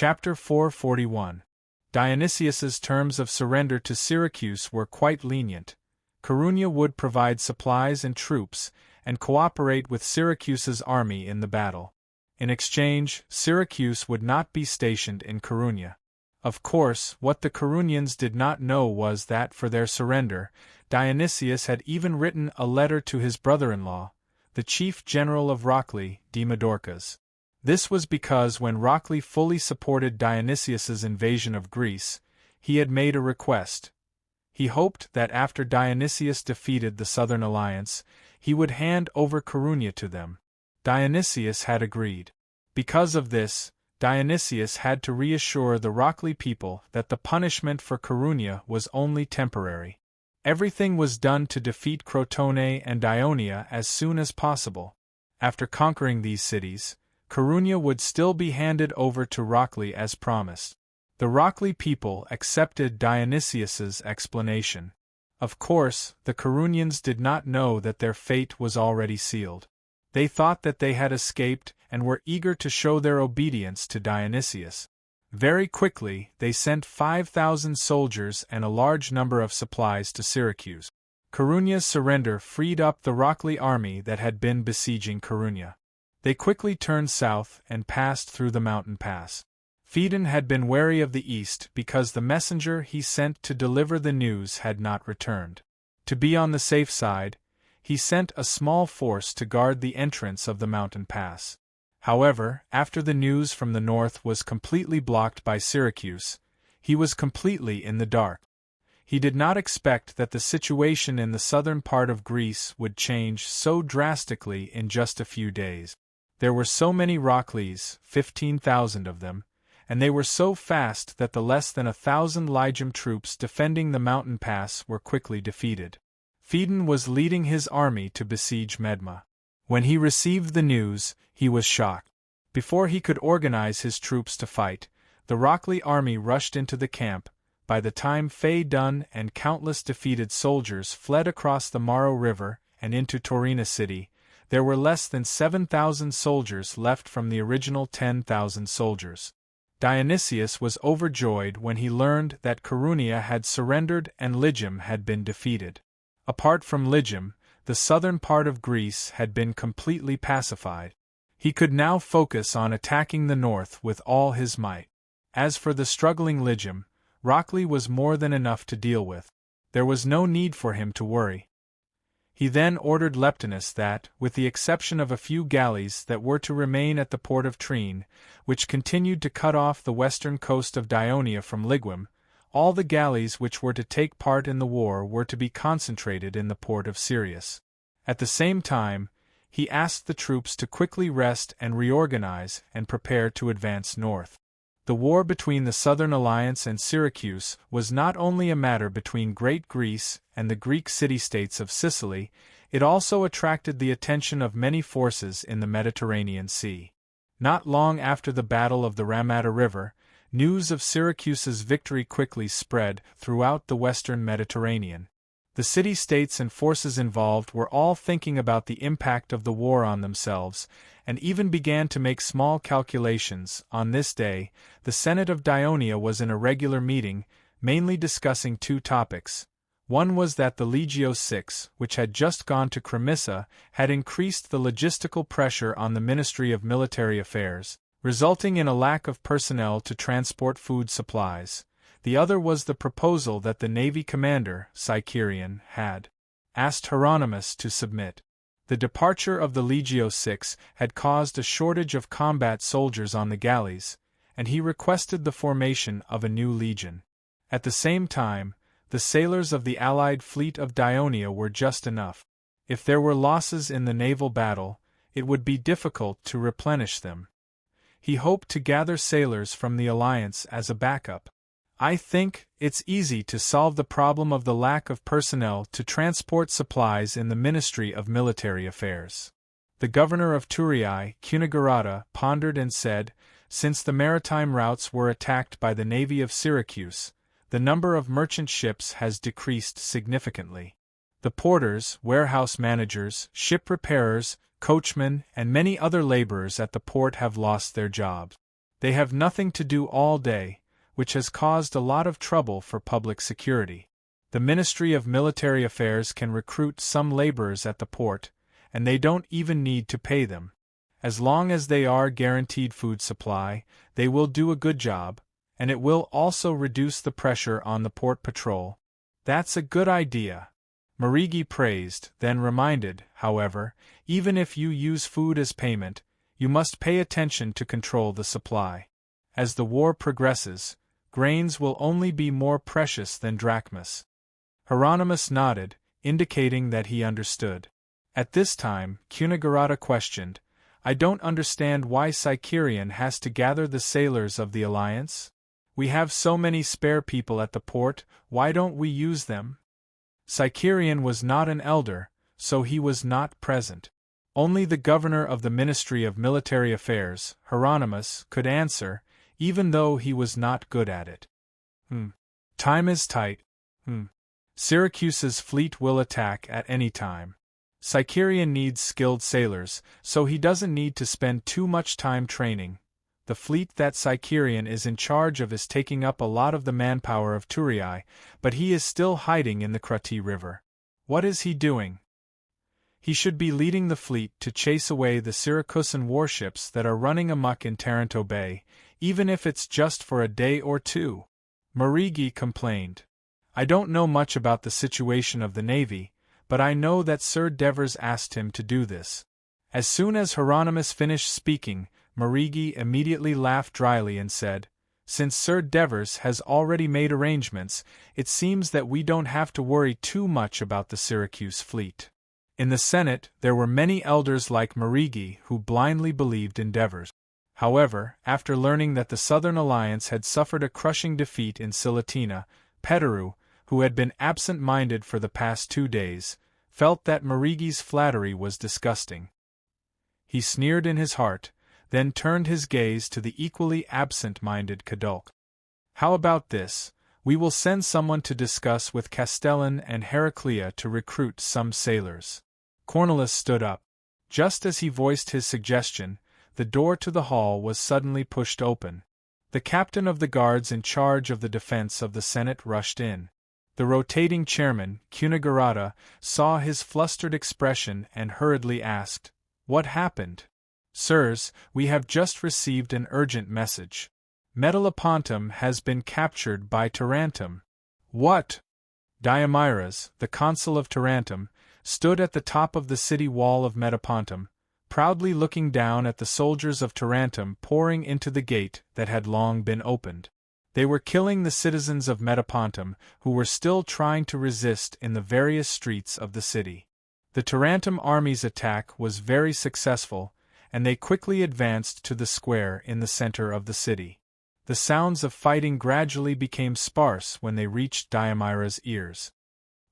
Chapter 441. Dionysius's terms of surrender to Syracuse were quite lenient. Corunia would provide supplies and troops, and cooperate with Syracuse's army in the battle. In exchange, Syracuse would not be stationed in Corunia. Of course, what the Corunians did not know was that for their surrender, Dionysius had even written a letter to his brother-in-law, the chief general of Rockley, Demodorus. This was because when Rockley fully supported Dionysius's invasion of Greece, he had made a request. He hoped that after Dionysius defeated the Southern Alliance, he would hand over Corunia to them. Dionysius had agreed. Because of this, Dionysius had to reassure the Rockley people that the punishment for Corunia was only temporary. Everything was done to defeat Crotone and Ionia as soon as possible. After conquering these cities, Corunia would still be handed over to Rockley as promised. The Rockley people accepted Dionysius's explanation. Of course, the Corunians did not know that their fate was already sealed. They thought that they had escaped and were eager to show their obedience to Dionysius. Very quickly, they sent 5,000 soldiers and a large number of supplies to Syracuse. Corunia's surrender freed up the Rockley army that had been besieging Corunia. They quickly turned south and passed through the mountain pass. Phaedon had been wary of the east because the messenger he sent to deliver the news had not returned. To be on the safe side, he sent a small force to guard the entrance of the mountain pass. However, after the news from the north was completely blocked by Syracuse, he was completely in the dark. He did not expect that the situation in the southern part of Greece would change so drastically in just a few days. There were so many Rockleys, 15,000 of them, and they were so fast that the less than 1,000 Lygium troops defending the mountain pass were quickly defeated. Phaedon was leading his army to besiege Medma. When he received the news, he was shocked. Before he could organize his troops to fight, the Rockley army rushed into the camp. By the time Phaedon and countless defeated soldiers fled across the Maro River and into Taurina city, there were less than 7,000 soldiers left from the original 10,000 soldiers. Dionysius was overjoyed when he learned that Corunia had surrendered and Lygium had been defeated. Apart from Lygium, the southern part of Greece had been completely pacified. He could now focus on attacking the north with all his might. As for the struggling Lygium, Rockley was more than enough to deal with. There was no need for him to worry. He then ordered Leptinus that, with the exception of a few galleys that were to remain at the port of Trine, which continued to cut off the western coast of Ionia from Liguim, all the galleys which were to take part in the war were to be concentrated in the port of Sirius. At the same time, he asked the troops to quickly rest and reorganize and prepare to advance north. The war between the Southern Alliance and Syracuse was not only a matter between Great Greece and the Greek city-states of Sicily, it also attracted the attention of many forces in the Mediterranean Sea. Not long after the Battle of the Ramata River, news of Syracuse's victory quickly spread throughout the western Mediterranean. The city-states and forces involved were all thinking about the impact of the war on themselves, and even began to make small calculations. On this day, the Senate of Ionia was in a regular meeting, mainly discussing two topics. One was that the Legio VI, which had just gone to Cremissa, had increased the logistical pressure on the Ministry of Military Affairs, resulting in a lack of personnel to transport food supplies. The other was the proposal that the Navy commander, Sicerian, had asked Hieronymus to submit. The departure of the Legio VI had caused a shortage of combat soldiers on the galleys, and he requested the formation of a new legion. At the same time, the sailors of the allied fleet of Ionia were just enough. If there were losses in the naval battle, it would be difficult to replenish them. He hoped to gather sailors from the alliance as a backup. I think it's easy to solve the problem of the lack of personnel to transport supplies in the Ministry of Military Affairs. The governor of Thurii, Cunigurata, pondered and said, since the maritime routes were attacked by the navy of Syracuse, the number of merchant ships has decreased significantly. The porters, warehouse managers, ship repairers, coachmen, and many other laborers at the port have lost their jobs. They have nothing to do all day, which has caused a lot of trouble for public security. The Ministry of Military Affairs can recruit some laborers at the port, and they don't even need to pay them. As long as they are guaranteed food supply, they will do a good job, and it will also reduce the pressure on the port patrol. That's a good idea. Marigi praised, then reminded, however, even if you use food as payment, you must pay attention to control the supply. As the war progresses, grains will only be more precious than drachmas. Hieronymus nodded, indicating that he understood. At this time, Cunegurata questioned, I don't understand why Sicerian has to gather the sailors of the Alliance? We have so many spare people at the port, why don't we use them? Sicerian was not an elder, so he was not present. Only the governor of the Ministry of Military Affairs, Hieronymus, could answer, even though he was not good at it. Time is tight. Syracuse's fleet will attack at any time. Sicerian needs skilled sailors, so he doesn't need to spend too much time training. The fleet that Sicerian is in charge of is taking up a lot of the manpower of Turii, but he is still hiding in the Krati River. What is he doing? He should be leading the fleet to chase away the Syracusan warships that are running amok in Taranto Bay, even if it's just for a day or two. Marigi complained. I don't know much about the situation of the navy, but I know that Sir Devers asked him to do this. As soon as Hieronymus finished speaking, Marigi immediately laughed dryly and said, Since Sir Devers has already made arrangements, it seems that we don't have to worry too much about the Syracuse fleet. In the Senate, there were many elders like Marigi who blindly believed in Devers. However, after learning that the Southern Alliance had suffered a crushing defeat in Silatina, Petteru, who had been absent-minded for the past 2 days, felt that Marigi's flattery was disgusting. He sneered in his heart, then turned his gaze to the equally absent-minded Kadulk. How about this? We will send someone to discuss with Castellan and Heraclea to recruit some sailors. Cornelius stood up. Just as he voiced his suggestion, the door to the hall was suddenly pushed open. The captain of the guards in charge of the defense of the Senate rushed in. The rotating chairman, Cunegurata, saw his flustered expression and hurriedly asked, What happened? Sirs, we have just received an urgent message. Metalopontum has been captured by Tarentum. What? Diomyras, the consul of Tarentum, stood at the top of the city wall of Metapontum, proudly looking down at the soldiers of Tarentum pouring into the gate that had long been opened. They were killing the citizens of Metapontum, who were still trying to resist in the various streets of the city. The Tarentum army's attack was very successful, and they quickly advanced to the square in the center of the city. The sounds of fighting gradually became sparse when they reached Diomyra's ears.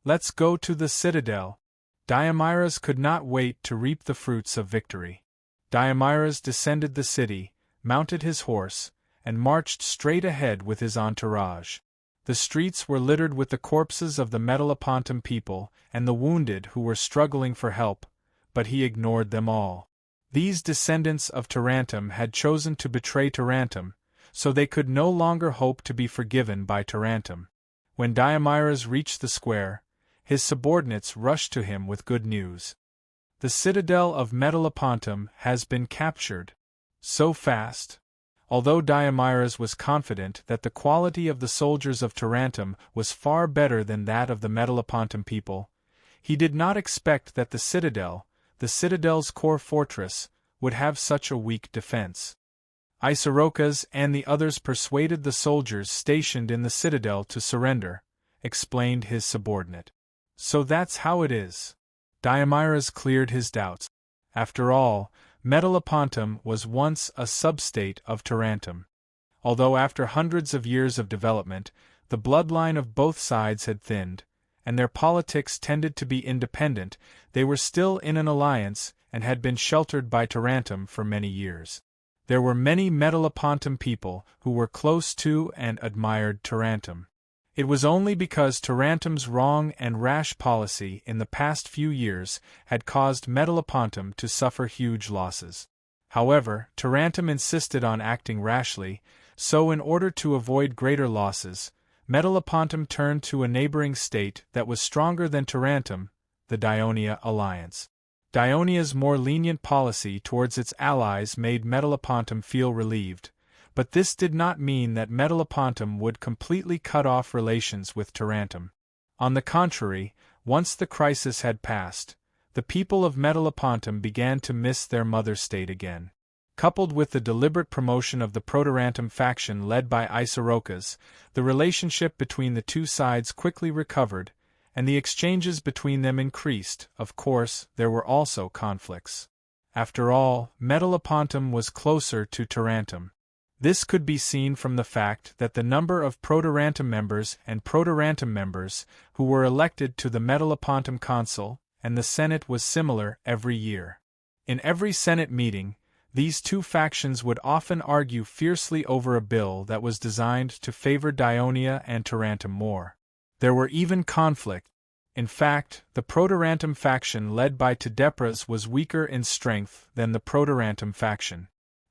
Let's go to the citadel. Diomyras could not wait to reap the fruits of victory. Diomyras descended the city, mounted his horse, and marched straight ahead with his entourage. The streets were littered with the corpses of the Metalopontum people and the wounded who were struggling for help, but he ignored them all. These descendants of Tarentum had chosen to betray Tarentum, so they could no longer hope to be forgiven by Tarentum. When Diomyras reached the square, his subordinates rushed to him with good news. The citadel of Metalopontum has been captured. So fast? Although Diomyras was confident that the quality of the soldiers of Tarentum was far better than that of the Metalopontum people, he did not expect that the citadel's core fortress, would have such a weak defense. Isorokas and the others persuaded the soldiers stationed in the citadel to surrender, explained his subordinate. So that's how it is. Diomyras cleared his doubts. After all, Metalopontum was once a substate of Tarentum. Although after hundreds of years of development, the bloodline of both sides had thinned, and their politics tended to be independent, they were still in an alliance and had been sheltered by Tarentum for many years. There were many Metalopontum people who were close to and admired Tarentum. It was only because Tarentum's wrong and rash policy in the past few years had caused Metalopontum to suffer huge losses. However, Tarentum insisted on acting rashly, so in order to avoid greater losses, Metalopontum turned to a neighboring state that was stronger than Tarentum, the Dionia alliance. Dionia's more lenient policy towards its allies made Metalopontum feel relieved, but this did not mean that Metalopontum would completely cut off relations with Tarentum. On the contrary, once the crisis had passed, the people of Metalopontum began to miss their mother state again. Coupled with the deliberate promotion of the Protarantum faction led by Isorokas, the relationship between the two sides quickly recovered, and the exchanges between them increased. Of course, there were also conflicts. After all, Metalopontum was closer to Tarentum. This could be seen from the fact that the number of Protarantum members and Protarantum members who were elected to the Metalopontum Council and the Senate was similar every year. In every Senate meeting, these two factions would often argue fiercely over a bill that was designed to favor Dionia and Tarentum more. There were even conflicts. In fact, the Protarantum faction led by Tadepras was weaker in strength than the Protarantum faction.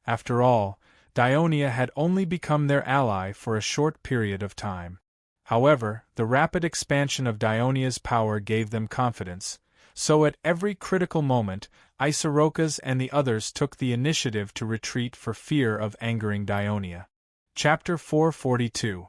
After all, Dionia had only become their ally for a short period of time. However, the rapid expansion of Dionia's power gave them confidence, so at every critical moment, Isorokas and the others took the initiative to retreat for fear of angering Dionia. Chapter 442.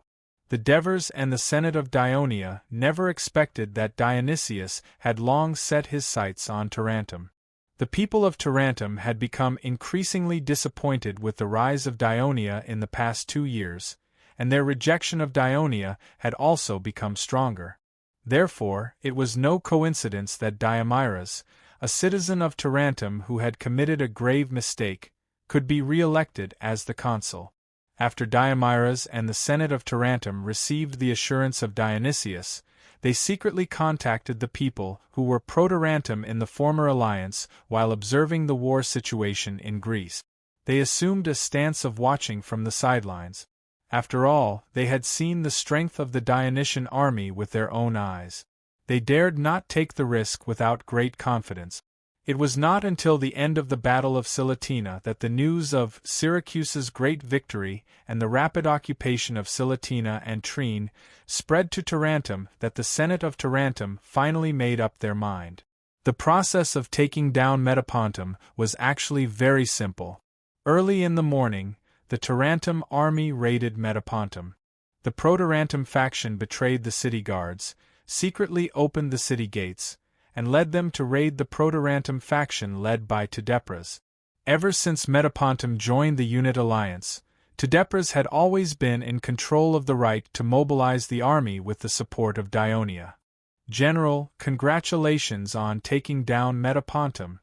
The Devers and the Senate of Dionia never expected that Dionysius had long set his sights on Tarentum. The people of Tarentum had become increasingly disappointed with the rise of Dionia in the past 2 years, and their rejection of Dionia had also become stronger. Therefore, it was no coincidence that Diomyras, a citizen of Tarentum who had committed a grave mistake, could be re-elected as the consul. After Diomyras and the Senate of Tarentum received the assurance of Dionysius, they secretly contacted the people who were pro-Tarentum in the former alliance while observing the war situation in Greece. They assumed a stance of watching from the sidelines. After all, they had seen the strength of the Dionysian army with their own eyes. They dared not take the risk without great confidence. It was not until the end of the Battle of Silatina that the news of Syracuse's great victory and the rapid occupation of Silatina and Trine spread to Tarentum that the Senate of Tarentum finally made up their mind. The process of taking down Metapontum was actually very simple. Early in the morning, the Tarentum army raided Metapontum. The Protarantum faction betrayed the city guards, secretly opened the city gates, and led them to raid the Protarantum faction led by Tadepras. Ever since Metapontum joined the unit alliance, Tadepras had always been in control of the right to mobilize the army with the support of Dionia. General, congratulations on taking down Metapontum.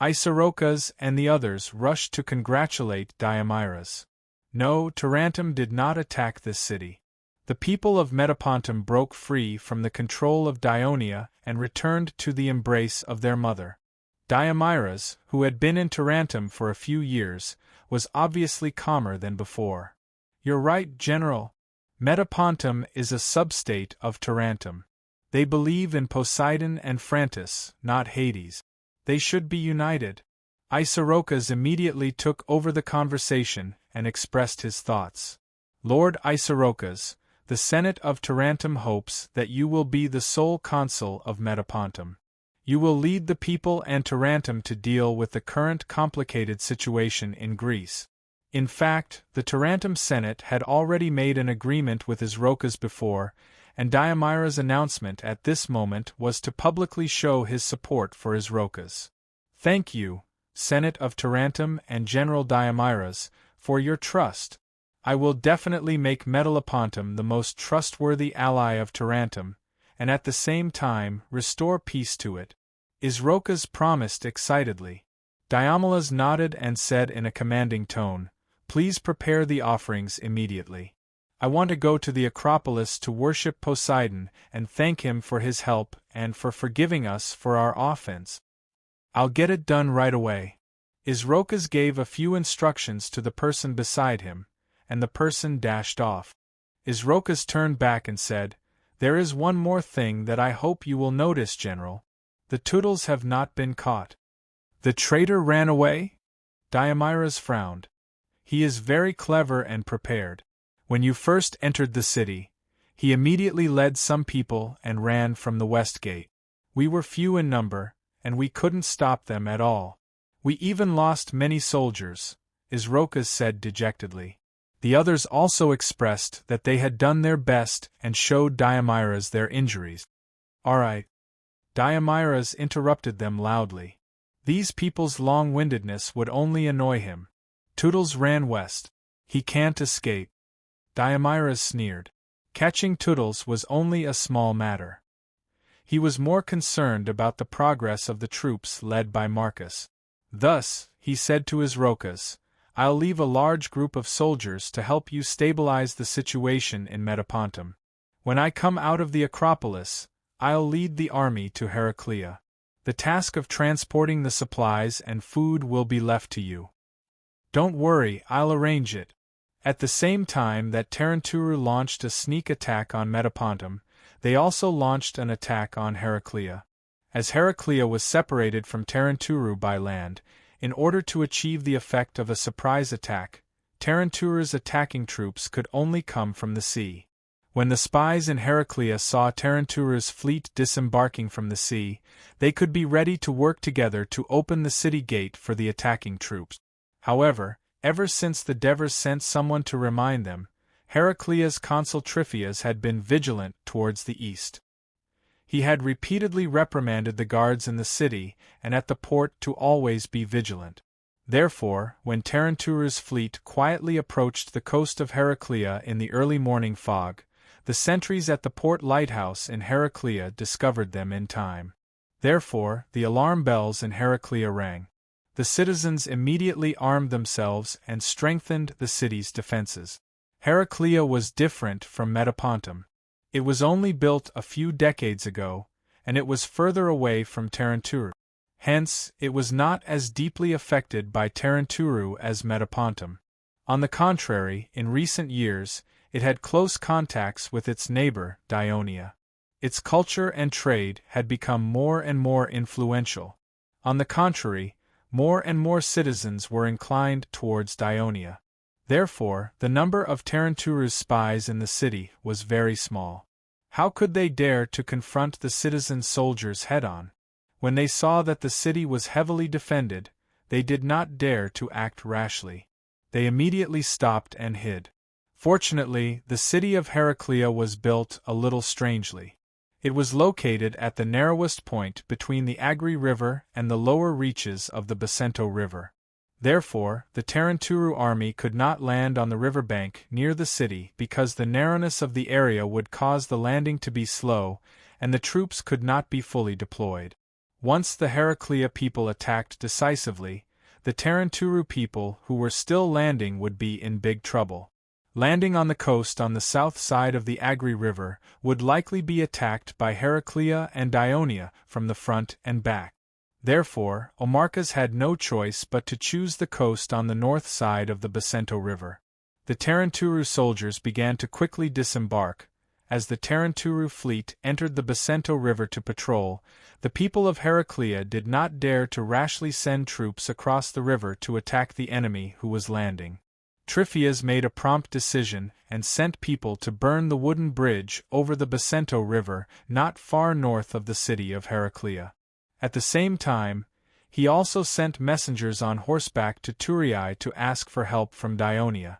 Isorokas and the others rushed to congratulate Diomyras. No, Tarentum did not attack this city. The people of Metapontum broke free from the control of Dionia and returned to the embrace of their mother. Diomyras, who had been in Tarentum for a few years, was obviously calmer than before. You're right, General. Metapontum is a substate of Tarentum. They believe in Poseidon and Phrantis, not Hades. They should be united. Isorokas immediately took over the conversation and expressed his thoughts. Lord Isorokas, the Senate of Tarentum hopes that you will be the sole consul of Metapontum. You will lead the people and Tarentum to deal with the current complicated situation in Greece. In fact, the Tarentum Senate had already made an agreement with Isorokas before, and Diomyras' announcement at this moment was to publicly show his support for Isorokas. Thank you, Senate of Tarentum and General Diomyras, for your trust. I will definitely make Metalopontum the most trustworthy ally of Tarentum, and at the same time restore peace to it. Isorokas promised excitedly. Diomedes nodded and said in a commanding tone, "Please prepare the offerings immediately. I want to go to the Acropolis to worship Poseidon and thank him for his help and for forgiving us for our offense. I'll get it done right away." Isorokas gave a few instructions to the person beside him, and the person dashed off. Isorokas turned back and said, "There is one more thing that I hope you will notice, General. The Toodles have not been caught." "The traitor ran away?" Diomedes frowned. He is very clever and prepared. When you first entered the city, he immediately led some people and ran from the west gate. We were few in number, and we couldn't stop them at all. We even lost many soldiers, Isrokas said dejectedly. The others also expressed that they had done their best and showed Diomedes their injuries. All right. Diomedes interrupted them loudly. These people's long-windedness would only annoy him. Toodles ran west. He can't escape. Diomedes sneered. Catching Toodles was only a small matter. He was more concerned about the progress of the troops led by Marcus. Thus, he said to Isrokas, I'll leave a large group of soldiers to help you stabilize the situation in Metapontum. When I come out of the Acropolis, I'll lead the army to Heraclea. The task of transporting the supplies and food will be left to you. Don't worry, I'll arrange it. At the same time that Taranturu launched a sneak attack on Metapontum, they also launched an attack on Heraclea. As Heraclea was separated from Taranturu by land, in order to achieve the effect of a surprise attack, Taranturu's attacking troops could only come from the sea. When the spies in Heraclea saw Taranturu's fleet disembarking from the sea, they could be ready to work together to open the city gate for the attacking troops. However, ever since the Devers sent someone to remind them, Heraclea's consul Tryphias had been vigilant towards the east. He had repeatedly reprimanded the guards in the city and at the port to always be vigilant. Therefore, when Taranturu's fleet quietly approached the coast of Heraclea in the early morning fog, the sentries at the port lighthouse in Heraclea discovered them in time. Therefore, the alarm bells in Heraclea rang. The citizens immediately armed themselves and strengthened the city's defenses. Heraclea was different from Metapontum. It was only built a few decades ago, and it was further away from Taranturu. Hence, it was not as deeply affected by Taranturu as Metapontum. On the contrary, in recent years, it had close contacts with its neighbor, Dionia. Its culture and trade had become more and more influential. On the contrary, more and more citizens were inclined towards Dionia. Therefore, the number of Taranturu's spies in the city was very small. How could they dare to confront the citizen soldiers head-on? When they saw that the city was heavily defended, they did not dare to act rashly. They immediately stopped and hid. Fortunately, the city of Heraclea was built a little strangely. It was located at the narrowest point between the Agri River and the lower reaches of the Basento River. Therefore, the Taranturu army could not land on the riverbank near the city because the narrowness of the area would cause the landing to be slow, and the troops could not be fully deployed. Once the Heraclea people attacked decisively, the Taranturu people who were still landing would be in big trouble. Landing on the coast on the south side of the Agri River would likely be attacked by Heraclea and Dionia from the front and back. Therefore, Omarkas had no choice but to choose the coast on the north side of the Basento River. The Taranturu soldiers began to quickly disembark. As the Taranturu fleet entered the Basento River to patrol, the people of Heraclea did not dare to rashly send troops across the river to attack the enemy who was landing. Tryphias made a prompt decision and sent people to burn the wooden bridge over the Basento River not far north of the city of Heraclea. At the same time, he also sent messengers on horseback to Turii to ask for help from Dionia.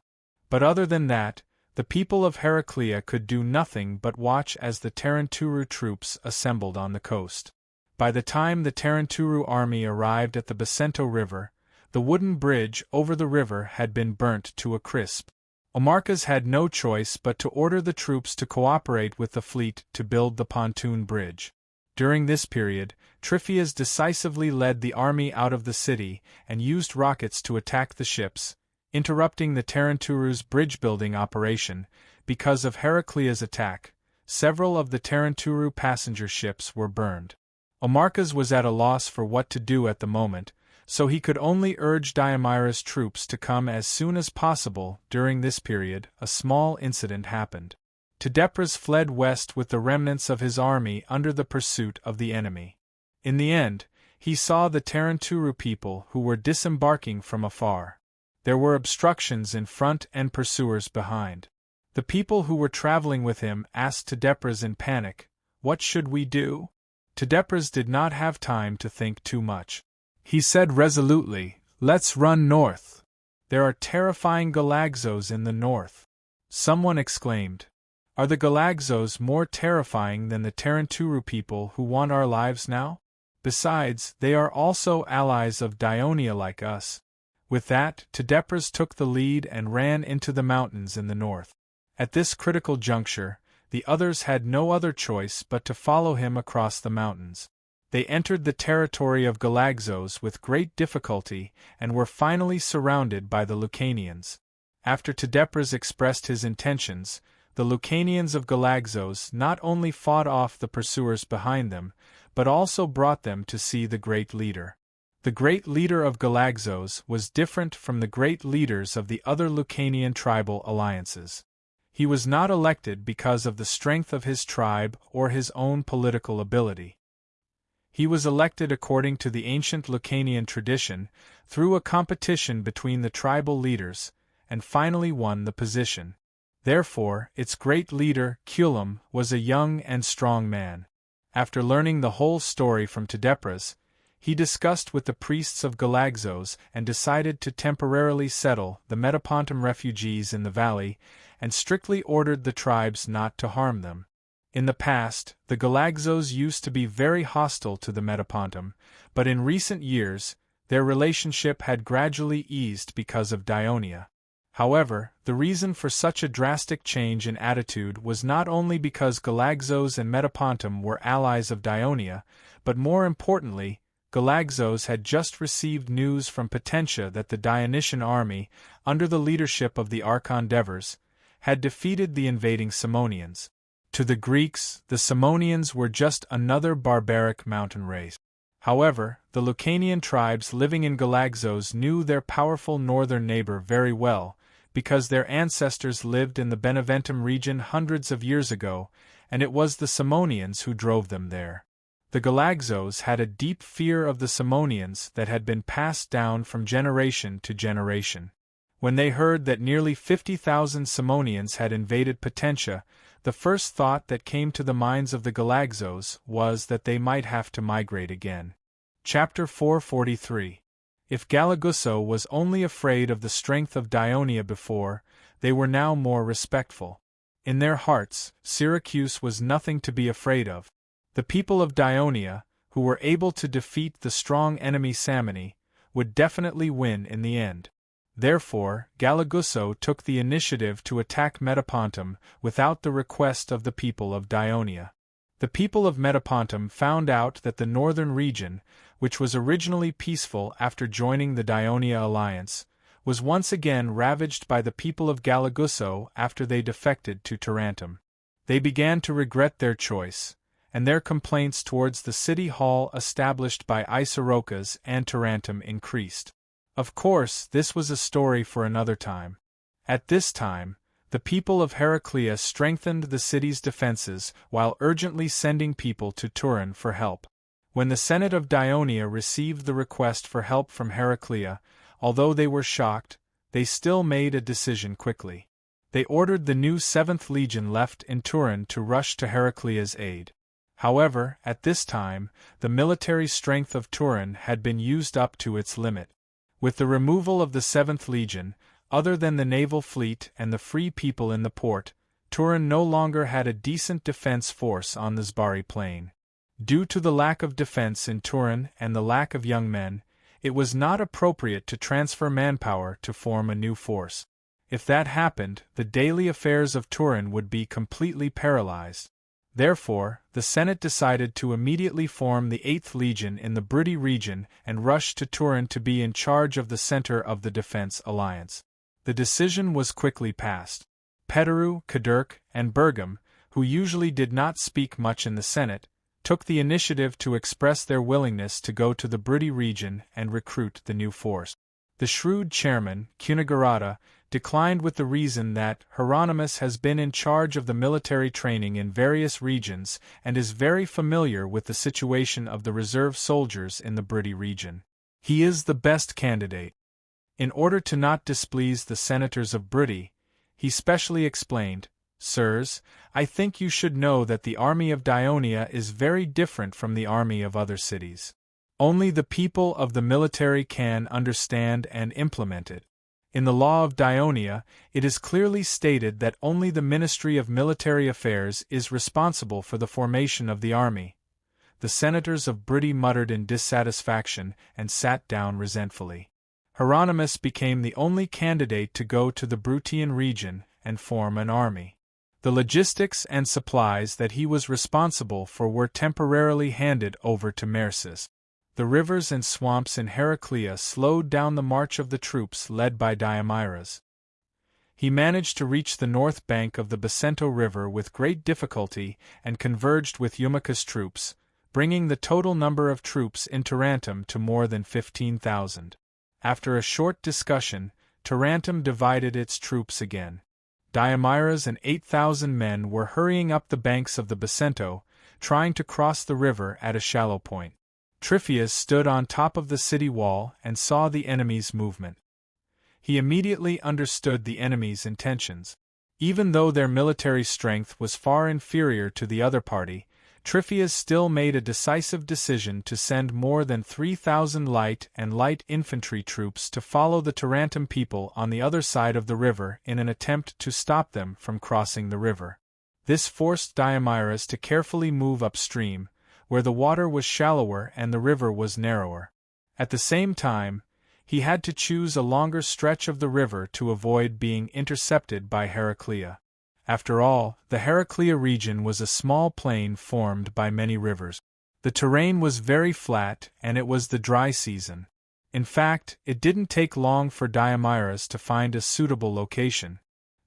But other than that, the people of Heraclea could do nothing but watch as the Taranturu troops assembled on the coast. By the time the Taranturu army arrived at the Basento River, the wooden bridge over the river had been burnt to a crisp. Omarkas had no choice but to order the troops to cooperate with the fleet to build the pontoon bridge. During this period, Tryphias decisively led the army out of the city and used rockets to attack the ships, interrupting the Taranturu's bridge-building operation. Because of Heraclea's attack, several of the Taranturu passenger ships were burned. Omarkas was at a loss for what to do at the moment, so he could only urge Diomedes' troops to come as soon as possible. During this period, a small incident happened. Tydepras fled west with the remnants of his army under the pursuit of the enemy. In the end, he saw the Taranturu people who were disembarking from afar. There were obstructions in front and pursuers behind. The people who were traveling with him asked Tadepras in panic, "What should we do?" Tadepras did not have time to think too much. He said resolutely, "Let's run north. There are terrifying Galagzos in the north." Someone exclaimed, "Are the Galagzos more terrifying than the Taranturu people who want our lives now? Besides, they are also allies of Dionia like us." With that, Tadepras took the lead and ran into the mountains in the north. At this critical juncture, the others had no other choice but to follow him across the mountains. They entered the territory of Galagzos with great difficulty and were finally surrounded by the Lucanians. After Tadepras expressed his intentions, the Lucanians of Galagzos not only fought off the pursuers behind them, but also brought them to see the great leader. The great leader of Galagzos was different from the great leaders of the other Lucanian tribal alliances. He was not elected because of the strength of his tribe or his own political ability. He was elected according to the ancient Lucanian tradition, through a competition between the tribal leaders, and finally won the position. Therefore, its great leader, Culam, was a young and strong man. After learning the whole story from Tadepras, he discussed with the priests of Galagzos and decided to temporarily settle the Metapontum refugees in the valley, and strictly ordered the tribes not to harm them. In the past, the Galagzos used to be very hostile to the Metapontum, but in recent years, their relationship had gradually eased because of Dionia. However, the reason for such a drastic change in attitude was not only because Galagzos and Metapontum were allies of Dionia, but more importantly, Galagzos had just received news from Potentia that the Dionysian army, under the leadership of the Archon Devers, had defeated the invading Simonians. To the Greeks, the Simonians were just another barbaric mountain race. However, the Lucanian tribes living in Galagzos knew their powerful northern neighbor very well, because their ancestors lived in the Beneventum region hundreds of years ago, and it was the Simonians who drove them there. The Galagzos had a deep fear of the Simonians that had been passed down from generation to generation. When they heard that nearly 50,000 Simonians had invaded Potentia, the first thought that came to the minds of the Galagzos was that they might have to migrate again. Chapter 443. If Galagusso was only afraid of the strength of Dionia before, they were now more respectful. In their hearts, Syracuse was nothing to be afraid of. The people of Dionia, who were able to defeat the strong enemy Samni, would definitely win in the end. Therefore, Galagusso took the initiative to attack Metapontum without the request of the people of Dionia. The people of Metapontum found out that the northern region, which was originally peaceful after joining the Dionia alliance, was once again ravaged by the people of Galagusso after they defected to Tarentum. They began to regret their choice, and their complaints towards the city hall established by Isarocas and Tarentum increased. Of course, this was a story for another time. At this time, the people of Heraclea strengthened the city's defenses while urgently sending people to Turin for help. When the Senate of Dionia received the request for help from Heraclea, although they were shocked, they still made a decision quickly. They ordered the new 7th Legion left in Turin to rush to Heraclea's aid. However, at this time, the military strength of Turin had been used up to its limit. With the removal of the 7th Legion, other than the naval fleet and the free people in the port, Turin no longer had a decent defense force on the Zbari plain. Due to the lack of defense in Turin and the lack of young men, it was not appropriate to transfer manpower to form a new force. If that happened, the daily affairs of Turin would be completely paralyzed. Therefore, the Senate decided to immediately form the 8th Legion in the Bruttii region and rush to Turin to be in charge of the center of the defense alliance. The decision was quickly passed. Petaru, Kadurk, and Bergam, who usually did not speak much in the Senate, took the initiative to express their willingness to go to the Bruttii region and recruit the new force. The shrewd chairman, Cunigarata, declined with the reason that Hieronymus has been in charge of the military training in various regions and is very familiar with the situation of the reserve soldiers in the Brity region. He is the best candidate. In order to not displease the senators of Brity, he specially explained, "Sirs, I think you should know that the army of Dionia is very different from the army of other cities. Only the people of the military can understand and implement it. In the law of Dionia, it is clearly stated that only the Ministry of Military Affairs is responsible for the formation of the army." The senators of Brity muttered in dissatisfaction and sat down resentfully. Hieronymus became the only candidate to go to the Bruttian region and form an army. The logistics and supplies that he was responsible for were temporarily handed over to Mersus. The rivers and swamps in Heraclea slowed down the march of the troops led by Diomedes. He managed to reach the north bank of the Bacento River with great difficulty and converged with Eumaeus' troops, bringing the total number of troops in Tarentum to more than 15,000. After a short discussion, Tarentum divided its troops again. Diomedes and 8,000 men were hurrying up the banks of the Bacento, trying to cross the river at a shallow point. Tryphaeus stood on top of the city wall and saw the enemy's movement. He immediately understood the enemy's intentions. Even though their military strength was far inferior to the other party, Tryphaeus still made a decisive decision to send more than 3,000 light and light infantry troops to follow the Tarentum people on the other side of the river in an attempt to stop them from crossing the river. This forced Diomedes to carefully move upstream, where the water was shallower and the river was narrower. At the same time, he had to choose a longer stretch of the river to avoid being intercepted by Heraclea. After all, the Heraclea region was a small plain formed by many rivers. The terrain was very flat and it was the dry season. In fact, it didn't take long for Diomedes to find a suitable location.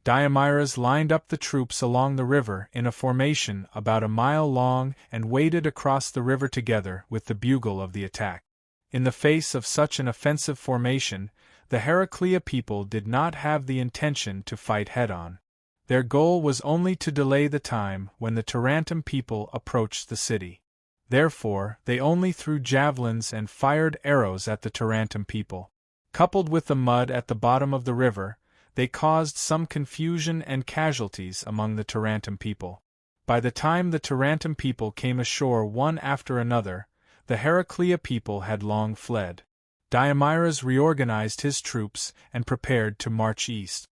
Diomedes lined up the troops along the river in a formation about a mile long and waded across the river together with the bugle of the attack. In the face of such an offensive formation, the Heraclea people did not have the intention to fight head-on. Their goal was only to delay the time when the Tarentum people approached the city. Therefore, they only threw javelins and fired arrows at the Tarentum people. Coupled with the mud at the bottom of the river, they caused some confusion and casualties among the Tarentum people. By the time the Tarentum people came ashore one after another, the Heraclea people had long fled. Diomedes reorganized his troops and prepared to march east.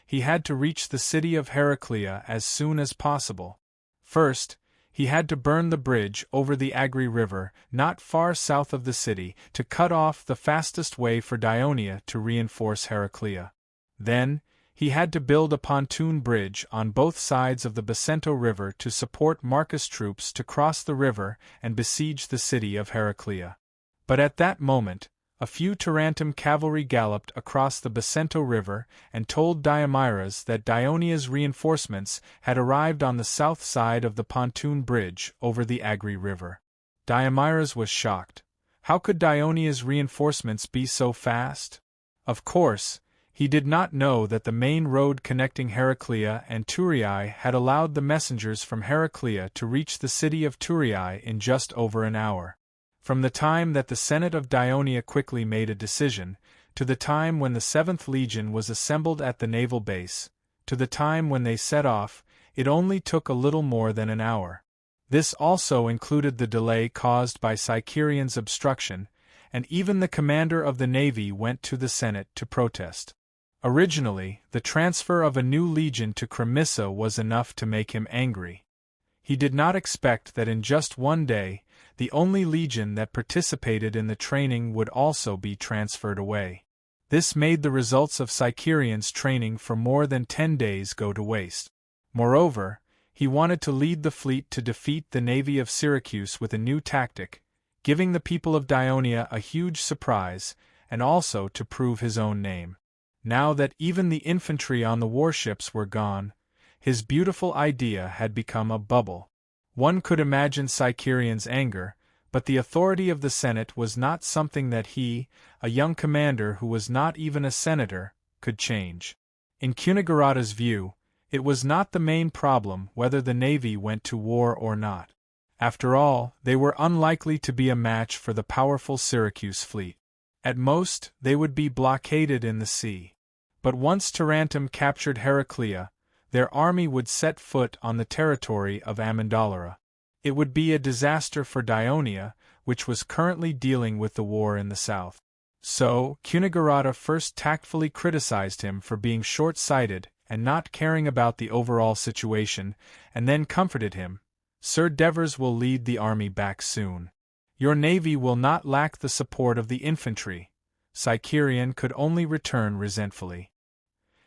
He had to reach the city of Heraclea as soon as possible. First, he had to burn the bridge over the Agri River, not far south of the city, to cut off the fastest way for Dionia to reinforce Heraclea. Then, he had to build a pontoon bridge on both sides of the Bacento River to support Marcus' troops to cross the river and besiege the city of Heraclea. But at that moment, a few Tarentum cavalry galloped across the Bacento River and told Diomedes that Dionia's reinforcements had arrived on the south side of the pontoon bridge over the Agri River. Diomedes was shocked. How could Dionia's reinforcements be so fast? Of course, he did not know that the main road connecting Heraclea and Turiae had allowed the messengers from Heraclea to reach the city of Turiae in just over an hour. From the time that the Senate of Dionia quickly made a decision, to the time when the 7th Legion was assembled at the naval base, to the time when they set off, it only took a little more than an hour. This also included the delay caused by Sicerian's obstruction, and even the commander of the navy went to the Senate to protest. Originally, the transfer of a new legion to Cremissa was enough to make him angry. He did not expect that in just one day, the only legion that participated in the training would also be transferred away. This made the results of Sicerian's training for more than 10 days go to waste. Moreover, he wanted to lead the fleet to defeat the navy of Syracuse with a new tactic, giving the people of Dionia a huge surprise, and also to prove his own name. Now that even the infantry on the warships were gone, his beautiful idea had become a bubble. One could imagine Sicerian's anger, but the authority of the Senate was not something that he, a young commander who was not even a senator, could change. In Cunigurada's view, it was not the main problem whether the navy went to war or not. After all, they were unlikely to be a match for the powerful Syracuse fleet. At most, they would be blockaded in the sea. But once Tarentum captured Heraclea, their army would set foot on the territory of Amendolara. It would be a disaster for Dionia, which was currently dealing with the war in the south. So, Cunigurada first tactfully criticized him for being short-sighted and not caring about the overall situation, and then comforted him. Sir Devers will lead the army back soon. Your navy will not lack the support of the infantry. Cycerion could only return resentfully.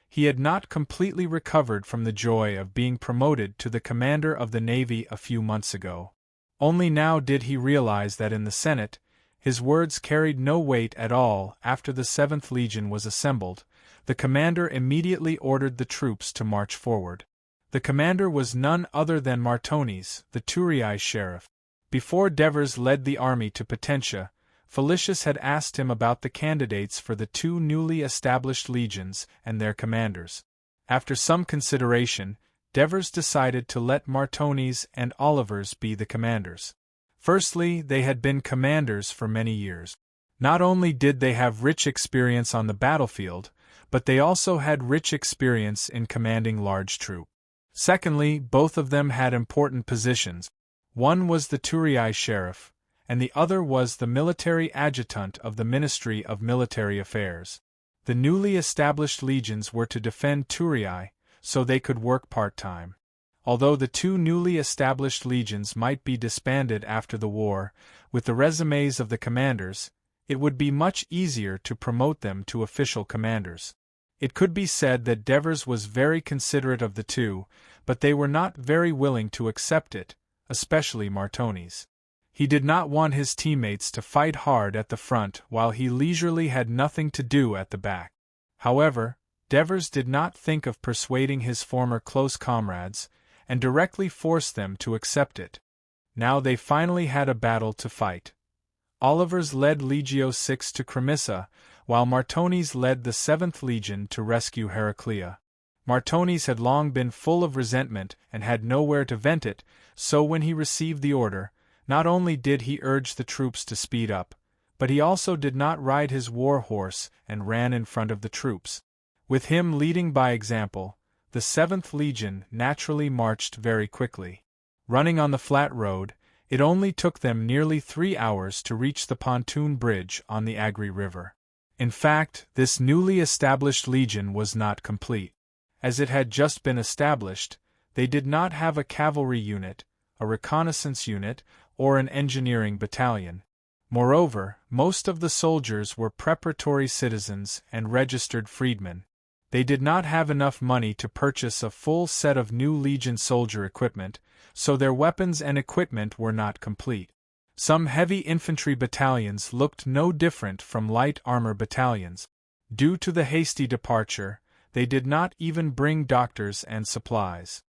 He had not completely recovered from the joy of being promoted to the commander of the navy a few months ago. Only now did he realize that in the Senate, his words carried no weight at all. After the 7th Legion was assembled, the commander immediately ordered the troops to march forward. The commander was none other than Martones, the Thurii sheriff. Before Devers led the army to Potentia, Felicius had asked him about the candidates for the 2 newly established legions and their commanders. After some consideration, Devers decided to let Martones and Olivers be the commanders. Firstly, they had been commanders for many years. Not only did they have rich experience on the battlefield, but they also had rich experience in commanding large troops. Secondly, both of them had important positions. One was the Thurii sheriff, and the other was the military adjutant of the Ministry of Military Affairs. The newly established legions were to defend Thurii, so they could work part-time. Although the 2 newly established legions might be disbanded after the war, with the resumes of the commanders, it would be much easier to promote them to official commanders. It could be said that Devers was very considerate of the 2, but they were not very willing to accept it, especially Martones. He did not want his teammates to fight hard at the front while he leisurely had nothing to do at the back. However, Devers did not think of persuading his former close comrades, and directly forced them to accept it. Now they finally had a battle to fight. Olivers led Legio VI to Cremissa, while Martones led the 7th Legion to rescue Heraclea. Martones had long been full of resentment and had nowhere to vent it, so when he received the order, not only did he urge the troops to speed up, but he also did not ride his war horse and ran in front of the troops. With him leading by example, the 7th Legion naturally marched very quickly. Running on the flat road, it only took them nearly 3 hours to reach the pontoon bridge on the Agri River. In fact, this newly established legion was not complete. As it had just been established, they did not have a cavalry unit, a reconnaissance unit, or an engineering battalion. Moreover, most of the soldiers were preparatory citizens and registered freedmen. They did not have enough money to purchase a full set of new Legion soldier equipment, so their weapons and equipment were not complete. Some heavy infantry battalions looked no different from light armor battalions. Due to the hasty departure, they did not even bring doctors and supplies.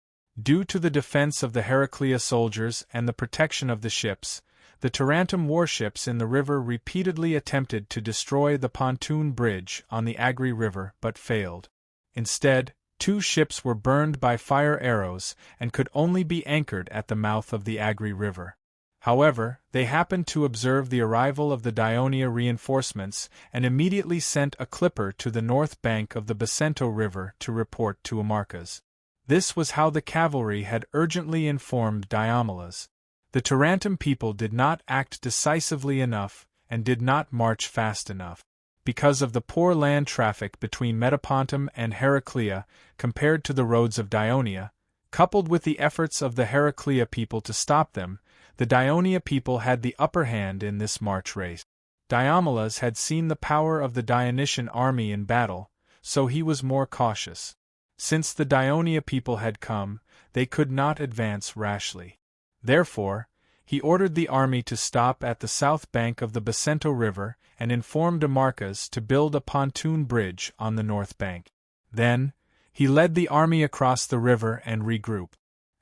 Due to the defense of the Heraclea soldiers and the protection of the ships, the Tarentum warships in the river repeatedly attempted to destroy the pontoon bridge on the Agri River but failed. Instead, 2 ships were burned by fire arrows and could only be anchored at the mouth of the Agri River. However, they happened to observe the arrival of the Dionia reinforcements and immediately sent a clipper to the north bank of the Bacento River to report to Amarcas. This was how the cavalry had urgently informed Diomedes. The Tarentum people did not act decisively enough and did not march fast enough. Because of the poor land traffic between Metapontum and Heraclea compared to the roads of Dionia, coupled with the efforts of the Heraclea people to stop them, the Dionia people had the upper hand in this march race. Diomedes had seen the power of the Dionysian army in battle, so he was more cautious. Since the Dionia people had come, they could not advance rashly. Therefore, he ordered the army to stop at the south bank of the Bacento River and informed Amarcas to build a pontoon bridge on the north bank. Then, he led the army across the river and regrouped.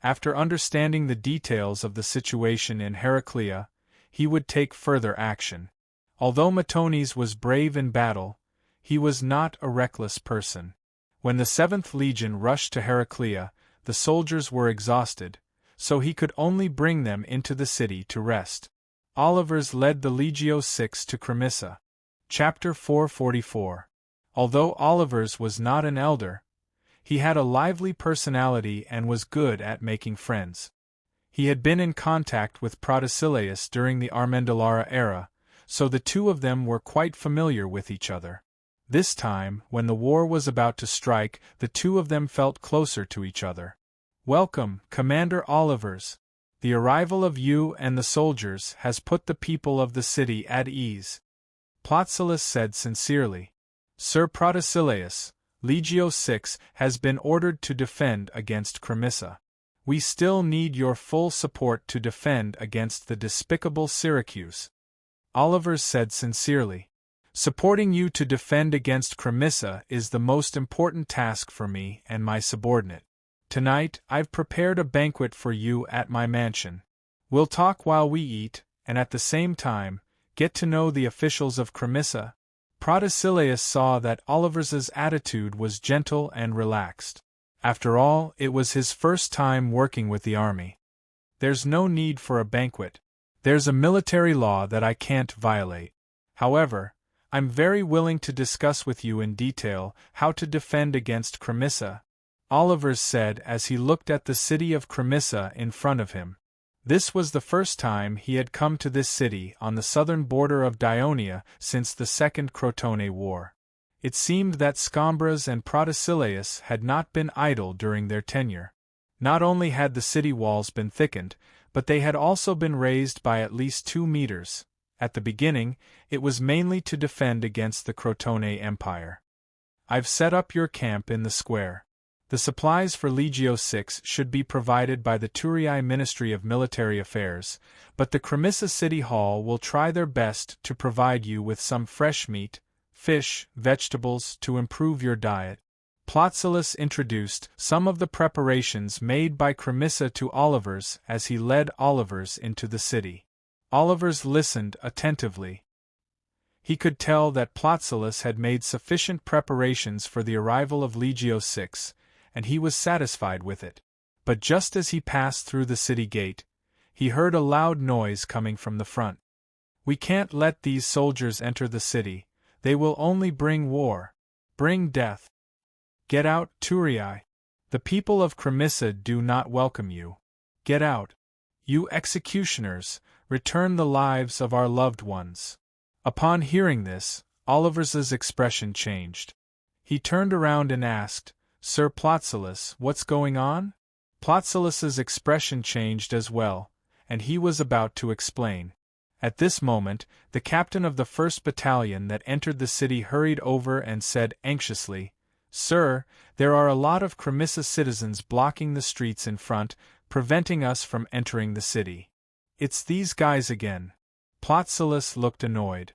After understanding the details of the situation in Heraclea, he would take further action. Although Matones was brave in battle, he was not a reckless person. When the 7th Legion rushed to Heraclea, the soldiers were exhausted, so he could only bring them into the city to rest. Olivers led the Legio VI to Cremissa. Chapter 444. Although Olivers was not an elder, he had a lively personality and was good at making friends. He had been in contact with Protesilaus during the Armendalara era, so the two of them were quite familiar with each other. This time, when the war was about to strike, the two of them felt closer to each other. "Welcome, Commander Olivers. The arrival of you and the soldiers has put the people of the city at ease," Plotsilus said sincerely. "Sir Protesilaus, Legio VI has been ordered to defend against Cremissa. We still need your full support to defend against the despicable Syracuse," Olivers said sincerely. "Supporting you to defend against Cremissa is the most important task for me and my subordinate. Tonight, I've prepared a banquet for you at my mansion. We'll talk while we eat, and at the same time, get to know the officials of Cremissa." Protesilaus saw that Olivers's attitude was gentle and relaxed. After all, it was his first time working with the army. "There's no need for a banquet. There's a military law that I can't violate. However, I'm very willing to discuss with you in detail how to defend against Cremissa," Olivers said as he looked at the city of Cremissa in front of him. This was the first time he had come to this city on the southern border of Dionia since the Second Crotone War. It seemed that Scambras and Protesilaus had not been idle during their tenure. Not only had the city walls been thickened, but they had also been raised by at least 2 meters. At the beginning, it was mainly to defend against the Crotone Empire. "I've set up your camp in the square. The supplies for Legio VI should be provided by the Turii Ministry of Military Affairs, but the Cremissa City Hall will try their best to provide you with some fresh meat, fish, vegetables to improve your diet." Plotsilus introduced some of the preparations made by Cremissa to Olivers as he led Olivers into the city. Olivers listened attentively. He could tell that Plotsilus had made sufficient preparations for the arrival of Legio VI, and he was satisfied with it. But just as he passed through the city gate, he heard a loud noise coming from the front. "We can't let these soldiers enter the city. They will only bring war. Bring death. Get out, Turii. The people of Cremissa do not welcome you. Get out. You executioners, return the lives of our loved ones." Upon hearing this, Olivers's expression changed. He turned around and asked, "Sir Plotsilus, what's going on?" Plotsilus's expression changed as well, and he was about to explain. At this moment, the captain of the 1st Battalion that entered the city hurried over and said anxiously, "Sir, there are a lot of Cremissa citizens blocking the streets in front, preventing us from entering the city. It's these guys again." Plotsilus looked annoyed.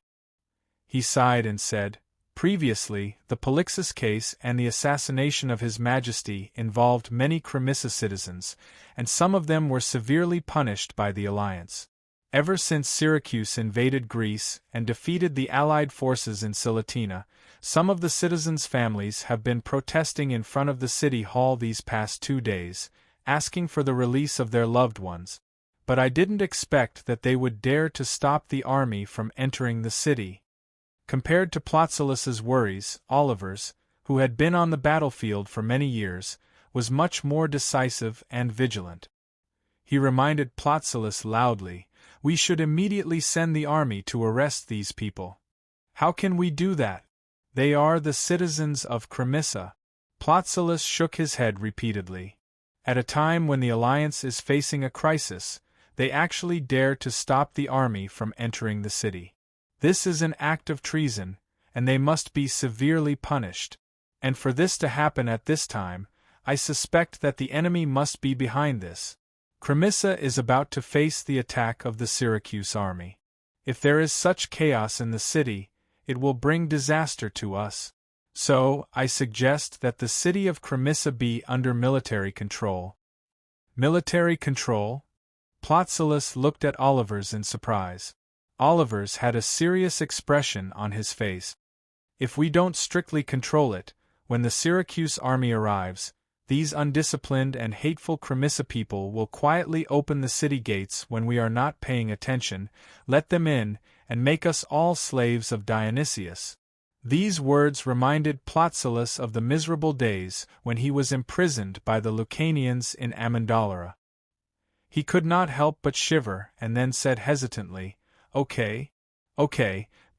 He sighed and said, "Previously, the Polixus case and the assassination of His Majesty involved many Cremissa citizens, and some of them were severely punished by the alliance. Ever since Syracuse invaded Greece and defeated the Allied forces in Silatina, some of the citizens' families have been protesting in front of the city hall these past 2 days, asking for the release of their loved ones. But I didn't expect that they would dare to stop the army from entering the city." Compared to Plotsilus's worries, Olivers, who had been on the battlefield for many years, was much more decisive and vigilant. He reminded Plotsilus loudly, "We should immediately send the army to arrest these people." "How can we do that? They are the citizens of Cremissa." Plotsilus shook his head repeatedly. "At a time when the alliance is facing a crisis, they actually dare to stop the army from entering the city. This is an act of treason, and they must be severely punished. And for this to happen at this time, I suspect that the enemy must be behind this. Cremissa is about to face the attack of the Syracuse army. If there is such chaos in the city, it will bring disaster to us. So, I suggest that the city of Cremissa be under military control." "Military control?" Plotsilus looked at Olivers in surprise. Olivers had a serious expression on his face. "If we don't strictly control it, when the Syracuse army arrives, these undisciplined and hateful Cremissa people will quietly open the city gates when we are not paying attention, let them in, and make us all slaves of Dionysius." These words reminded Plotsilus of the miserable days when he was imprisoned by the Lucanians in Amendolara. He could not help but shiver and then said hesitantly, Okay,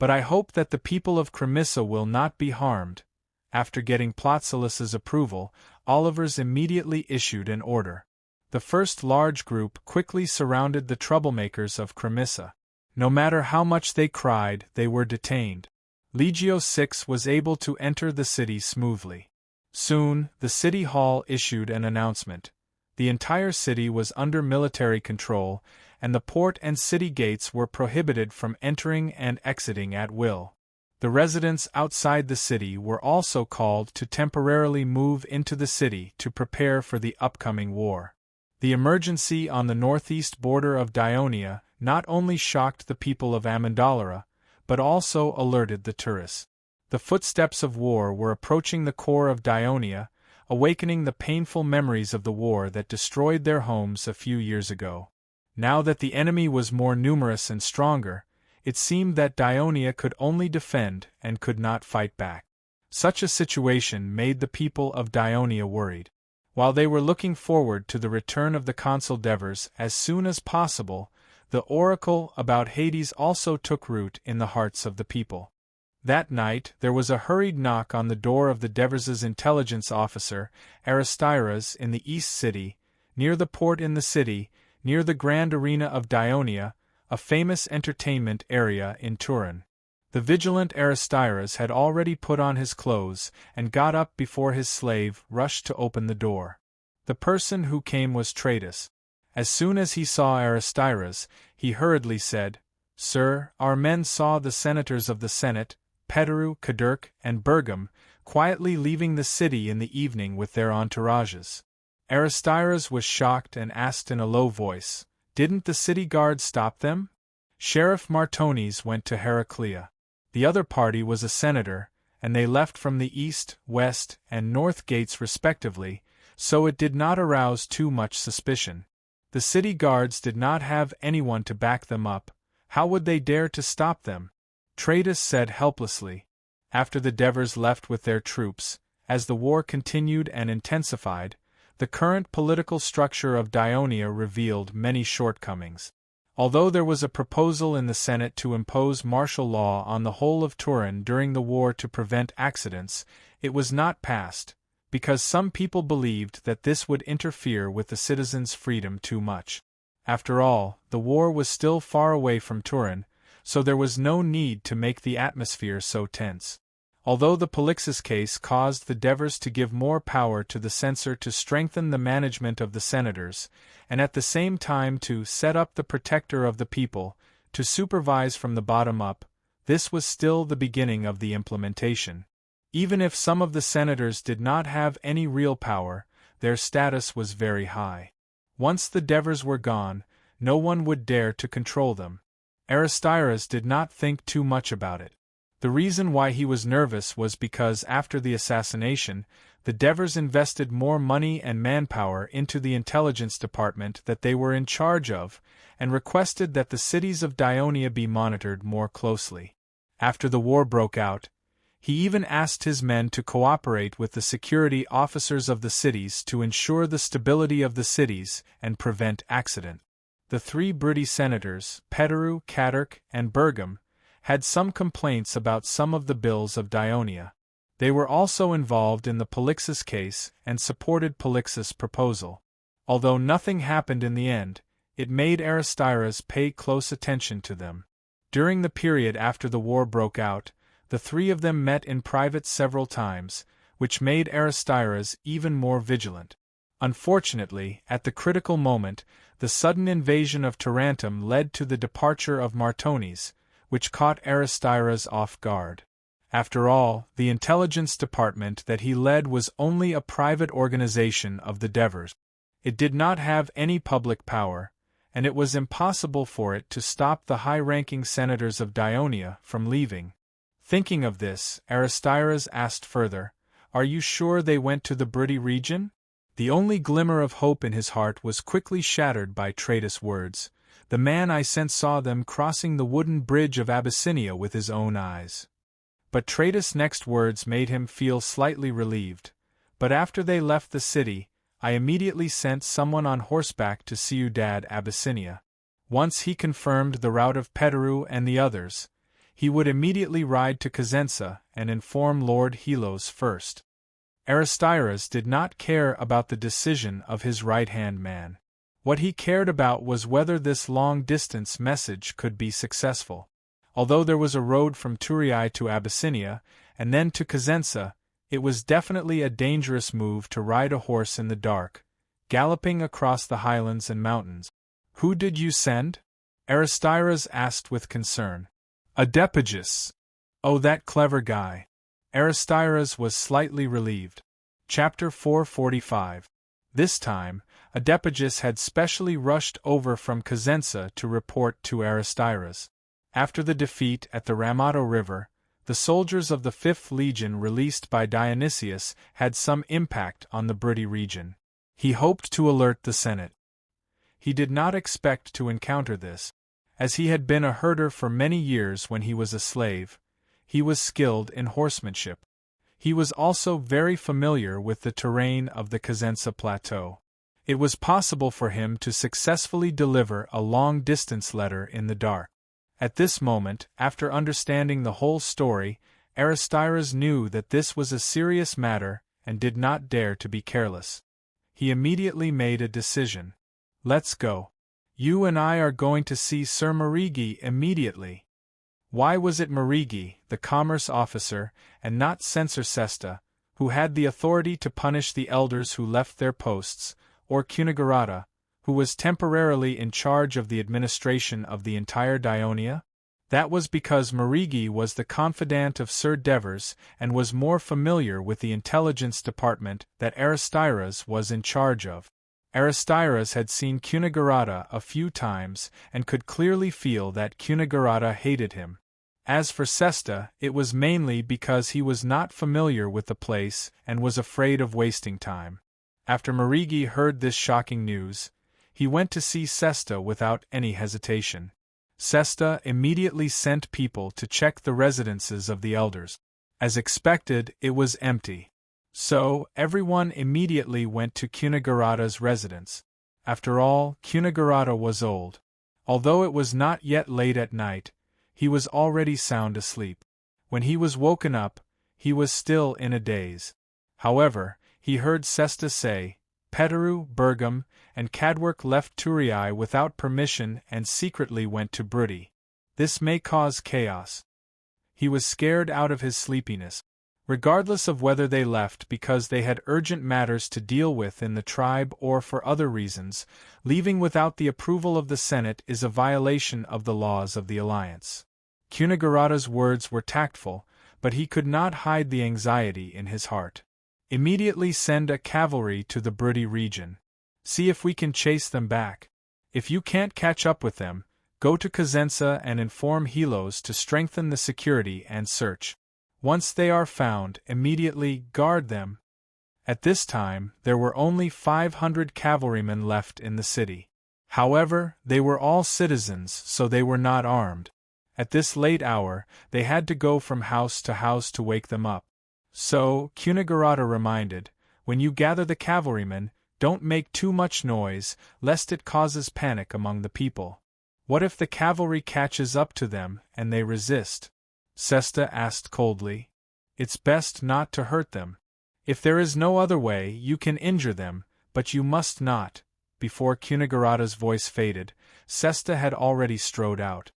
but I hope that the people of Cremissa will not be harmed." After getting Plotsilus's approval, Olivers immediately issued an order. The first large group quickly surrounded the troublemakers of Cremissa. No matter how much they cried, they were detained. Legio VI was able to enter the city smoothly. Soon, the city hall issued an announcement. The entire city was under military control, and the port and city gates were prohibited from entering and exiting at will. The residents outside the city were also called to temporarily move into the city to prepare for the upcoming war. The emergency on the northeast border of Dionia not only shocked the people of Amendolara, but also alerted the tourists. The footsteps of war were approaching the core of Dionia, awakening the painful memories of the war that destroyed their homes a few years ago. Now that the enemy was more numerous and stronger, it seemed that Dionia could only defend and could not fight back. Such a situation made the people of Dionia worried. While they were looking forward to the return of the consul Devers as soon as possible, the oracle about Hades also took root in the hearts of the people. That night there was a hurried knock on the door of the Devers' intelligence officer, Aristyras, in the East City, near the port in the city, near the Grand Arena of Dionia, a famous entertainment area in Turin. The vigilant Aristyras had already put on his clothes and got up before his slave rushed to open the door. The person who came was Tratus. As soon as he saw Aristyras, he hurriedly said, "Sir, our men saw the senators of the Senate, Pederu, Cadurc, and Bergam, quietly leaving the city in the evening with their entourages." Aristyras was shocked and asked in a low voice, "Didn't the city guard stop them?" Sheriff Martones went to Heraclea. The other party was a senator, and they left from the east, west, and north gates respectively, so it did not arouse too much suspicion. The city guards did not have anyone to back them up. How would they dare to stop them? Tratus said helplessly. After the Devers left with their troops, as the war continued and intensified, the current political structure of Dionia revealed many shortcomings. Although there was a proposal in the Senate to impose martial law on the whole of Turin during the war to prevent accidents, it was not passed, because some people believed that this would interfere with the citizens' freedom too much. After all, the war was still far away from Turin, so there was no need to make the atmosphere so tense. Although the Polixus case caused the Devers to give more power to the censor to strengthen the management of the senators, and at the same time to set up the protector of the people, to supervise from the bottom up, this was still the beginning of the implementation. Even if some of the senators did not have any real power, their status was very high. Once the Devers were gone, no one would dare to control them. Aristyras did not think too much about it. The reason why he was nervous was because after the assassination, the Devers invested more money and manpower into the intelligence department that they were in charge of, and requested that the cities of Dionia be monitored more closely. After the war broke out, he even asked his men to cooperate with the security officers of the cities to ensure the stability of the cities and prevent accident. The three Briti senators, Pederu, Cadurc, and Bergam, had some complaints about some of the bills of Dionia. They were also involved in the Polixus case and supported Polixus' proposal. Although nothing happened in the end, it made Aristyras pay close attention to them. During the period after the war broke out, the three of them met in private several times, which made Aristyras even more vigilant. Unfortunately, at the critical moment, the sudden invasion of Tarentum led to the departure of Martones, which caught Aristyras off guard. After all, the intelligence department that he led was only a private organization of the Devers. It did not have any public power, and it was impossible for it to stop the high-ranking senators of Dionia from leaving. Thinking of this, Aristyras asked further, Are you sure they went to the Brity region? The only glimmer of hope in his heart was quickly shattered by Tratus' words. The man I sent saw them crossing the wooden bridge of Abyssinia with his own eyes. But Tratus' next words made him feel slightly relieved. But after they left the city, I immediately sent someone on horseback to Ciudad Abyssinia. Once he confirmed the route of Petaru and the others, he would immediately ride to Cosenza and inform Lord Helos first. Aristides did not care about the decision of his right-hand man. What he cared about was whether this long-distance message could be successful. Although there was a road from Turii to Abyssinia, and then to Cosenza, it was definitely a dangerous move to ride a horse in the dark, galloping across the highlands and mountains. "Who did you send?" Aristides asked with concern. "Adepagus. Oh, that clever guy." Aristides was slightly relieved. Chapter 445. This time, Adepagus had specially rushed over from Cosenza to report to Aristides. After the defeat at the Ramato River, the soldiers of the 5th Legion released by Dionysius had some impact on the Brity region. He hoped to alert the Senate. He did not expect to encounter this. As he had been a herder for many years when he was a slave, he was skilled in horsemanship. He was also very familiar with the terrain of the Cosenza Plateau. It was possible for him to successfully deliver a long-distance letter in the dark. At this moment, after understanding the whole story, Aristides knew that this was a serious matter and did not dare to be careless. He immediately made a decision. "Let's go. You and I are going to see Sir Marigi immediately." Why was it Marigi, the commerce officer, and not Censor Sesta, who had the authority to punish the elders who left their posts, or Cunigurata, who was temporarily in charge of the administration of the entire Dionia? That was because Marigi was the confidant of Sir Devers and was more familiar with the intelligence department that Aristides was in charge of. Aristides had seen Cunigurata a few times and could clearly feel that Cunigurata hated him. As for Sesta, it was mainly because he was not familiar with the place and was afraid of wasting time. After Marigi heard this shocking news, he went to see Sesta without any hesitation. Sesta immediately sent people to check the residences of the elders. As expected, it was empty. So, everyone immediately went to Cunigurata's residence. After all, Cunigurata was old. Although it was not yet late at night, he was already sound asleep. When he was woken up, he was still in a daze. However, he heard Sesta say, "Petaru, Bergam, and Cadwork left Turii without permission and secretly went to Brity. This may cause chaos." He was scared out of his sleepiness. Regardless of whether they left because they had urgent matters to deal with in the tribe or for other reasons, leaving without the approval of the Senate is a violation of the laws of the Alliance. Cunigurata's words were tactful, but he could not hide the anxiety in his heart. "Immediately send a cavalry to the Brity region. See if we can chase them back. If you can't catch up with them, go to Cosenza and inform Helos to strengthen the security and search. Once they are found, immediately guard them." At this time, there were only 500 cavalrymen left in the city. However, they were all citizens, so they were not armed. At this late hour, they had to go from house to house to wake them up. So, Cunigurata reminded, "When you gather the cavalrymen, don't make too much noise, lest it causes panic among the people." "What if the cavalry catches up to them, and they resist?" Sesta asked coldly. "It's best not to hurt them. If there is no other way, you can injure them, but you must not." Before Cunigurata's voice faded, Sesta had already strode out.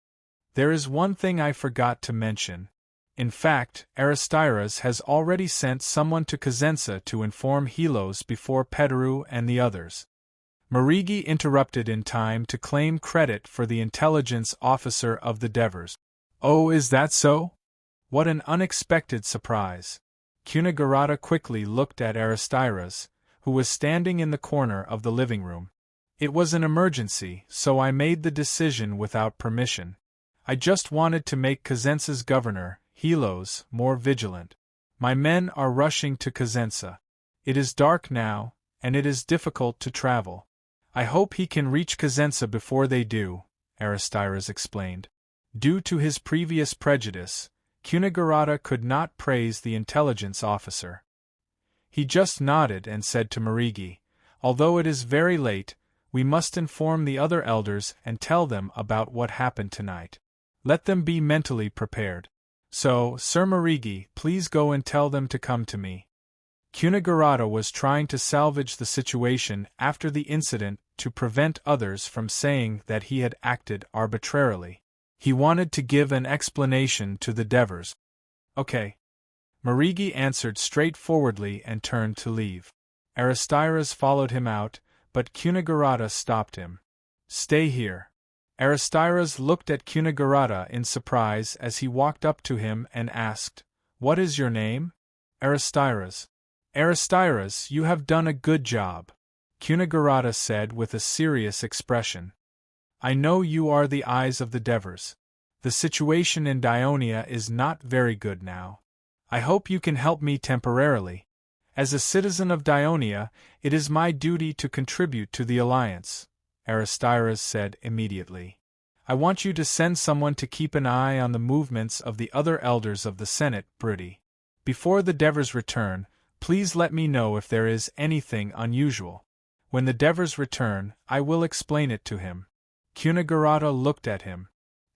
"There is one thing I forgot to mention. In fact, Aristides has already sent someone to Cosenza to inform Helos before Petaru and the others." Marigi interrupted in time to claim credit for the intelligence officer of the Devers. "Oh, is that so? What an unexpected surprise." Cunigurata quickly looked at Aristides, who was standing in the corner of the living room. "It was an emergency, so I made the decision without permission. I just wanted to make Cosenza's governor, Helos, more vigilant." My men are rushing to Cosenza. It is dark now, and it is difficult to travel. I hope he can reach Cosenza before they do, Aristides explained. Due to his previous prejudice, Cunigurata could not praise the intelligence officer. He just nodded and said to Marigi, "Although it is very late, we must inform the other elders and tell them about what happened tonight. Let them be mentally prepared. So, Sir Marigi, please go and tell them to come to me." Cunigurata was trying to salvage the situation after the incident to prevent others from saying that he had acted arbitrarily. He wanted to give an explanation to the Devers. "Okay." Marigi answered straightforwardly and turned to leave. Aristides followed him out, but Cunigurata stopped him. "Stay here." Aristides looked at Cunigurata in surprise as he walked up to him and asked, "What is your name?" "Aristides." "Aristides, you have done a good job," Cunigurata said with a serious expression. "I know you are the eyes of the Devers. The situation in Dionia is not very good now. I hope you can help me temporarily. As a citizen of Dionia, it is my duty to contribute to the alliance," Aristides said immediately. "I want you to send someone to keep an eye on the movements of the other elders of the Senate, Briti. Before the Devers return, please let me know if there is anything unusual. When the Devers return, I will explain it to him." Cunigurata looked at him.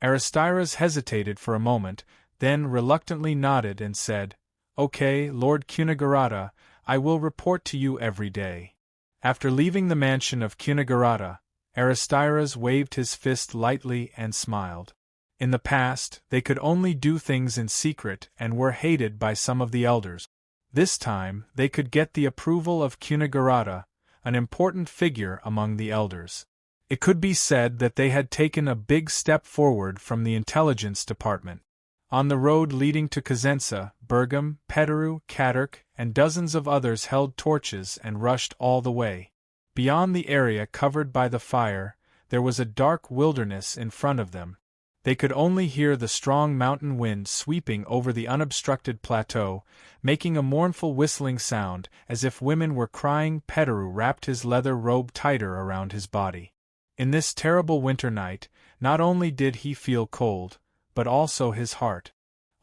Aristides hesitated for a moment, then reluctantly nodded and said, "Okay, Lord Cunigurata, I will report to you every day." After leaving the mansion of Cunigurata, Aristides waved his fist lightly and smiled. In the past, they could only do things in secret and were hated by some of the elders. This time, they could get the approval of Cunigurata, an important figure among the elders. It could be said that they had taken a big step forward from the intelligence department. On the road leading to Cosenza, Bergam, Petteru, Katerk, and dozens of others held torches and rushed all the way. Beyond the area covered by the fire, there was a dark wilderness in front of them. They could only hear the strong mountain wind sweeping over the unobstructed plateau, making a mournful whistling sound, as if women were crying. Petteru wrapped his leather robe tighter around his body. In this terrible winter night, not only did he feel cold, but also his heart.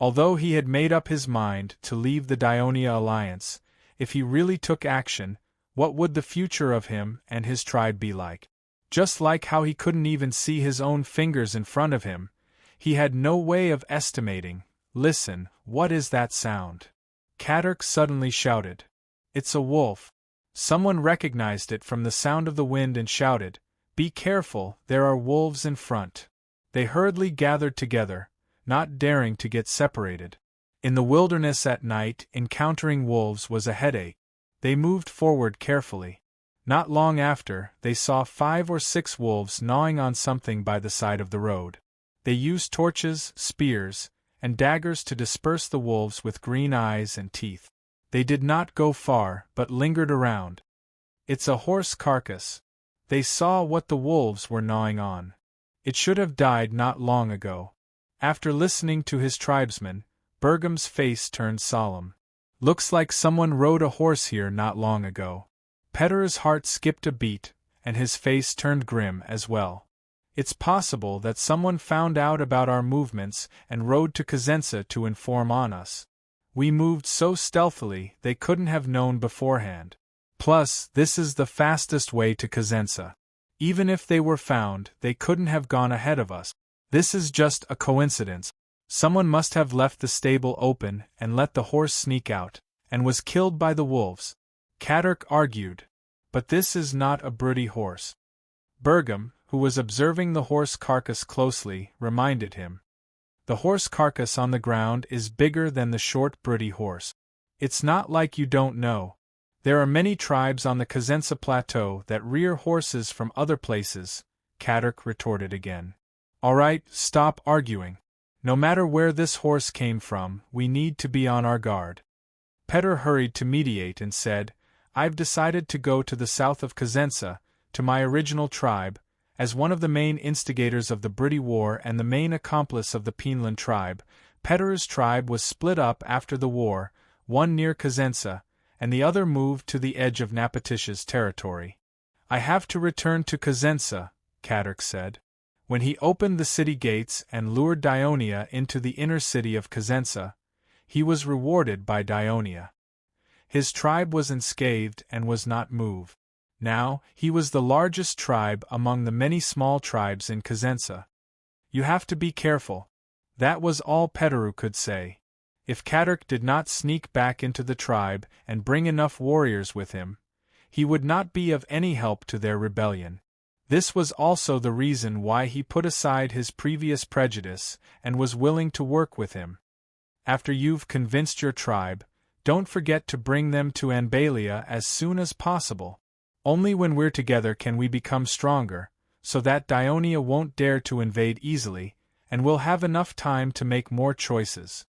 Although he had made up his mind to leave the Dionia alliance, if he really took action, what would the future of him and his tribe be like? Just like how he couldn't even see his own fingers in front of him, he had no way of estimating. "Listen, what is that sound?" Katerk suddenly shouted. "It's a wolf." Someone recognized it from the sound of the wind and shouted, "Be careful, there are wolves in front." They hurriedly gathered together, not daring to get separated. In the wilderness at night, encountering wolves was a headache. They moved forward carefully. Not long after, they saw 5 or 6 wolves gnawing on something by the side of the road. They used torches, spears, and daggers to disperse the wolves with green eyes and teeth. They did not go far, but lingered around. "It's a horse carcass." They saw what the wolves were gnawing on. It should have died not long ago. After listening to his tribesmen, Bergam's face turned solemn. "Looks like someone rode a horse here not long ago." Petteru's heart skipped a beat, and his face turned grim as well. "It's possible that someone found out about our movements and rode to Cosenza to inform on us. We moved so stealthily they couldn't have known beforehand. Plus, this is the fastest way to Cosenza. Even if they were found, they couldn't have gone ahead of us. This is just a coincidence. Someone must have left the stable open and let the horse sneak out, and was killed by the wolves," Katerk argued. "But this is not a Briti horse." Bergam, who was observing the horse carcass closely, reminded him. "The horse carcass on the ground is bigger than the short Briti horse. It's not like you don't know. There are many tribes on the Cosenza plateau that rear horses from other places," Katerk retorted again. "All right, stop arguing. No matter where this horse came from, we need to be on our guard." Petter hurried to mediate and said, "I've decided to go to the south of Cosenza, to my original tribe, as one of the main instigators of the Briti War and the main accomplice of the Pineland tribe. Petter's tribe was split up after the war, one near Cosenza, and the other moved to the edge of Napatish's territory. "I have to return to Cosenza," Kadok said. When he opened the city gates and lured Dionia into the inner city of Cosenza, he was rewarded by Dionia. His tribe was unscathed and was not moved. Now, he was the largest tribe among the many small tribes in Cosenza. "You have to be careful." That was all Petaru could say. If Kadok did not sneak back into the tribe and bring enough warriors with him, he would not be of any help to their rebellion. This was also the reason why he put aside his previous prejudice and was willing to work with him. "After you've convinced your tribe, don't forget to bring them to Anbalia as soon as possible. Only when we're together can we become stronger, so that Dionia won't dare to invade easily, and we'll have enough time to make more choices."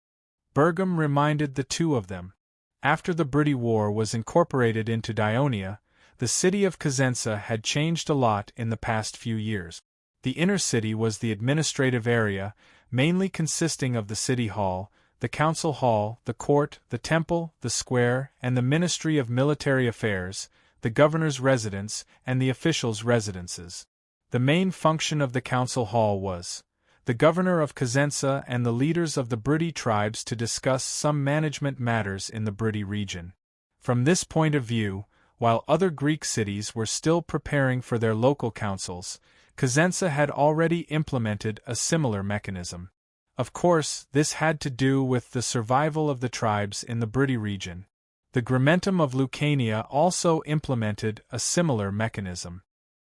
Bergum reminded the two of them. After the Briti War was incorporated into Dionia, the city of Cosenza had changed a lot in the past few years. The inner city was the administrative area, mainly consisting of the city hall, the council hall, the court, the temple, the square, and the Ministry of Military Affairs, the governor's residence, and the officials' residences. The main function of the council hall was the governor of Cosenza and the leaders of the Briti tribes to discuss some management matters in the Briti region. From this point of view, while other Greek cities were still preparing for their local councils, Cosenza had already implemented a similar mechanism. Of course, this had to do with the survival of the tribes in the Briti region. The Grimentum of Lucania also implemented a similar mechanism.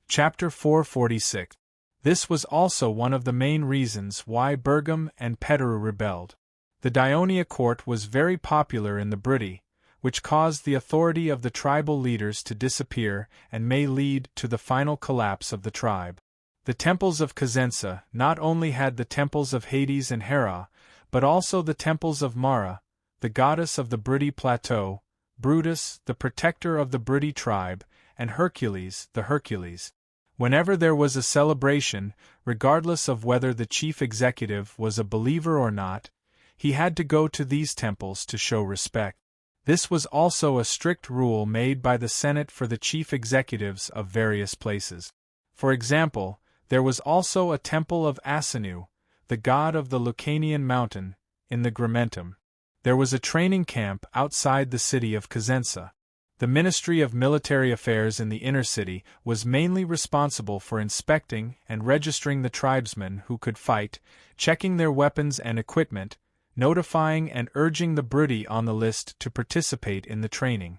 Chapter 446. This was also one of the main reasons why Bergum and Petaru rebelled. The Dionia court was very popular in the Briti, which caused the authority of the tribal leaders to disappear and may lead to the final collapse of the tribe. The temples of Cosenza not only had the temples of Hades and Hera, but also the temples of Mara, the goddess of the Briti plateau, Brutus, the protector of the Briti tribe, and Hercules, the Hercules. Whenever there was a celebration, regardless of whether the chief executive was a believer or not, he had to go to these temples to show respect. This was also a strict rule made by the Senate for the chief executives of various places. For example, there was also a temple of Asinu, the god of the Lucanian mountain, in the Grimentum. There was a training camp outside the city of Cosenza. The Ministry of Military Affairs in the inner city was mainly responsible for inspecting and registering the tribesmen who could fight, checking their weapons and equipment, notifying and urging the Briti on the list to participate in the training.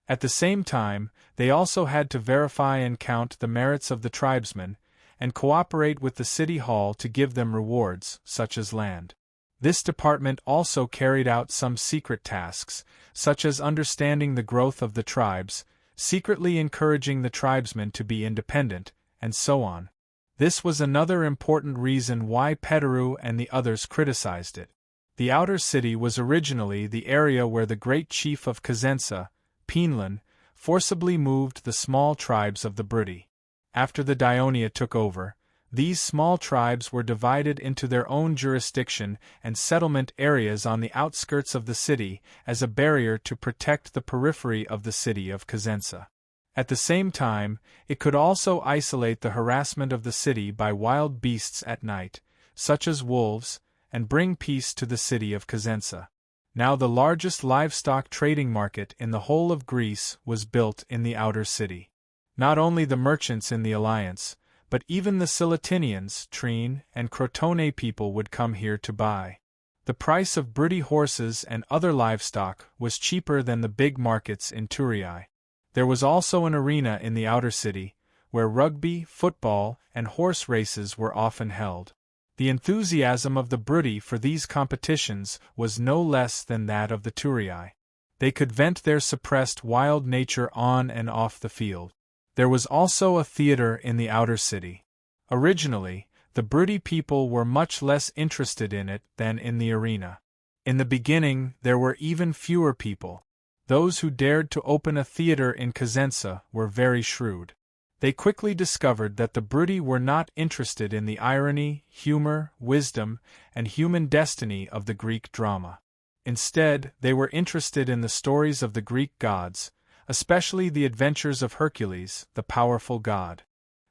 At the same time, they also had to verify and count the merits of the tribesmen, and cooperate with the city hall to give them rewards, such as land. This department also carried out some secret tasks, such as understanding the growth of the tribes, secretly encouraging the tribesmen to be independent, and so on. This was another important reason why Petaru and the others criticized it. The outer city was originally the area where the great chief of Cosenza, Pinlan, forcibly moved the small tribes of the Briti. After the Dionia took over, these small tribes were divided into their own jurisdiction and settlement areas on the outskirts of the city as a barrier to protect the periphery of the city of Cosenza. At the same time, it could also isolate the harassment of the city by wild beasts at night, such as wolves, and bring peace to the city of Cosenza. Now the largest livestock trading market in the whole of Greece was built in the outer city. Not only the merchants in the alliance, but even the Silitinians, Trine, and Crotone people would come here to buy. The price of Briti horses and other livestock was cheaper than the big markets in Turii. There was also an arena in the outer city, where rugby, football, and horse races were often held. The enthusiasm of the Briti for these competitions was no less than that of the Turii. They could vent their suppressed wild nature on and off the field. There was also a theater in the outer city. Originally, the Briti people were much less interested in it than in the arena. In the beginning, there were even fewer people. Those who dared to open a theater in Cosenza were very shrewd. They quickly discovered that the Briti were not interested in the irony, humor, wisdom, and human destiny of the Greek drama. Instead, they were interested in the stories of the Greek gods, especially the adventures of Hercules, the powerful god.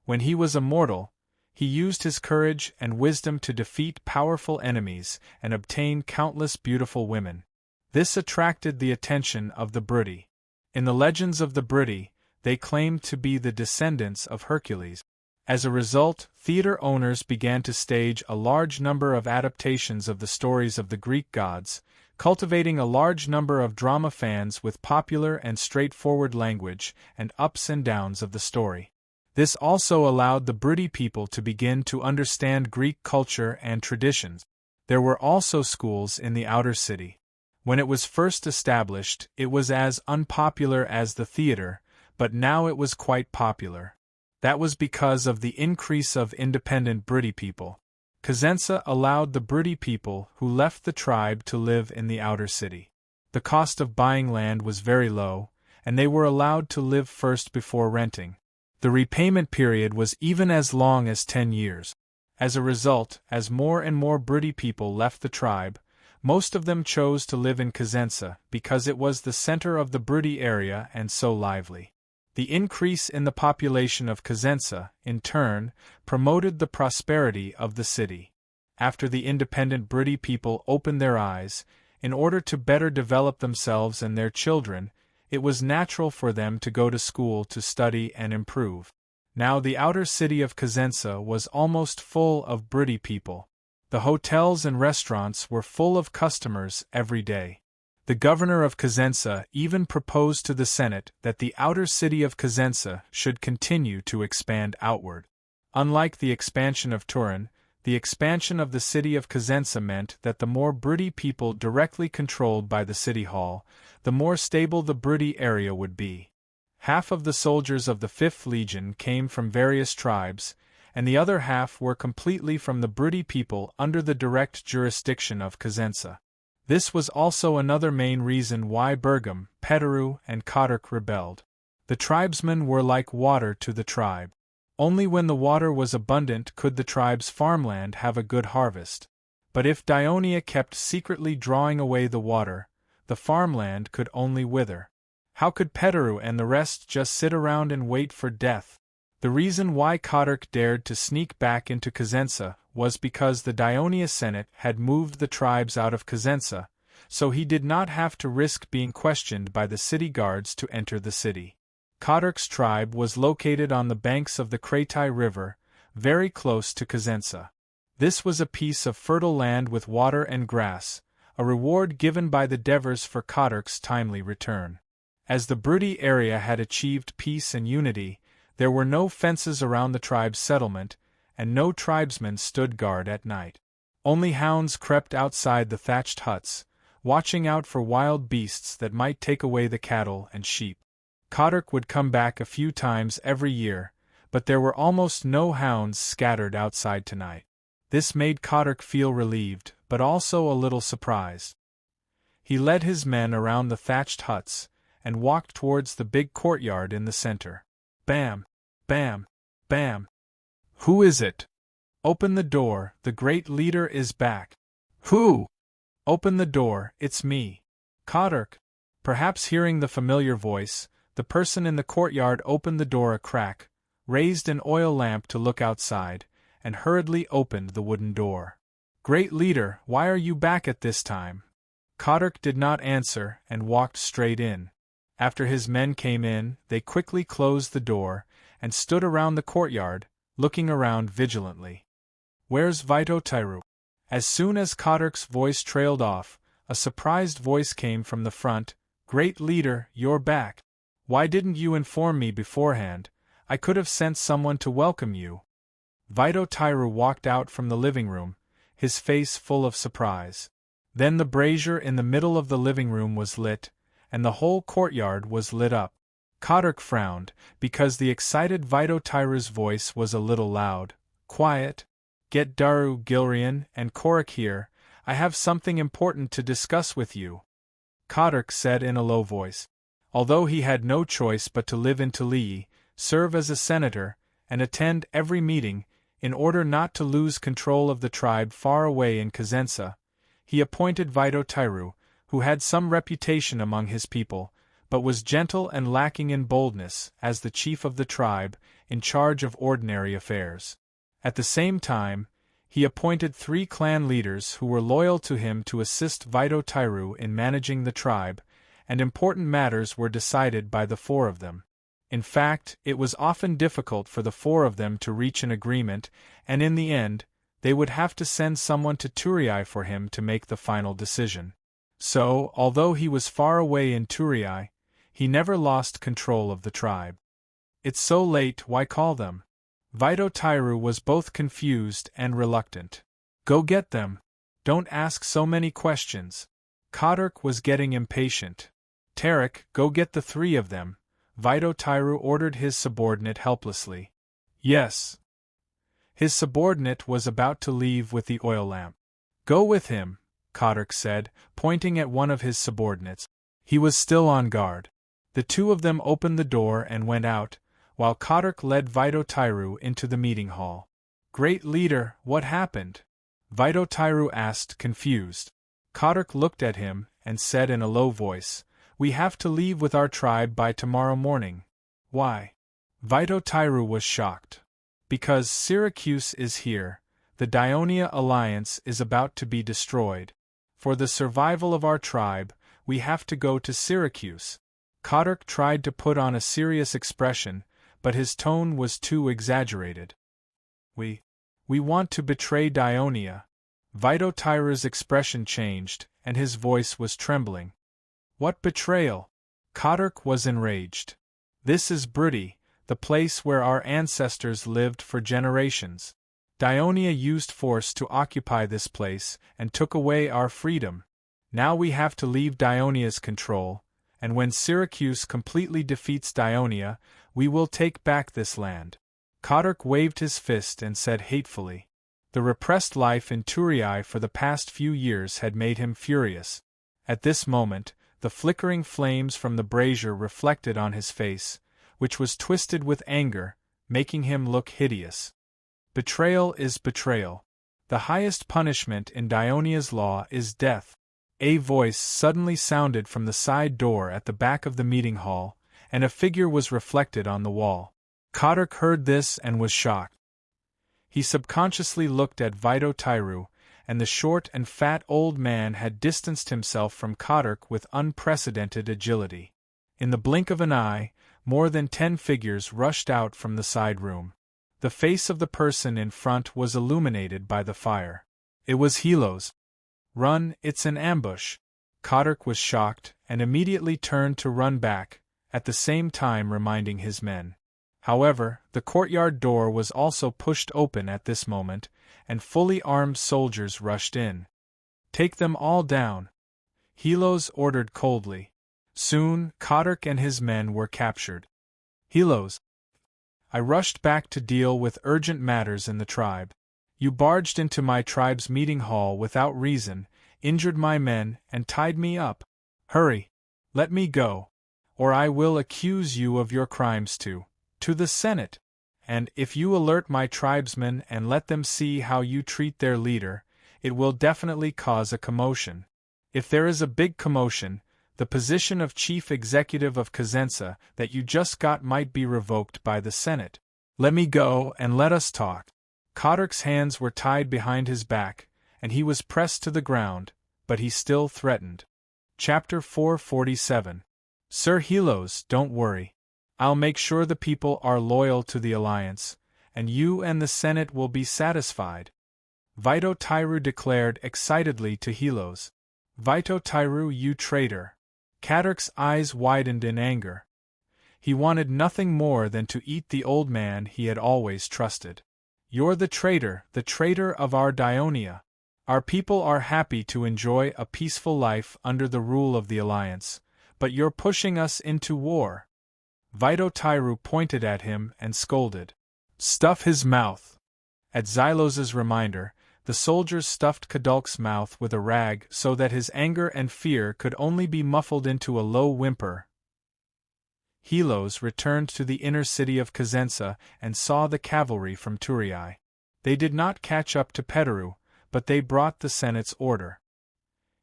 When he was a mortal, he used his courage and wisdom to defeat powerful enemies and obtain countless beautiful women. This attracted the attention of the Briti. In the legends of the Briti, they claimed to be the descendants of Hercules. As a result, theater owners began to stage a large number of adaptations of the stories of the Greek gods, cultivating a large number of drama fans with popular and straightforward language and ups and downs of the story. This also allowed the Briti people to begin to understand Greek culture and traditions. There were also schools in the outer city. When it was first established, it was as unpopular as the theater, but now it was quite popular. That was because of the increase of independent Briti people. Cosenza allowed the Briti people who left the tribe to live in the outer city. The cost of buying land was very low, and they were allowed to live first before renting. The repayment period was even as long as 10 years. As a result, as more and more Briti people left the tribe, most of them chose to live in Cosenza because it was the center of the Briti area and so lively. The increase in the population of Cosenza, in turn, promoted the prosperity of the city. After the independent Briti people opened their eyes, in order to better develop themselves and their children, it was natural for them to go to school to study and improve. Now the outer city of Cosenza was almost full of Briti people. The hotels and restaurants were full of customers every day. The governor of Cosenza even proposed to the Senate that the outer city of Cosenza should continue to expand outward. Unlike the expansion of Turin, the expansion of the city of Cosenza meant that the more Briti people directly controlled by the city hall, the more stable the Briti area would be. Half of the soldiers of the 5th Legion came from various tribes, and the other half were completely from the Briti people under the direct jurisdiction of Cosenza. This was also another main reason why Bergam, Petteru, and Kodark rebelled. The tribesmen were like water to the tribe. Only when the water was abundant could the tribe's farmland have a good harvest. But if Dionia kept secretly drawing away the water, the farmland could only wither. How could Petteru and the rest just sit around and wait for death? The reason why Kodark dared to sneak back into Cosenza was because the Dionia Senate had moved the tribes out of Cosenza, so he did not have to risk being questioned by the city guards to enter the city. Kodark's tribe was located on the banks of the Kratai River, very close to Cosenza. This was a piece of fertile land with water and grass, a reward given by the Devers for Kodark's timely return. As the Briti area had achieved peace and unity, there were no fences around the tribe's settlement, and no tribesmen stood guard at night. Only hounds crept outside the thatched huts, watching out for wild beasts that might take away the cattle and sheep. Kodark would come back a few times every year, but there were almost no hounds scattered outside tonight. This made Kodark feel relieved, but also a little surprised. He led his men around the thatched huts, and walked towards the big courtyard in the center. Bam! Bam! Bam! Who is it? Open the door, the great leader is back. Who? Open the door, it's me. Kodark. Perhaps hearing the familiar voice, the person in the courtyard opened the door a crack, raised an oil lamp to look outside, and hurriedly opened the wooden door. Great leader, why are you back at this time? Kodark did not answer and walked straight in. After his men came in, they quickly closed the door and stood around the courtyard, looking around vigilantly. Where's Vitotairu? As soon as Kodark's voice trailed off, a surprised voice came from the front. Great leader, you're back. Why didn't you inform me beforehand? I could have sent someone to welcome you. Vitotairu walked out from the living room, his face full of surprise. Then the brazier in the middle of the living room was lit, and the whole courtyard was lit up. Kodark frowned, because the excited Vitotairu's voice was a little loud. Quiet. Get Daru, Gilrian, and Korak here, I have something important to discuss with you. Kodark said in a low voice. Although he had no choice but to live in Tulii, serve as a senator, and attend every meeting, in order not to lose control of the tribe far away in Cosenza, he appointed Vitotairu, who had some reputation among his people, but was gentle and lacking in boldness, as the chief of the tribe, in charge of ordinary affairs. At the same time, he appointed 3 clan leaders who were loyal to him to assist Vito Tairu in managing the tribe, and important matters were decided by the 4 of them. In fact, it was often difficult for the 4 of them to reach an agreement, and in the end, they would have to send someone to Turii for him to make the final decision. So, although he was far away in Turii, he never lost control of the tribe. "It's so late, why call them?" Vito Tairu was both confused and reluctant. "Go get them. Don't ask so many questions." Kodurk was getting impatient. "Tarek, go get the 3 of them," Vito Tairu ordered his subordinate helplessly. "Yes." His subordinate was about to leave with the oil lamp. "Go with him," Kodurk said, pointing at one of his subordinates. He was still on guard. The 2 of them opened the door and went out, while Kodurk led Vito Tairu into the meeting hall. "Great leader, what happened?" Vito Tairu asked, confused. Kodurk looked at him and said in a low voice, "We have to leave with our tribe by tomorrow morning." "Why?" Vito Tairu was shocked. "Because Syracuse is here. The Dionia alliance is about to be destroyed. For the survival of our tribe, we have to go to Syracuse." Kodurk tried to put on a serious expression, but his tone was too exaggerated. We want to betray Dionia." Vito Tairu's expression changed, and his voice was trembling. "What betrayal?" Kodurk was enraged. "This is Brudi, the place where our ancestors lived for generations. Dionia used force to occupy this place and took away our freedom. Now we have to leave Dionia's control, and when Syracuse completely defeats Dionia, we will take back this land." Kodurk waved his fist and said hatefully. The repressed life in Turii for the past few years had made him furious. At this moment, the flickering flames from the brazier reflected on his face, which was twisted with anger, making him look hideous. "Betrayal is betrayal. The highest punishment in Dionia's law is death." A voice suddenly sounded from the side door at the back of the meeting hall, and a figure was reflected on the wall. Kodurk heard this and was shocked. He subconsciously looked at Vito Tairu, and the short and fat old man had distanced himself from Kodurk with unprecedented agility. In the blink of an eye, more than 10 figures rushed out from the side room. The face of the person in front was illuminated by the fire. It was Hilos. "Run, it's an ambush." Kodurk was shocked, and immediately turned to run back, at the same time reminding his men. However, the courtyard door was also pushed open at this moment, and fully armed soldiers rushed in. "Take them all down," Hilos ordered coldly. Soon, Kodurk and his men were captured. "Hilos, I rushed back to deal with urgent matters in the tribe. You barged into my tribe's meeting hall without reason, injured my men, and tied me up. Hurry! Let me go, or I will accuse you of your crimes to the Senate. And if you alert my tribesmen and let them see how you treat their leader, it will definitely cause a commotion. If there is a big commotion, the position of chief executive of Cosenza that you just got might be revoked by the Senate. Let me go and let us talk." Kodurk's hands were tied behind his back, and he was pressed to the ground, but he still threatened. Chapter 447. "Sir Hilos, don't worry. I'll make sure the people are loyal to the alliance, and you and the Senate will be satisfied," Vito Tairu declared excitedly to Hilos. "Vito Tairu, you traitor!" Kodurk's eyes widened in anger. He wanted nothing more than to eat the old man he had always trusted. "You're the traitor of our Dionia. Our people are happy to enjoy a peaceful life under the rule of the Alliance, but you're pushing us into war." Vito Tairu pointed at him and scolded. "Stuff his mouth." At Xylos's reminder, the soldiers stuffed Kodurk's mouth with a rag so that his anger and fear could only be muffled into a low whimper. Hilos returned to the inner city of Cosenza and saw the cavalry from Turii. They did not catch up to Petaru, but they brought the Senate's order.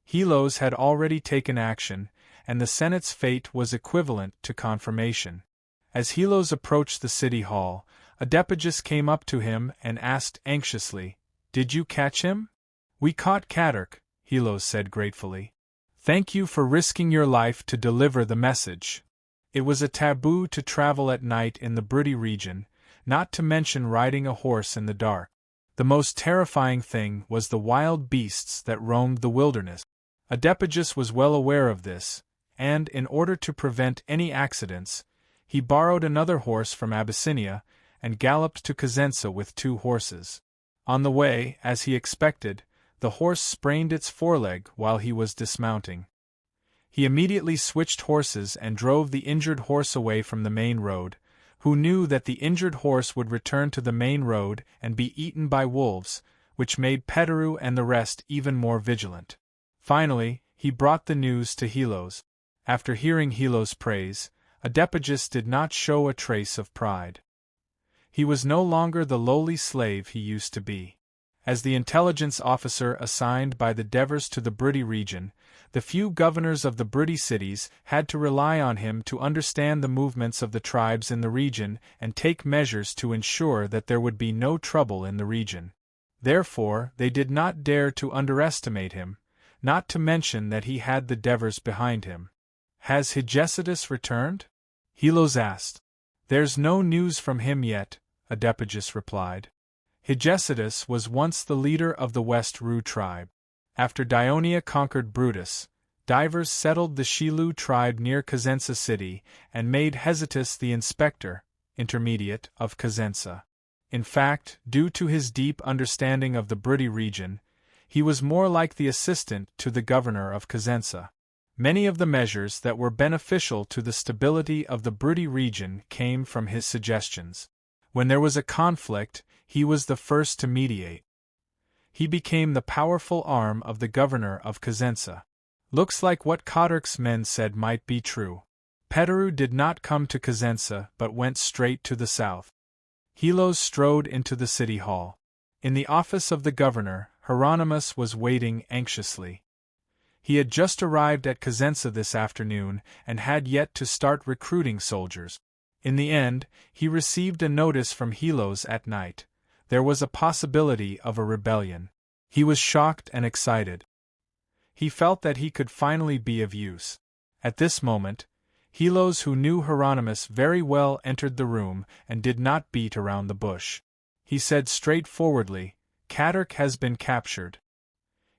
Helos had already taken action, and the Senate's fate was equivalent to confirmation. As Helos approached the city hall, Adepigus came up to him and asked anxiously, "Did you catch him?" "We caught Cadarc," Helos said gratefully. "Thank you for risking your life to deliver the message." It was a taboo to travel at night in the Brutty region, not to mention riding a horse in the dark. The most terrifying thing was the wild beasts that roamed the wilderness. Adepigus was well aware of this, and, in order to prevent any accidents, he borrowed another horse from Abyssinia and galloped to Cosenza with 2 horses. On the way, as he expected, the horse sprained its foreleg while he was dismounting. He immediately switched horses and drove the injured horse away from the main road, who knew that the injured horse would return to the main road and be eaten by wolves, which made Petteru and the rest even more vigilant. Finally, he brought the news to Helos. After hearing Helos' praise, Adepigus did not show a trace of pride. He was no longer the lowly slave he used to be. As the intelligence officer assigned by the Devers to the Brutty region, the few governors of the Brutty cities had to rely on him to understand the movements of the tribes in the region and take measures to ensure that there would be no trouble in the region. Therefore, they did not dare to underestimate him, not to mention that he had the Devers behind him. "Has Hegesidas returned?" Helos asked. "There's no news from him yet," Adepigus replied. Hegesidas was once the leader of the West Rue tribe. After Dionia conquered Brutus, divers settled the Shilu tribe near Cosenza city and made Hesytus the inspector, intermediate, of Cosenza. In fact, due to his deep understanding of the Brutty region, he was more like the assistant to the governor of Cosenza. Many of the measures that were beneficial to the stability of the Brutty region came from his suggestions. When there was a conflict, he was the first to mediate. He became the powerful arm of the governor of Cosenza. Looks like what Cadarc's men said might be true. Petteru did not come to Cosenza but went straight to the south. Helos strode into the city hall. In the office of the governor, Hieronymus was waiting anxiously. He had just arrived at Cosenza this afternoon and had yet to start recruiting soldiers. In the end, he received a notice from Helos at night. There was a possibility of a rebellion. He was shocked and excited. He felt that he could finally be of use. At this moment, Helos, who knew Hieronymus very well, entered the room and did not beat around the bush. He said straightforwardly, "Cadarc has been captured."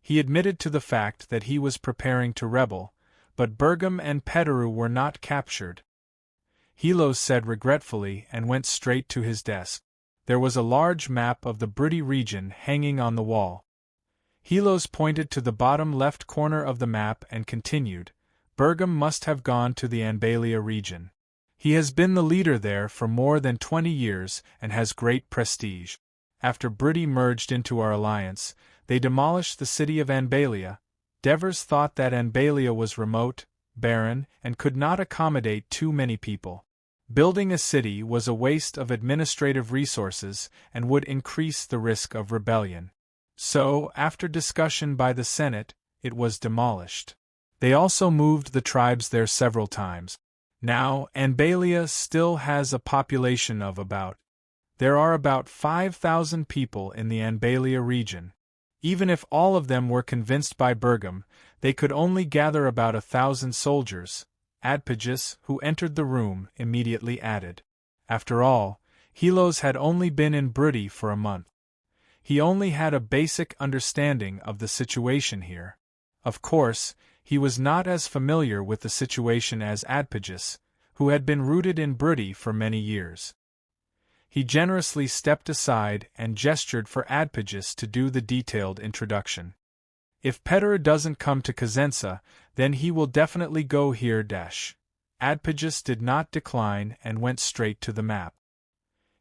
He admitted to the fact that he was preparing to rebel, but Bergam and Petteru were not captured. Helos said regretfully and went straight to his desk. There was a large map of the Brutty region hanging on the wall. Helos pointed to the bottom left corner of the map and continued, "Bergam must have gone to the Anbalia region. He has been the leader there for more than 20 years and has great prestige. After Brutty merged into our alliance, they demolished the city of Anbalia. Devers thought that Anbalia was remote, barren, and could not accommodate too many people. Building a city was a waste of administrative resources and would increase the risk of rebellion. So, after discussion by the Senate, it was demolished. They also moved the tribes there several times. Now, Anbalia still has a population of There are about 5,000 people in the Anbalia region. Even if all of them were convinced by Bergam, they could only gather about 1,000 soldiers," Adepigus, who entered the room, immediately added. After all, Helos had only been in Brutty for a month. He only had a basic understanding of the situation here. Of course, he was not as familiar with the situation as Adepigus, who had been rooted in Brutty for many years. He generously stepped aside and gestured for Adepigus to do the detailed introduction. "If Petteru doesn't come to Cosenza, then he will definitely go here. Adepigus did not decline and went straight to the map.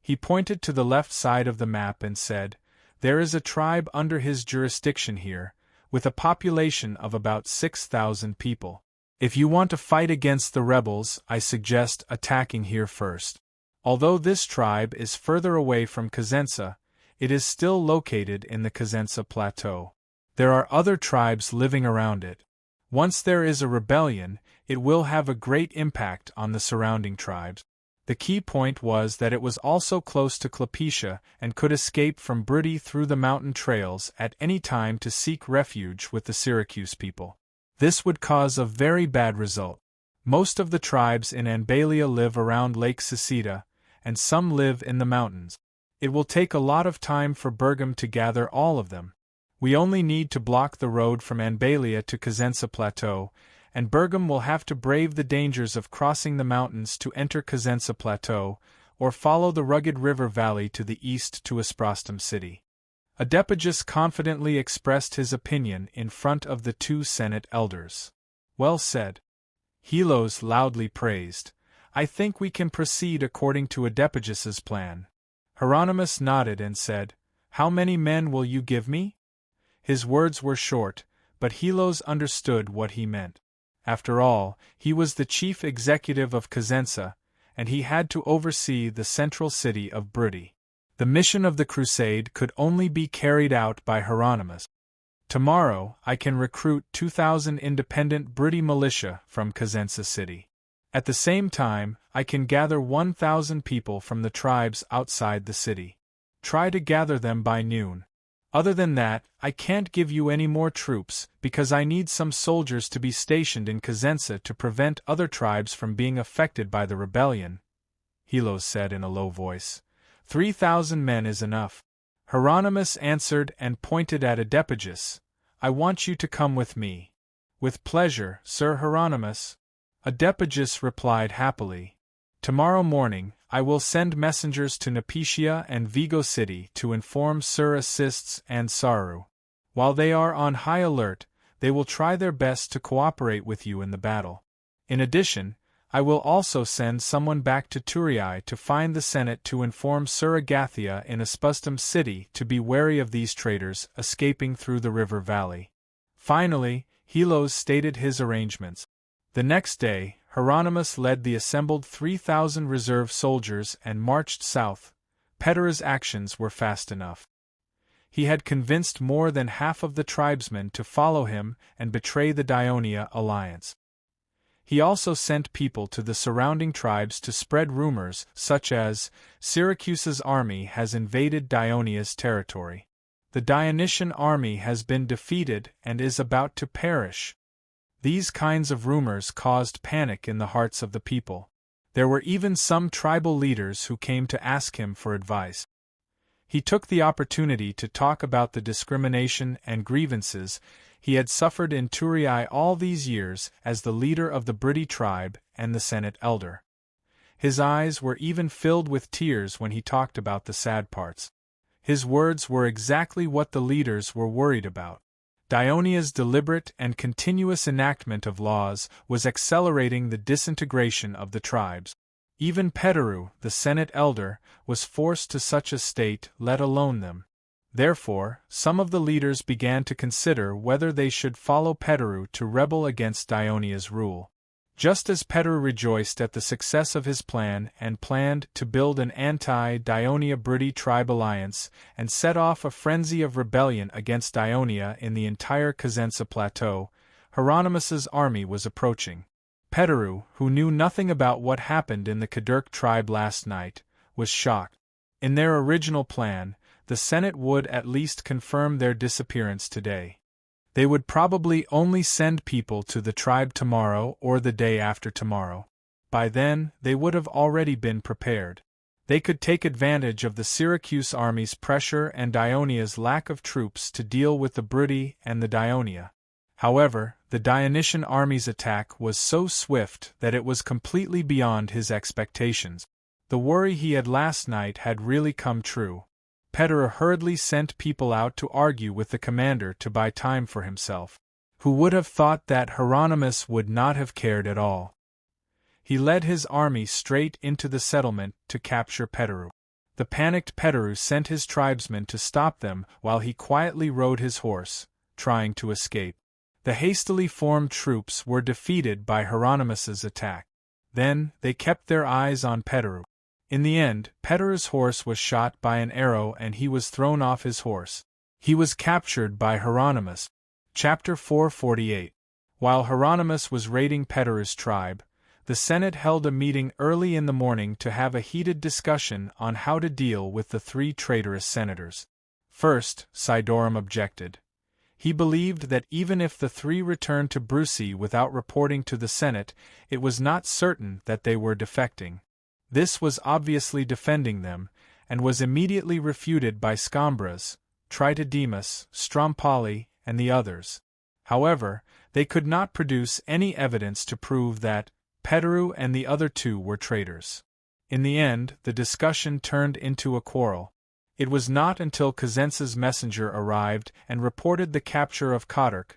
He pointed to the left side of the map and said, "There is a tribe under his jurisdiction here, with a population of about 6,000 people. If you want to fight against the rebels, I suggest attacking here first. Although this tribe is further away from Cosenza, it is still located in the Cosenza Plateau. There are other tribes living around it. Once there is a rebellion, it will have a great impact on the surrounding tribes. The key point was that it was also close to Clypecia and could escape from Brity through the mountain trails at any time to seek refuge with the Syracuse people. This would cause a very bad result. Most of the tribes in Anbalia live around Lake Sisita, and some live in the mountains. It will take a lot of time for Bergam to gather all of them. We only need to block the road from Anbalia to Cosenza Plateau, and Bergam will have to brave the dangers of crossing the mountains to enter Cosenza Plateau, or follow the rugged river valley to the east to Asprostum city. Adepagus confidently expressed his opinion in front of the 2 Senate elders. Well said. Helos loudly praised. I think we can proceed according to Adepagus's plan. Hieronymus nodded and said, How many men will you give me? His words were short, but Helos understood what he meant. After all, he was the chief executive of Cosenza, and he had to oversee the central city of Brity. The mission of the crusade could only be carried out by Hieronymus. Tomorrow I can recruit 2,000 independent Brity militia from Cosenza city. At the same time, I can gather 1,000 people from the tribes outside the city. Try to gather them by noon. Other than that, I can't give you any more troops, because I need some soldiers to be stationed in Cosenza to prevent other tribes from being affected by the rebellion, Helos said in a low voice. 3,000 men is enough. Hieronymus answered and pointed at Adepagus. I want you to come with me. With pleasure, Sir Hieronymus. Adepagus replied happily. Tomorrow morning, I will send messengers to Nepetia and Vigo City to inform Sir Assists and Saru. While they are on high alert, they will try their best to cooperate with you in the battle. In addition, I will also send someone back to Turiae to find the Senate to inform Sir Agathia in Asprostum city to be wary of these traitors escaping through the river valley. Finally, Helos stated his arrangements. The next day, Hieronymus led the assembled 3,000 reserve soldiers and marched south. Petera's actions were fast enough. He had convinced more than half of the tribesmen to follow him and betray the Daionia alliance. He also sent people to the surrounding tribes to spread rumors such as, Syracuse's army has invaded Daonia's territory. The Dionysian army has been defeated and is about to perish. These kinds of rumors caused panic in the hearts of the people. There were even some tribal leaders who came to ask him for advice. He took the opportunity to talk about the discrimination and grievances he had suffered in Turiae all these years as the leader of the Brity tribe and the Senate elder. His eyes were even filled with tears when he talked about the sad parts. His words were exactly what the leaders were worried about. Daonia's deliberate and continuous enactment of laws was accelerating the disintegration of the tribes. Even Peteru, the Senate elder, was forced to such a state, let alone them. Therefore, some of the leaders began to consider whether they should follow Peteru to rebel against Daonia's rule. Just as Peteru rejoiced at the success of his plan and planned to build an anti-Daionia-Brity tribe alliance and set off a frenzy of rebellion against Daionia in the entire Cosenza plateau, Hieronymus's army was approaching. Peteru, who knew nothing about what happened in the Kadurk tribe last night, was shocked. In their original plan, the Senate would at least confirm their disappearance today. They would probably only send people to the tribe tomorrow or the day after tomorrow. By then, they would have already been prepared. They could take advantage of the Syracuse army's pressure and Daonia's lack of troops to deal with the Brity and the Daionia. However, the Dionysian army's attack was so swift that it was completely beyond his expectations. The worry he had last night had really come true. Peteru hurriedly sent people out to argue with the commander to buy time for himself. Who would have thought that Hieronymus would not have cared at all? He led his army straight into the settlement to capture Peteru. The panicked Peteru sent his tribesmen to stop them while he quietly rode his horse, trying to escape. The hastily formed troops were defeated by Hieronymus's attack. Then, they kept their eyes on Peteru. In the end, Peteru's horse was shot by an arrow and he was thrown off his horse. He was captured by Hieronymus. Chapter 448. While Hieronymus was raiding Petru's tribe, the Senate held a meeting early in the morning to have a heated discussion on how to deal with the three traitorous senators. First, Sidorum objected. He believed that even if the three returned to Brucii without reporting to the Senate, it was not certain that they were defecting. This was obviously defending them, and was immediately refuted by Scambras, Tritodemus, Strompoli, and the others. However, they could not produce any evidence to prove that Petru and the other two were traitors. In the end, the discussion turned into a quarrel. It was not until Cosenza's messenger arrived and reported the capture of Codarch,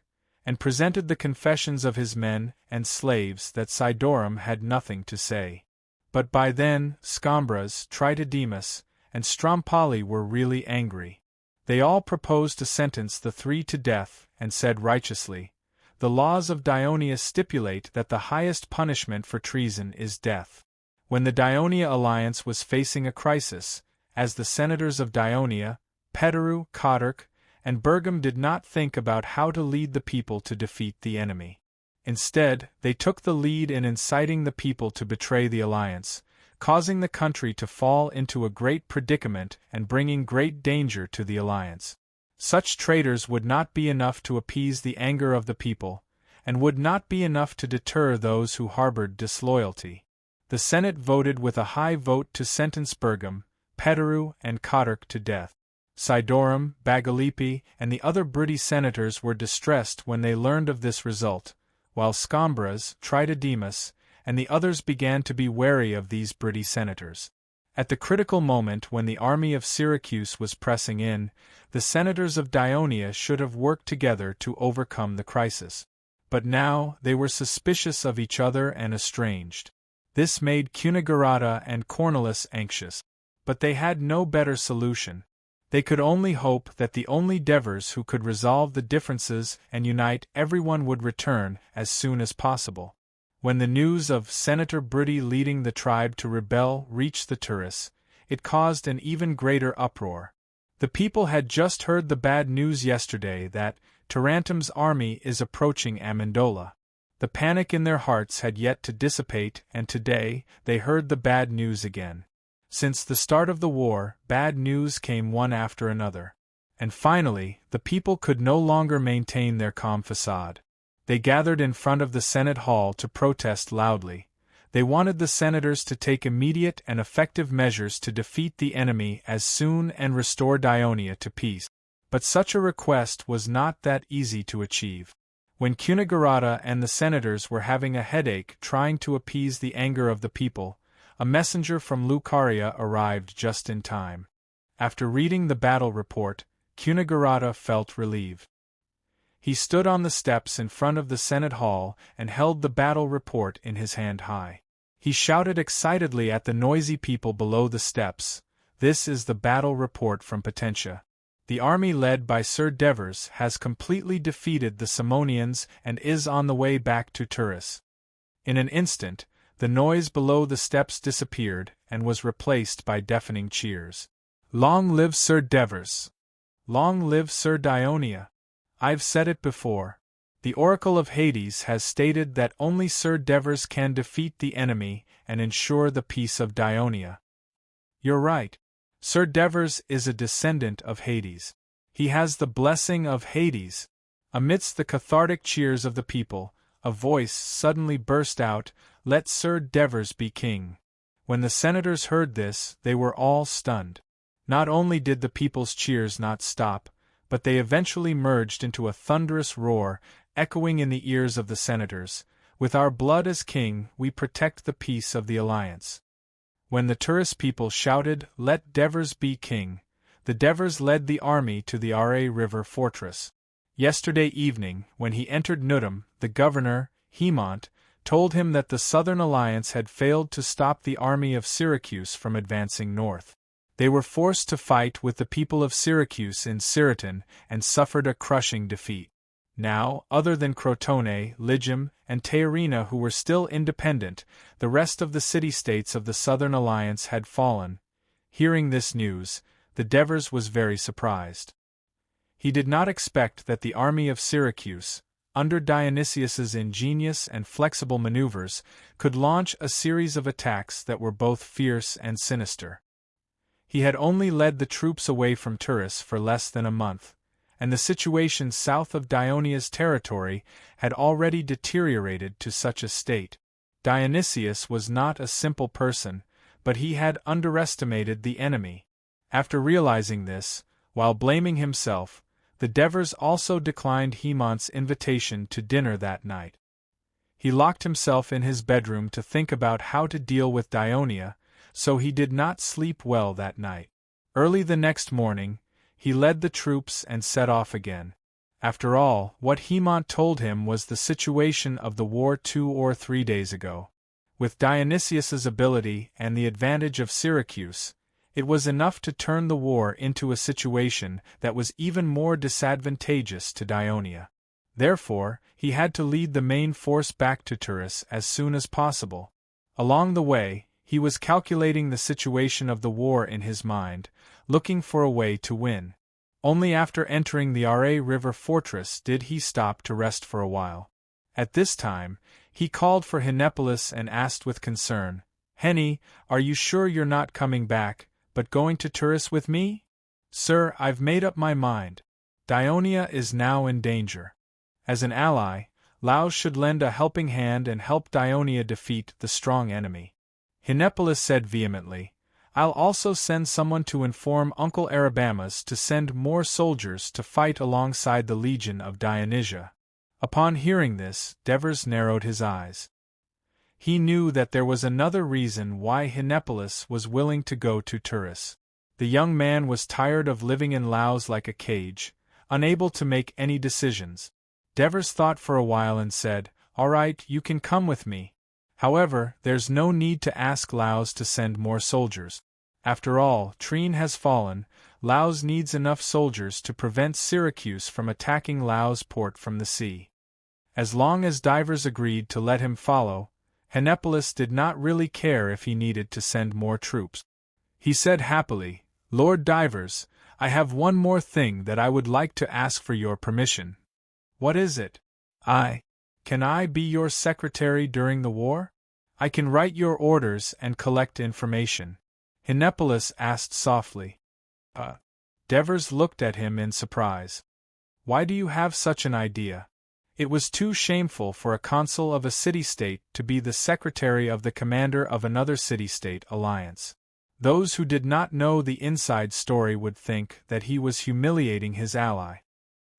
and presented the confessions of his men and slaves that Sidorum had nothing to say. But by then, Scambras, Tritodemus, and Strompoli were really angry. They all proposed to sentence the three to death, and said righteously, "The laws of Dionia stipulate that the highest punishment for treason is death." When the Dionia alliance was facing a crisis, as the senators of Dionia, Petru, Codarch, and Bergum did not think about how to lead the people to defeat the enemy. Instead, they took the lead in inciting the people to betray the alliance, causing the country to fall into a great predicament and bringing great danger to the alliance. Such traitors would not be enough to appease the anger of the people, and would not be enough to deter those who harbored disloyalty. The Senate voted with a high vote to sentence Bergum, Petru, and Codarch to death. Sidorum, Bagalipi, and the other British senators were distressed when they learned of this result, while Scambras, Tritodemus, and the others began to be wary of these British senators. At the critical moment when the army of Syracuse was pressing in, the senators of Dionia should have worked together to overcome the crisis. But now they were suspicious of each other and estranged. This made Cunigarata and Cornelis anxious. But they had no better solution. They could only hope that the only Devers who could resolve the differences and unite everyone would return as soon as possible. When the news of Senator Brudi leading the tribe to rebel reached the Turris, it caused an even greater uproar. The people had just heard the bad news yesterday that Tarentum's army is approaching Amendola. The panic in their hearts had yet to dissipate, and today they heard the bad news again. Since the start of the war, bad news came one after another. And finally, the people could no longer maintain their calm facade. They gathered in front of the Senate Hall to protest loudly. They wanted the senators to take immediate and effective measures to defeat the enemy as soon and restore Dionia to peace. But such a request was not that easy to achieve. When Cunigarata and the senators were having a headache trying to appease the anger of the people, a messenger from Lucaria arrived just in time. After reading the battle report, Cunigarata felt relieved. He stood on the steps in front of the Senate Hall and held the battle report in his hand high. He shouted excitedly at the noisy people below the steps, "This is the battle report from Potentia. The army led by Sir Devers has completely defeated the Simonians and is on the way back to Turris." In an instant, the noise below the steps disappeared and was replaced by deafening cheers. "Long live Sir Devers! Long live Sir Dionia! I've said it before. The Oracle of Hades has stated that only Sir Devers can defeat the enemy and ensure the peace of Dionia." "You're right. Sir Devers is a descendant of Hades. He has the blessing of Hades." Amidst the cathartic cheers of the people, a voice suddenly burst out, "Let Sir Devers be king." When the senators heard this, they were all stunned. Not only did the people's cheers not stop, but they eventually merged into a thunderous roar, echoing in the ears of the senators, "With our blood as king, we protect the peace of the alliance." When the Turris people shouted, "Let Devers be king," the Devers led the army to the Are River fortress. Yesterday evening, when he entered Nudum, the governor, Hemont, told him that the Southern Alliance had failed to stop the army of Syracuse from advancing north. They were forced to fight with the people of Syracuse in Siriton and suffered a crushing defeat. Now, other than Crotone, Lygum, and Tearina who were still independent, the rest of the city-states of the Southern Alliance had fallen. Hearing this news, the Devers was very surprised. He did not expect that the army of Syracuse, under Dionysius's ingenious and flexible maneuvers, could launch a series of attacks that were both fierce and sinister. He had only led the troops away from Turris for less than a month, and the situation south of Dionia's territory had already deteriorated to such a state. Dionysius was not a simple person, but he had underestimated the enemy. After realizing this, while blaming himself, the Devers also declined Haemon's invitation to dinner that night. He locked himself in his bedroom to think about how to deal with Dionia, so he did not sleep well that night. Early the next morning, he led the troops and set off again. After all, what Haemon told him was the situation of the war 2 or 3 days ago. With Dionysius's ability and the advantage of Syracuse, it was enough to turn the war into a situation that was even more disadvantageous to Dionia. Therefore, he had to lead the main force back to Turris as soon as possible. Along the way, he was calculating the situation of the war in his mind, looking for a way to win. Only after entering the Ra River fortress did he stop to rest for a while. At this time, he called for Henipolis and asked with concern, "Henny, are you sure you're not coming back, but going to Turris with me?" "Sir, I've made up my mind. Dionia is now in danger. As an ally, Laos should lend a helping hand and help Dionia defeat the strong enemy." Henipolis said vehemently, "I'll also send someone to inform Uncle Arabamas to send more soldiers to fight alongside the legion of Dionysia." Upon hearing this, Devers narrowed his eyes. He knew that there was another reason why Henipolis was willing to go to Turris. The young man was tired of living in Laos like a cage, unable to make any decisions. Devers thought for a while and said, "All right, you can come with me. However, there's no need to ask Laos to send more soldiers. After all, Trine has fallen. Laos needs enough soldiers to prevent Syracuse from attacking Laos port from the sea." As long as Divers agreed to let him follow, Henipolis did not really care if he needed to send more troops. He said happily, "Lord Divers, I have one more thing that I would like to ask for your permission." "What is it?" Can I be your secretary during the war? I can write your orders and collect information." Henipolis asked softly. Devers looked at him in surprise. "Why do you have such an idea?" It was too shameful for a consul of a city-state to be the secretary of the commander of another city-state alliance. Those who did not know the inside story would think that he was humiliating his ally.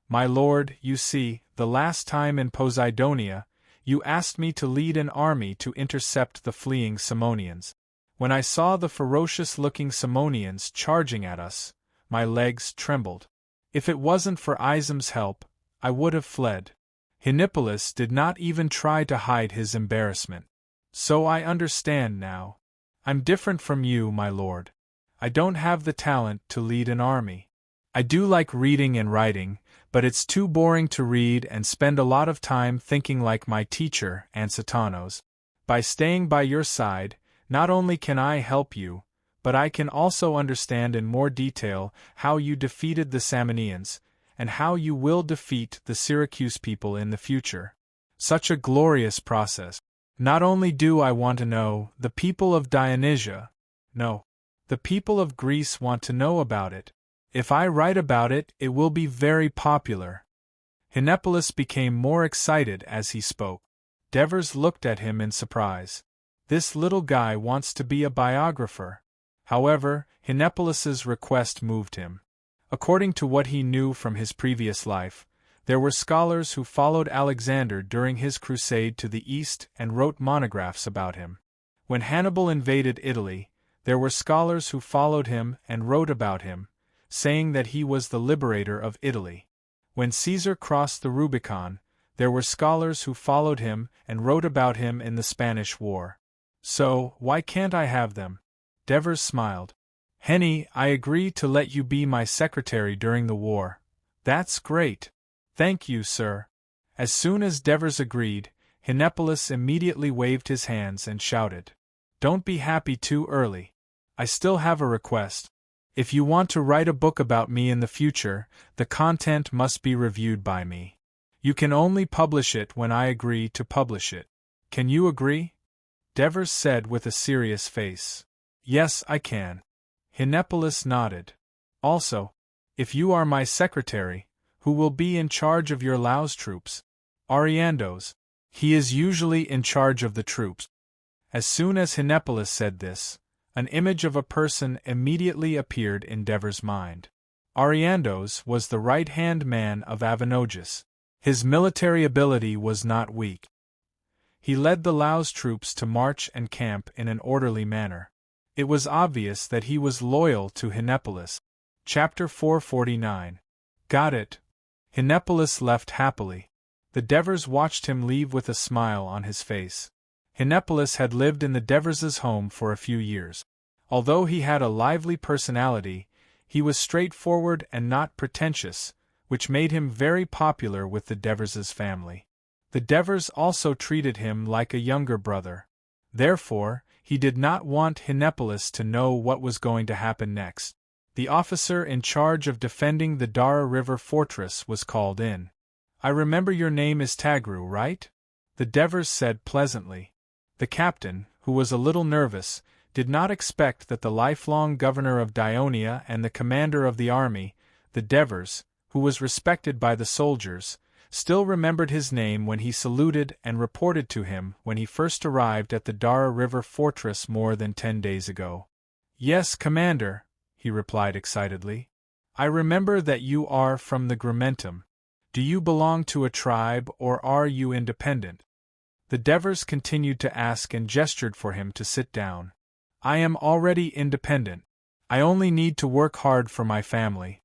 "My lord, you see, the last time in Poseidonia, you asked me to lead an army to intercept the fleeing Simonians. When I saw the ferocious-looking Simonians charging at us, my legs trembled. If it wasn't for Isam's help, I would have fled." Henipolis did not even try to hide his embarrassment. "So I understand now. I'm different from you, my lord. I don't have the talent to lead an army. I do like reading and writing, but it's too boring to read and spend a lot of time thinking like my teacher, Ansatanos. By staying by your side, not only can I help you, but I can also understand in more detail how you defeated the Samnians, and how you will defeat the Syracuse people in the future. Such a glorious process. Not only do I want to know, the people of Dionysia, no, the people of Greece want to know about it. If I write about it, it will be very popular." Henipolis became more excited as he spoke. Devers looked at him in surprise. This little guy wants to be a biographer. However, Henipolis's request moved him. According to what he knew from his previous life, there were scholars who followed Alexander during his crusade to the east and wrote monographs about him. When Hannibal invaded Italy, there were scholars who followed him and wrote about him, saying that he was the liberator of Italy. When Caesar crossed the Rubicon, there were scholars who followed him and wrote about him in the Spanish War. So, why can't I have them? Devers smiled. "Henny, I agree to let you be my secretary during the war." "That's great. Thank you, sir." As soon as Devers agreed, Henipolis immediately waved his hands and shouted, "Don't be happy too early. I still have a request." If you want to write a book about me in the future, the content must be reviewed by me. You can only publish it when I agree to publish it. Can you agree? Devers said with a serious face. Yes, I can. Hinepolis nodded. Also, if you are my secretary, who will be in charge of your Laos troops? Ariando's. He is usually in charge of the troops. As soon as Hinepolis said this, an image of a person immediately appeared in Devers' mind. Ariando's was the right-hand man of Avanogus. His military ability was not weak. He led the Laos troops to march and camp in an orderly manner. It was obvious that he was loyal to Hinepolis. Chapter 449. Got it. Hinepolis left happily. The Devers watched him leave with a smile on his face. Hinepolis had lived in the Devers' home for a few years. Although he had a lively personality, he was straightforward and not pretentious, which made him very popular with the Devers' family. The Devers also treated him like a younger brother. Therefore, he did not want Hinepolis to know what was going to happen next. The officer in charge of defending the Dara River fortress was called in. I remember your name is Tagru, right? The Devers said pleasantly. The captain, who was a little nervous, did not expect that the lifelong governor of Dionia and the commander of the army, the Devers, who was respected by the soldiers, still remembered his name when he saluted and reported to him when he first arrived at the Dara River fortress more than 10 days ago. Yes, Commander, he replied excitedly. I remember that you are from the Gramentum. Do you belong to a tribe or are you independent? The Devers continued to ask and gestured for him to sit down. I am already independent. I only need to work hard for my family.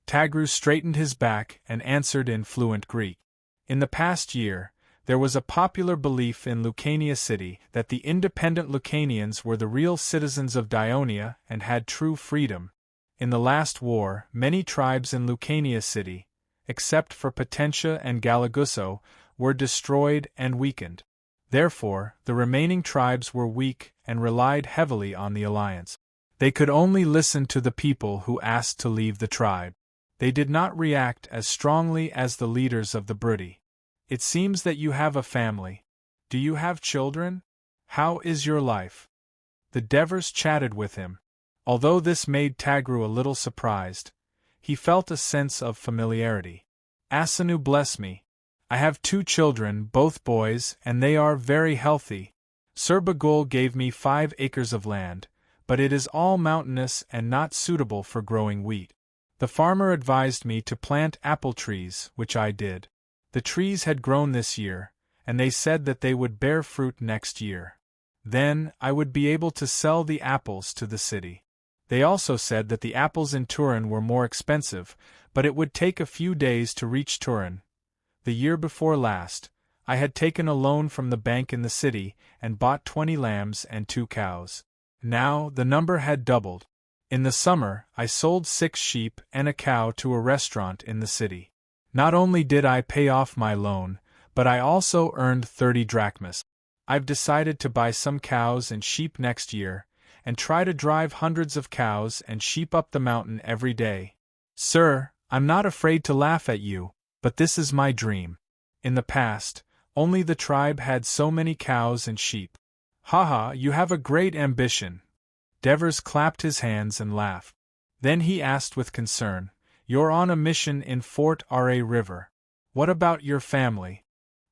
Tagru straightened his back and answered in fluent Greek. In the past year, there was a popular belief in Lucania City that the independent Lucanians were the real citizens of Dionia and had true freedom. In the last war, many tribes in Lucania City, except for Potentia and Galagusso, were destroyed and weakened. Therefore, the remaining tribes were weak and relied heavily on the alliance. They could only listen to the people who asked to leave the tribe. They did not react as strongly as the leaders of the Brudi. It seems that you have a family. Do you have children? How is your life? The Devers chatted with him. Although this made Tagru a little surprised, he felt a sense of familiarity. Asanu bless me. I have 2 children, both boys, and they are very healthy. Sir Bagul gave me 5 acres of land, but it is all mountainous and not suitable for growing wheat. The farmer advised me to plant apple trees, which I did. The trees had grown this year, and they said that they would bear fruit next year. Then, I would be able to sell the apples to the city. They also said that the apples in Turin were more expensive, but it would take a few days to reach Turin. The year before last, I had taken a loan from the bank in the city and bought 20 lambs and 2 cows. Now, the number had doubled. In the summer, I sold 6 sheep and a cow to a restaurant in the city. Not only did I pay off my loan, but I also earned 30 drachmas. I've decided to buy some cows and sheep next year, and try to drive hundreds of cows and sheep up the mountain every day. Sir, I'm not afraid to laugh at you, but this is my dream. In the past, only the tribe had so many cows and sheep. Haha, you have a great ambition. Devers clapped his hands and laughed. Then he asked with concern, You're on a mission in Fort Ra River. What about your family?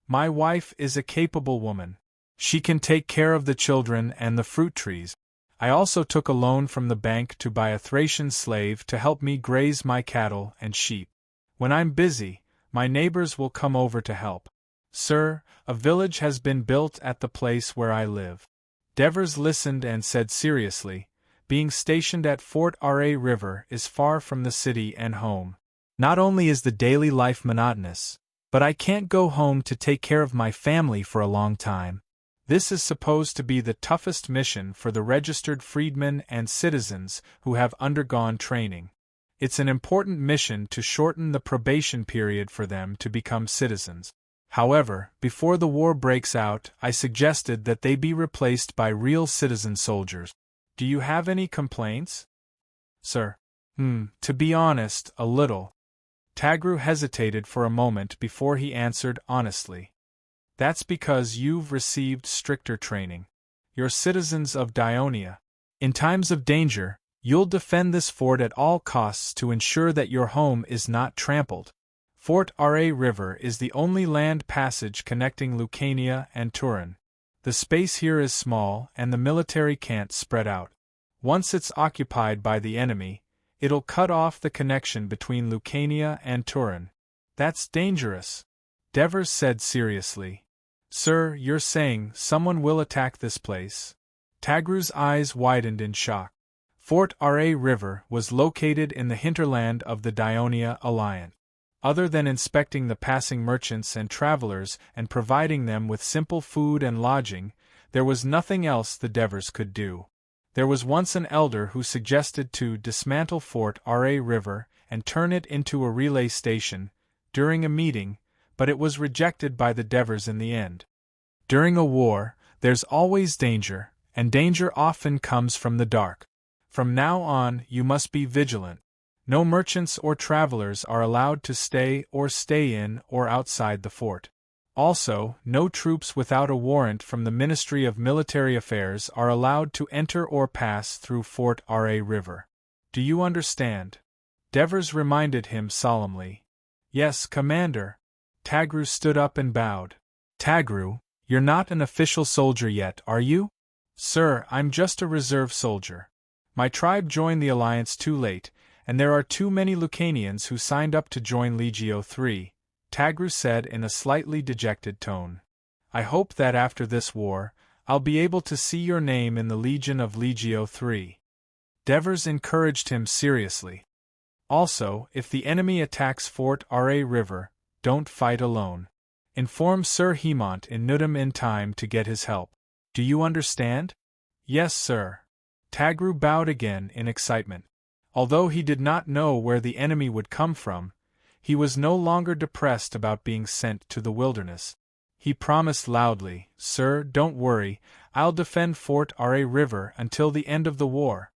My wife is a capable woman. She can take care of the children and the fruit trees. I also took a loan from the bank to buy a Thracian slave to help me graze my cattle and sheep. When I'm busy, my neighbors will come over to help. Sir, a village has been built at the place where I live. Devers listened and said seriously, Being stationed at Fort Ra River is far from the city and home. Not only is the daily life monotonous, but I can't go home to take care of my family for a long time. This is supposed to be the toughest mission for the registered freedmen and citizens who have undergone training. It's an important mission to shorten the probation period for them to become citizens. However, before the war breaks out, I suggested that they be replaced by real citizen soldiers. Do you have any complaints? Sir. To be honest, a little. Tagru hesitated for a moment before he answered honestly. That's because you've received stricter training. You're citizens of Dionia. In times of danger, you'll defend this fort at all costs to ensure that your home is not trampled. Fort Ra River is the only land passage connecting Lucania and Turin. The space here is small and the military can't spread out. Once it's occupied by the enemy, it'll cut off the connection between Lucania and Turin. That's dangerous, Devers said seriously. Sir, you're saying someone will attack this place? Tagru's eyes widened in shock. Fort Ra River was located in the hinterland of the Dionia Alliance. Other than inspecting the passing merchants and travelers and providing them with simple food and lodging, there was nothing else the Devers could do. There was once an elder who suggested to dismantle Fort Ra River and turn it into a relay station during a meeting, but it was rejected by the Devers in the end. During a war, there's always danger, and danger often comes from the dark. From now on, you must be vigilant. No merchants or travelers are allowed to stay in or outside the fort. Also, no troops without a warrant from the Ministry of Military Affairs are allowed to enter or pass through Fort Ra River. Do you understand? Devers reminded him solemnly. Yes, Commander. Tagru stood up and bowed. Tagru, you're not an official soldier yet, are you? Sir, I'm just a reserve soldier. My tribe joined the alliance too late, and there are too many Lucanians who signed up to join Legio III, Tagru said in a slightly dejected tone. I hope that after this war, I'll be able to see your name in the Legion of Legio III. Devers encouraged him seriously. Also, if the enemy attacks Fort Ra River, don't fight alone. Inform Sir Hemont in Nudum in time to get his help. Do you understand? Yes, sir. Tagru bowed again in excitement. Although he did not know where the enemy would come from, he was no longer depressed about being sent to the wilderness. He promised loudly, Sir, don't worry, I'll defend Fort Ra River until the end of the war.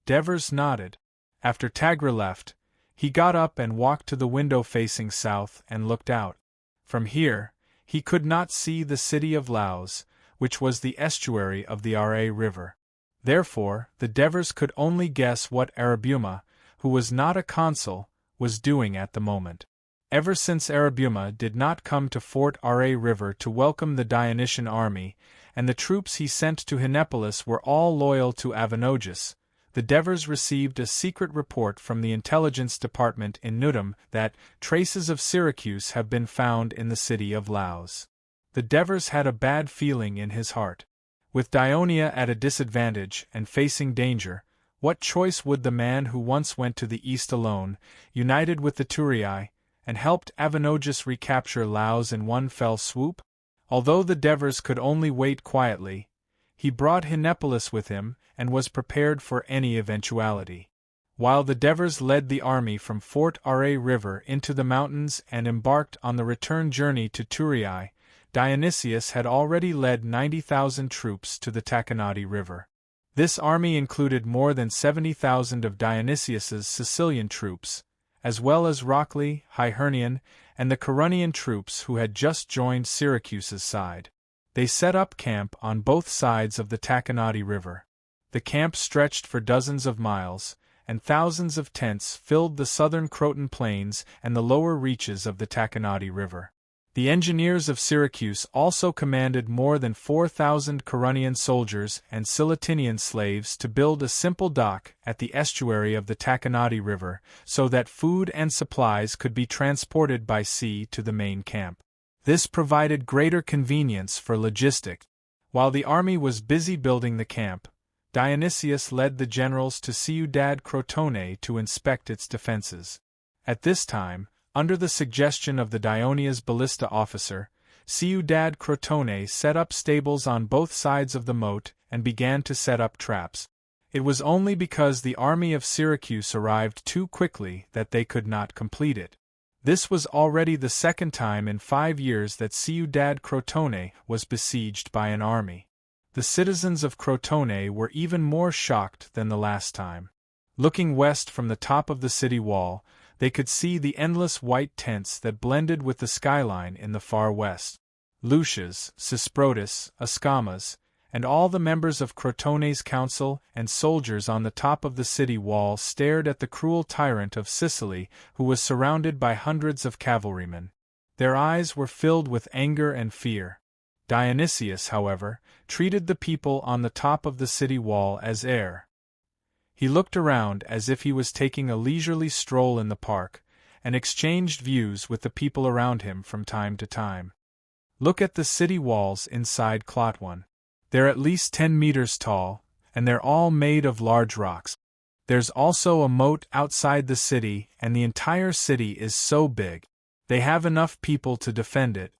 Devers nodded. After Tagru left, he got up and walked to the window facing south and looked out. From here, he could not see the city of Laos, which was the estuary of the Ra River. Therefore, the Devers could only guess what Arabuma, who was not a consul, was doing at the moment. Ever since Arabuma did not come to Fort Ra River to welcome the Dionysian army, and the troops he sent to Hnepolis were all loyal to Avanogus, the Devers received a secret report from the intelligence department in Nudum that traces of Syracuse have been found in the city of Laos. The Devers had a bad feeling in his heart. With Dionia at a disadvantage and facing danger, what choice would the man who once went to the east alone, united with the Turii, and helped Avanogus recapture Laos in one fell swoop? Although the Devers could only wait quietly, he brought Hnepolis with him and was prepared for any eventuality. While the Devers led the army from Fort Ra River into the mountains and embarked on the return journey to Turii, Dionysius had already led 90,000 troops to the Taconati River. This army included more than 70,000 of Dionysius's Sicilian troops, as well as Rockley, Hyhernian, and the Carunian troops who had just joined Syracuse's side. They set up camp on both sides of the Taconati River. The camp stretched for dozens of miles, and thousands of tents filled the southern Croton plains and the lower reaches of the Taconati River. The engineers of Syracuse also commanded more than 4,000 Carunian soldiers and Silitinian slaves to build a simple dock at the estuary of the Taconati River so that food and supplies could be transported by sea to the main camp. This provided greater convenience for logistics. While the army was busy building the camp, Dionysius led the generals to Ciudad Crotone to inspect its defenses. At this time, under the suggestion of the Dionia's ballista officer, Ciudad Crotone set up stables on both sides of the moat and began to set up traps. It was only because the army of Syracuse arrived too quickly that they could not complete it. This was already the second time in 5 years that Ciudad Crotone was besieged by an army. The citizens of Crotone were even more shocked than the last time. Looking west from the top of the city wall, they could see the endless white tents that blended with the skyline in the far west. Lucius, Sisprotus, Ascamas, and all the members of Crotone's council and soldiers on the top of the city wall stared at the cruel tyrant of Sicily who was surrounded by hundreds of cavalrymen. Their eyes were filled with anger and fear. Dionysius, however, treated the people on the top of the city wall as air. He looked around as if he was taking a leisurely stroll in the park, and exchanged views with the people around him from time to time. Look at the city walls inside Clotone. They're at least 10 meters tall, and they're all made of large rocks. There's also a moat outside the city, and the entire city is so big. They have enough people to defend it.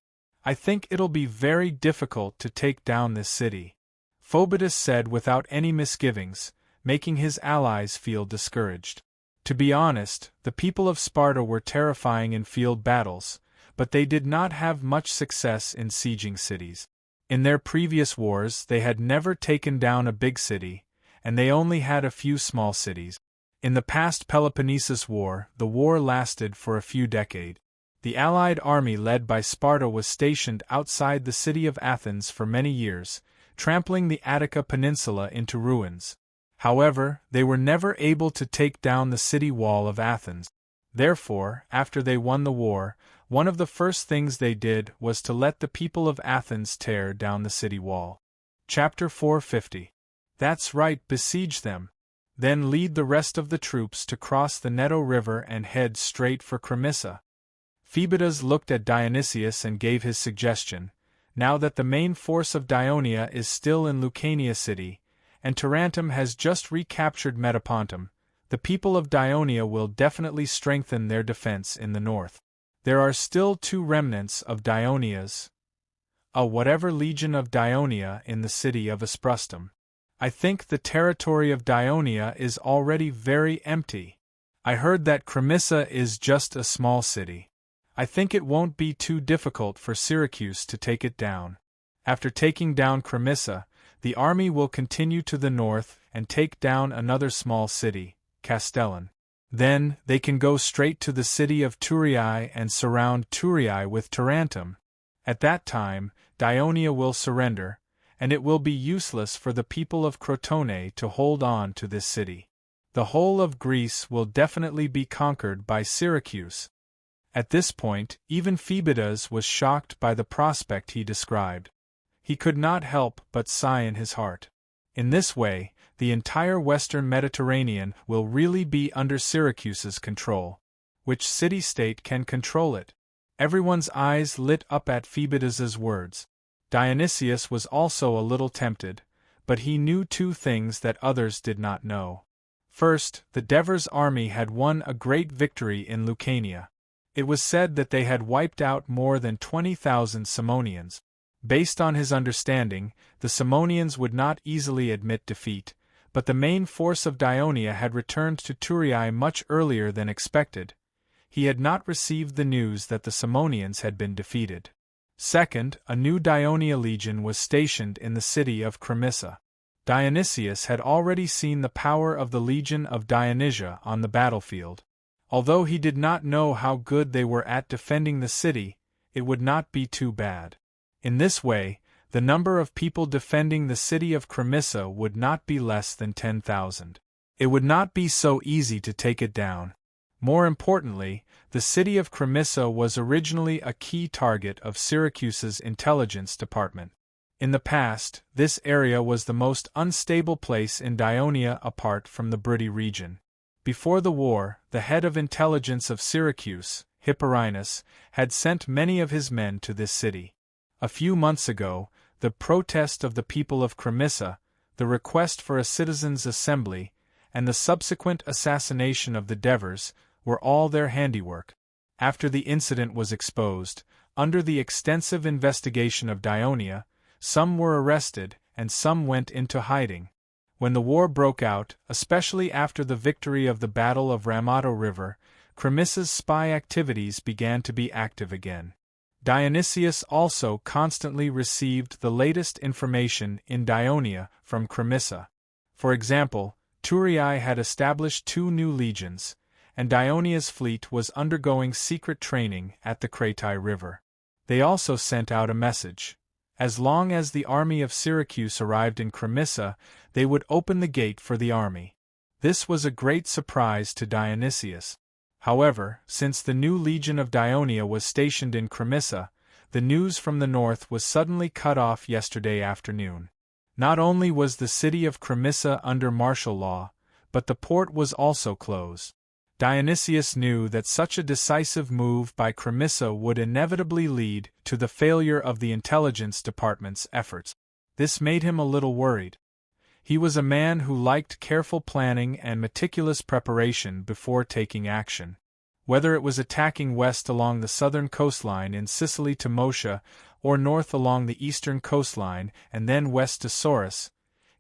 I think it'll be very difficult to take down this city, Phoebus said without any misgivings, making his allies feel discouraged. To be honest, the people of Sparta were terrifying in field battles, but they did not have much success in sieging cities. In their previous wars they had never taken down a big city, and they only had a few small cities. In the past Peloponnesus War, the war lasted for a few decades. The allied army led by Sparta was stationed outside the city of Athens for many years, trampling the Attica peninsula into ruins. However, they were never able to take down the city wall of Athens. Therefore, after they won the war, one of the first things they did was to let the people of Athens tear down the city wall. Chapter 450. That's right, besiege them. Then lead the rest of the troops to cross the Neto River and head straight for Cremissa. Phoebus looked at Dionysius and gave his suggestion. Now that the main force of Dionia is still in Lucania city, and Tarentum has just recaptured Metapontum, the people of Dionia will definitely strengthen their defense in the north. There are still 2 remnants of Dionias, whatever legion of Dionia in the city of Asprustum. I think the territory of Dionia is already very empty. I heard that Cremissa is just a small city. I think it won't be too difficult for Syracuse to take it down. After taking down Cremissa, the army will continue to the north and take down another small city, Castellon. Then, they can go straight to the city of Thurii and surround Thurii with Tarentum. At that time, Dionia will surrender, and it will be useless for the people of Crotone to hold on to this city. The whole of Greece will definitely be conquered by Syracuse. At this point, even Phoebus was shocked by the prospect he described. He could not help but sigh in his heart. In this way, the entire western Mediterranean will really be under Syracuse's control. Which city-state can control it? Everyone's eyes lit up at Phoebus's words. Dionysius was also a little tempted, but he knew 2 things that others did not know. First, the Devers' army had won a great victory in Lucania. It was said that they had wiped out more than 20,000 Simonians. Based on his understanding, the Simonians would not easily admit defeat, but the main force of Dionia had returned to Thurii much earlier than expected. He had not received the news that the Simonians had been defeated. Second, a new Dionia legion was stationed in the city of Cremissa. Dionysius had already seen the power of the legion of Dionysia on the battlefield. Although he did not know how good they were at defending the city, it would not be too bad. In this way, the number of people defending the city of Cremissa would not be less than 10,000. It would not be so easy to take it down. More importantly, the city of Cremissa was originally a key target of Syracuse's intelligence department. In the past, this area was the most unstable place in Dionia apart from the Bruttii region. Before the war, the head of intelligence of Syracuse, Hipporinus, had sent many of his men to this city. A few months ago, the protest of the people of Cremissa, the request for a citizens' assembly, and the subsequent assassination of the Devers were all their handiwork. After the incident was exposed, under the extensive investigation of Dionia, some were arrested and some went into hiding. When the war broke out, especially after the victory of the Battle of Ramato River, Cremissa's spy activities began to be active again. Dionysius also constantly received the latest information in Dionia from Cremissa. For example, Thurii had established 2 new legions, and Dionia's fleet was undergoing secret training at the Kratai River. They also sent out a message. As long as the army of Syracuse arrived in Cremissa, they would open the gate for the army. This was a great surprise to Dionysius. However, since the new legion of Dionia was stationed in Cremissa, the news from the north was suddenly cut off yesterday afternoon. Not only was the city of Cremissa under martial law, but the port was also closed. Dionysius knew that such a decisive move by Cremissa would inevitably lead to the failure of the intelligence department's efforts. This made him a little worried. He was a man who liked careful planning and meticulous preparation before taking action. Whether it was attacking west along the southern coastline in Sicily to Moscha, or north along the eastern coastline and then west to Sauris,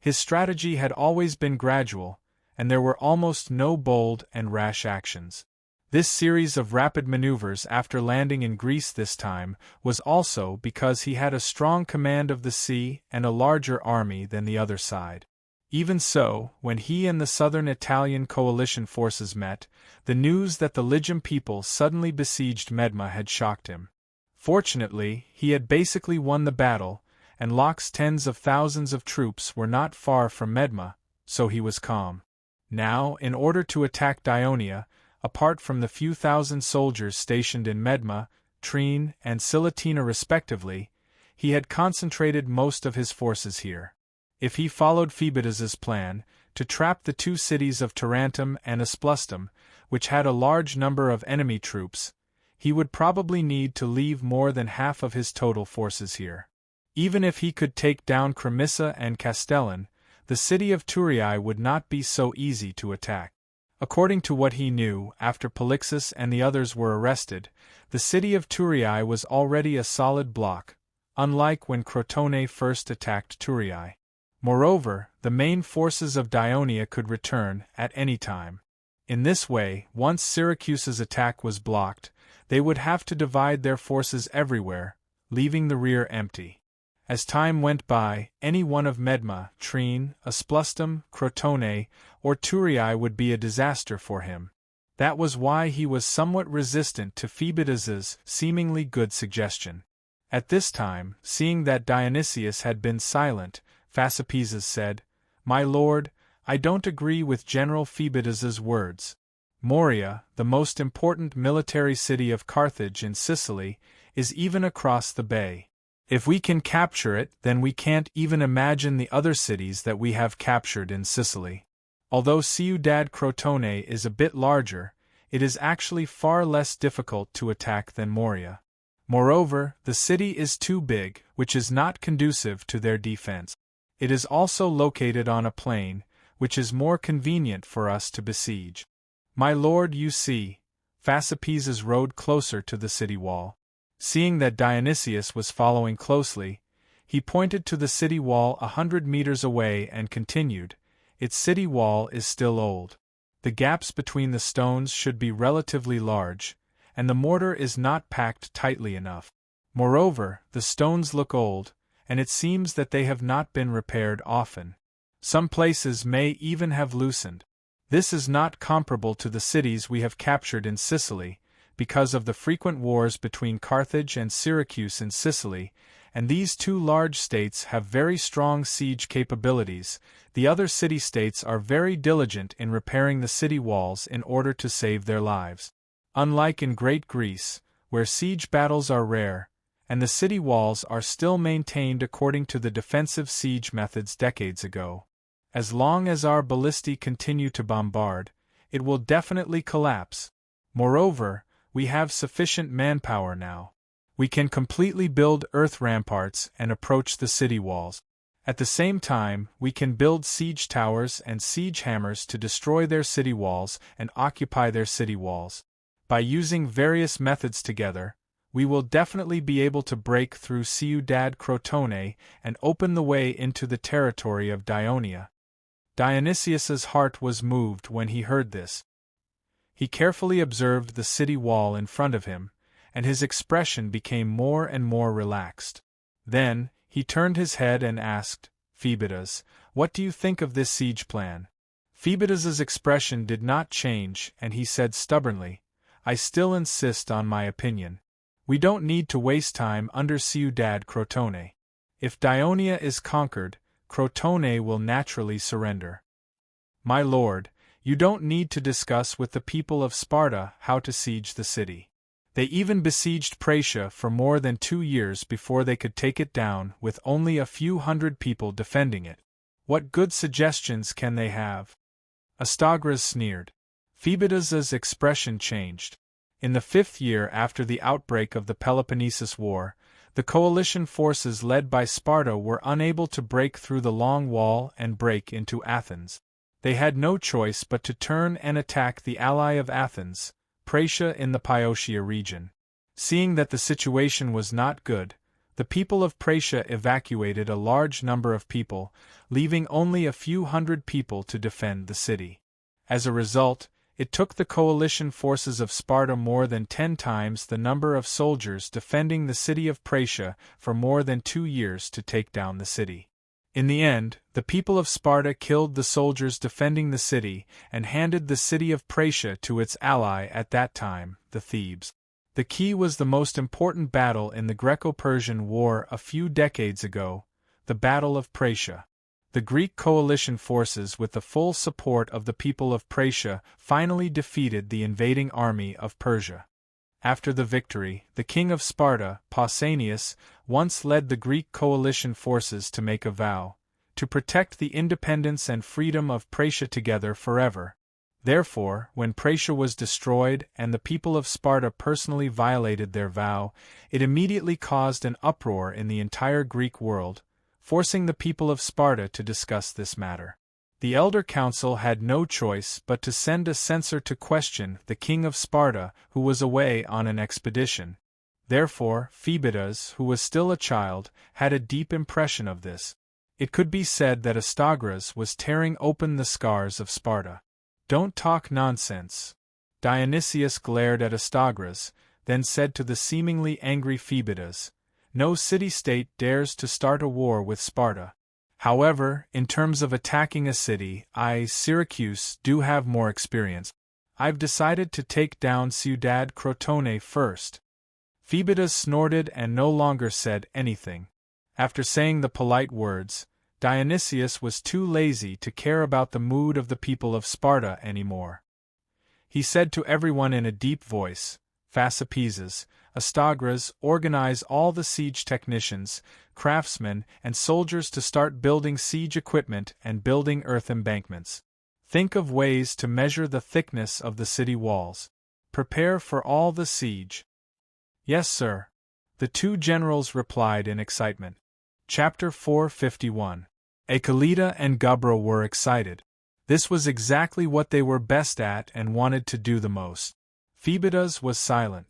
his strategy had always been gradual, and there were almost no bold and rash actions. This series of rapid maneuvers after landing in Greece this time was also because he had a strong command of the sea and a larger army than the other side. Even so, when he and the southern Italian coalition forces met, the news that the Lygian people suddenly besieged Medma had shocked him. Fortunately, he had basically won the battle, and Locke's tens of thousands of troops were not far from Medma, so he was calm. Now, in order to attack Dionia, apart from the few thousand soldiers stationed in Medma, Trine, and Silatina respectively, he had concentrated most of his forces here. If he followed Phoebidas's plan, to trap the 2 cities of Tarentum and Asplustum, which had a large number of enemy troops, he would probably need to leave more than half of his total forces here. Even if he could take down Cremissa and Castellan, the city of Thurii would not be so easy to attack. According to what he knew, after Polixus and the others were arrested, the city of Thurii was already a solid block, unlike when Crotone first attacked Thurii. Moreover, the main forces of Dionia could return at any time. In this way, once Syracuse's attack was blocked, they would have to divide their forces everywhere, leaving the rear empty. As time went by, any one of Medma, Trine, Asplustum, Crotone, or Thurii would be a disaster for him. That was why he was somewhat resistant to Phoebidas's seemingly good suggestion. At this time, seeing that Dionysius had been silent, Phasapeses said, "My lord, I don't agree with General Phoebidas's words. Moria, the most important military city of Carthage in Sicily, is even across the bay. If we can capture it, then we can't even imagine the other cities that we have captured in Sicily. Although Ciudad Crotone is a bit larger, it is actually far less difficult to attack than Moria. Moreover, the city is too big, which is not conducive to their defense. It is also located on a plain, which is more convenient for us to besiege. My lord, you see." Phasapeses rode closer to the city wall. Seeing that Dionysius was following closely, he pointed to the city wall 100 meters away and continued, "Its city wall is still old. The gaps between the stones should be relatively large, and the mortar is not packed tightly enough. Moreover, the stones look old, and it seems that they have not been repaired often. Some places may even have loosened. This is not comparable to the cities we have captured in Sicily, because of the frequent wars between Carthage and Syracuse in Sicily, and these 2 large states have very strong siege capabilities. The other city-states are very diligent in repairing the city walls in order to save their lives. Unlike in Great Greece, where siege battles are rare, and the city walls are still maintained according to the defensive siege methods decades ago. As long as our ballistae continue to bombard, it will definitely collapse. Moreover, we have sufficient manpower now. We can completely build earth ramparts and approach the city walls. At the same time, we can build siege towers and siege hammers to destroy their city walls and occupy their city walls. By using various methods together, we will definitely be able to break through Ciudad Crotone and open the way into the territory of Dionia." Dionysius's heart was moved when he heard this. He carefully observed the city wall in front of him, and his expression became more and more relaxed. Then, he turned his head and asked, "Phoebidas, what do you think of this siege plan?" Phoebidas's expression did not change, and he said stubbornly, "I still insist on my opinion. We don't need to waste time under Ciudad Crotone. If Dionia is conquered, Crotone will naturally surrender. My lord, you don't need to discuss with the people of Sparta how to siege the city. They even besieged Praetia for more than 2 years before they could take it down, with only a few hundred people defending it. What good suggestions can they have?" Astagras sneered. Phoebidas's expression changed. In the 5th year after the outbreak of the Peloponnesus War, the coalition forces led by Sparta were unable to break through the long wall and break into Athens. They had no choice but to turn and attack the ally of Athens, Praetia in the Piotia region. Seeing that the situation was not good, the people of Praetia evacuated a large number of people, leaving only a few hundred people to defend the city. As a result, it took the coalition forces of Sparta more than 10 times the number of soldiers defending the city of Praetia for more than 2 years to take down the city. In the end, the people of Sparta killed the soldiers defending the city and handed the city of Praetia to its ally at that time, the Thebes. The key was the most important battle in the Greco-Persian War a few decades ago, the Battle of Praetia. The Greek coalition forces, with the full support of the people of Praetia, finally defeated the invading army of Persia. After the victory, the king of Sparta, Pausanias, once led the Greek coalition forces to make a vow to protect the independence and freedom of Praetia together forever. Therefore, when Praetia was destroyed and the people of Sparta personally violated their vow, it immediately caused an uproar in the entire Greek world, forcing the people of Sparta to discuss this matter. The elder council had no choice but to send a censor to question the king of Sparta, who was away on an expedition. Therefore, Phoebidas, who was still a child, had a deep impression of this. It could be said that Astagras was tearing open the scars of Sparta. "Don't talk nonsense." Dionysius glared at Astagras, then said to the seemingly angry Phoebidas, "No city-state dares to start a war with Sparta. However, in terms of attacking a city, I, Syracuse, do have more experience. I've decided to take down Ciudad Crotone first." Phoebidas snorted and no longer said anything. After saying the polite words, Dionysius was too lazy to care about the mood of the people of Sparta anymore. He said to everyone in a deep voice, "Phasapeses, Astagras, organize all the siege technicians, craftsmen, and soldiers to start building siege equipment and building earth embankments. Think of ways to measure the thickness of the city walls. Prepare for all the siege." "Yes, sir," the 2 generals replied in excitement. Chapter 451. Akelida and Gubra were excited. This was exactly what they were best at and wanted to do the most. Phoebidas was silent.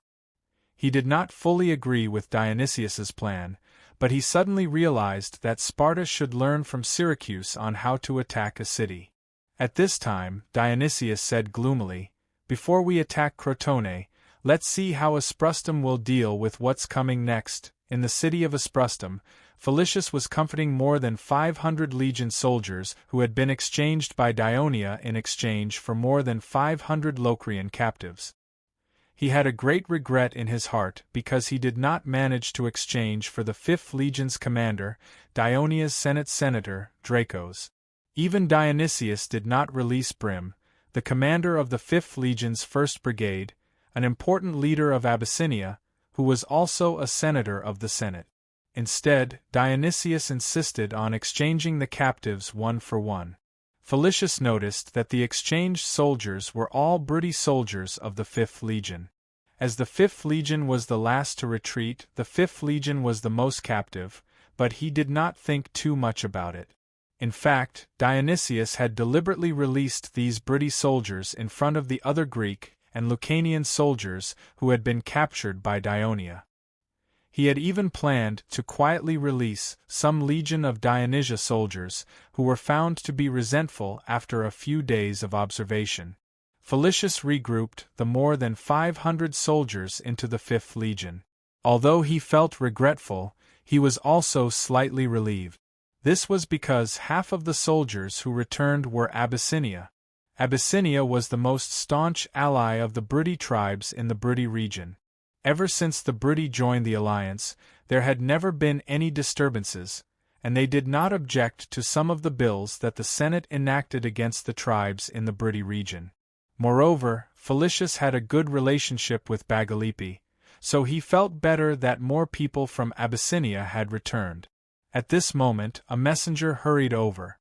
He did not fully agree with Dionysius's plan, but he suddenly realized that Sparta should learn from Syracuse on how to attack a city. At this time, Dionysius said gloomily, "Before we attack Crotone, let's see how Asprustum will deal with what's coming next." In the city of Asprustum, Felicius was comforting more than 500 legion soldiers who had been exchanged by Dionia in exchange for more than 500 Locrian captives. He had a great regret in his heart because he did not manage to exchange for the 5th Legion's commander, Dionia's Senate senator, Dracos. Even Dionysius did not release Brim, the commander of the 5th Legion's 1st Brigade, an important leader of Abyssinia, who was also a senator of the Senate. Instead, Dionysius insisted on exchanging the captives one for one. Felicius noticed that the exchanged soldiers were all Brutty soldiers of the 5th Legion. As the 5th Legion was the last to retreat, the 5th Legion was the most captive, but he did not think too much about it. In fact, Dionysius had deliberately released these Brutty soldiers in front of the other Greek and Lucanian soldiers who had been captured by Dionia. He had even planned to quietly release some legion of Dionysia soldiers who were found to be resentful after a few days of observation. Felicius regrouped the more than 500 soldiers into the 5th Legion. Although he felt regretful, he was also slightly relieved. This was because half of the soldiers who returned were Abyssinia, Abyssinia was the most staunch ally of the Briti tribes in the Briti region. Ever since the Briti joined the alliance, there had never been any disturbances, and they did not object to some of the bills that the Senate enacted against the tribes in the Briti region. Moreover, Felicius had a good relationship with Bagalipi, so he felt better that more people from Abyssinia had returned. At this moment, a messenger hurried over.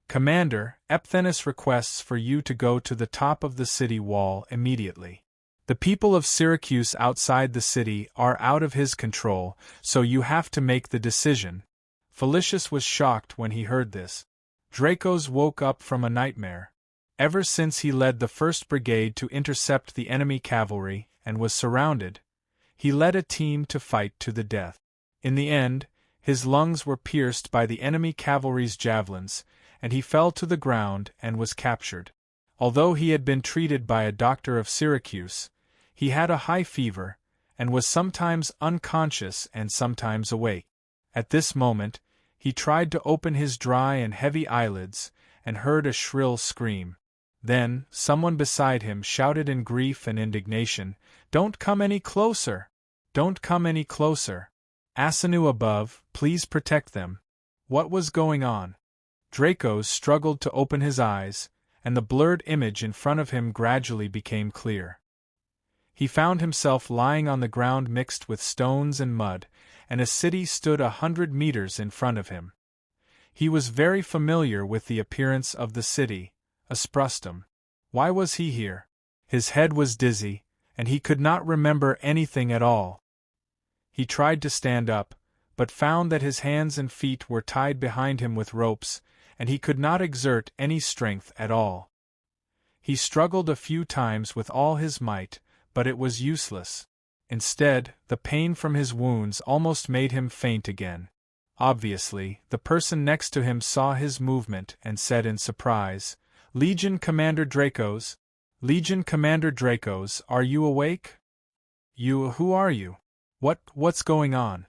"Commander, Epthenus requests for you to go to the top of the city wall immediately. The people of Syracuse outside the city are out of his control, so you have to make the decision." Felicius was shocked when he heard this. Dracos woke up from a nightmare. Ever since he led the 1st Brigade to intercept the enemy cavalry and was surrounded, he led a team to fight to the death. In the end, his lungs were pierced by the enemy cavalry's javelins, and he fell to the ground and was captured. Although he had been treated by a doctor of Syracuse, he had a high fever, and was sometimes unconscious and sometimes awake. At this moment, he tried to open his dry and heavy eyelids, and heard a shrill scream. Then, someone beside him shouted in grief and indignation, "Don't come any closer! Don't come any closer! Asanu above, please protect them." What was going on? Dracos struggled to open his eyes, and the blurred image in front of him gradually became clear. He found himself lying on the ground mixed with stones and mud, and a city stood 100 meters in front of him. He was very familiar with the appearance of the city, Asprustum. Why was he here? His head was dizzy, and he could not remember anything at all. He tried to stand up, but found that his hands and feet were tied behind him with ropes, and he could not exert any strength at all. He struggled a few times with all his might, but it was useless. Instead, the pain from his wounds almost made him faint again. Obviously, the person next to him saw his movement and said in surprise, "Legion Commander Dracos? Legion Commander Dracos, are you awake? Who are you? What's going on?"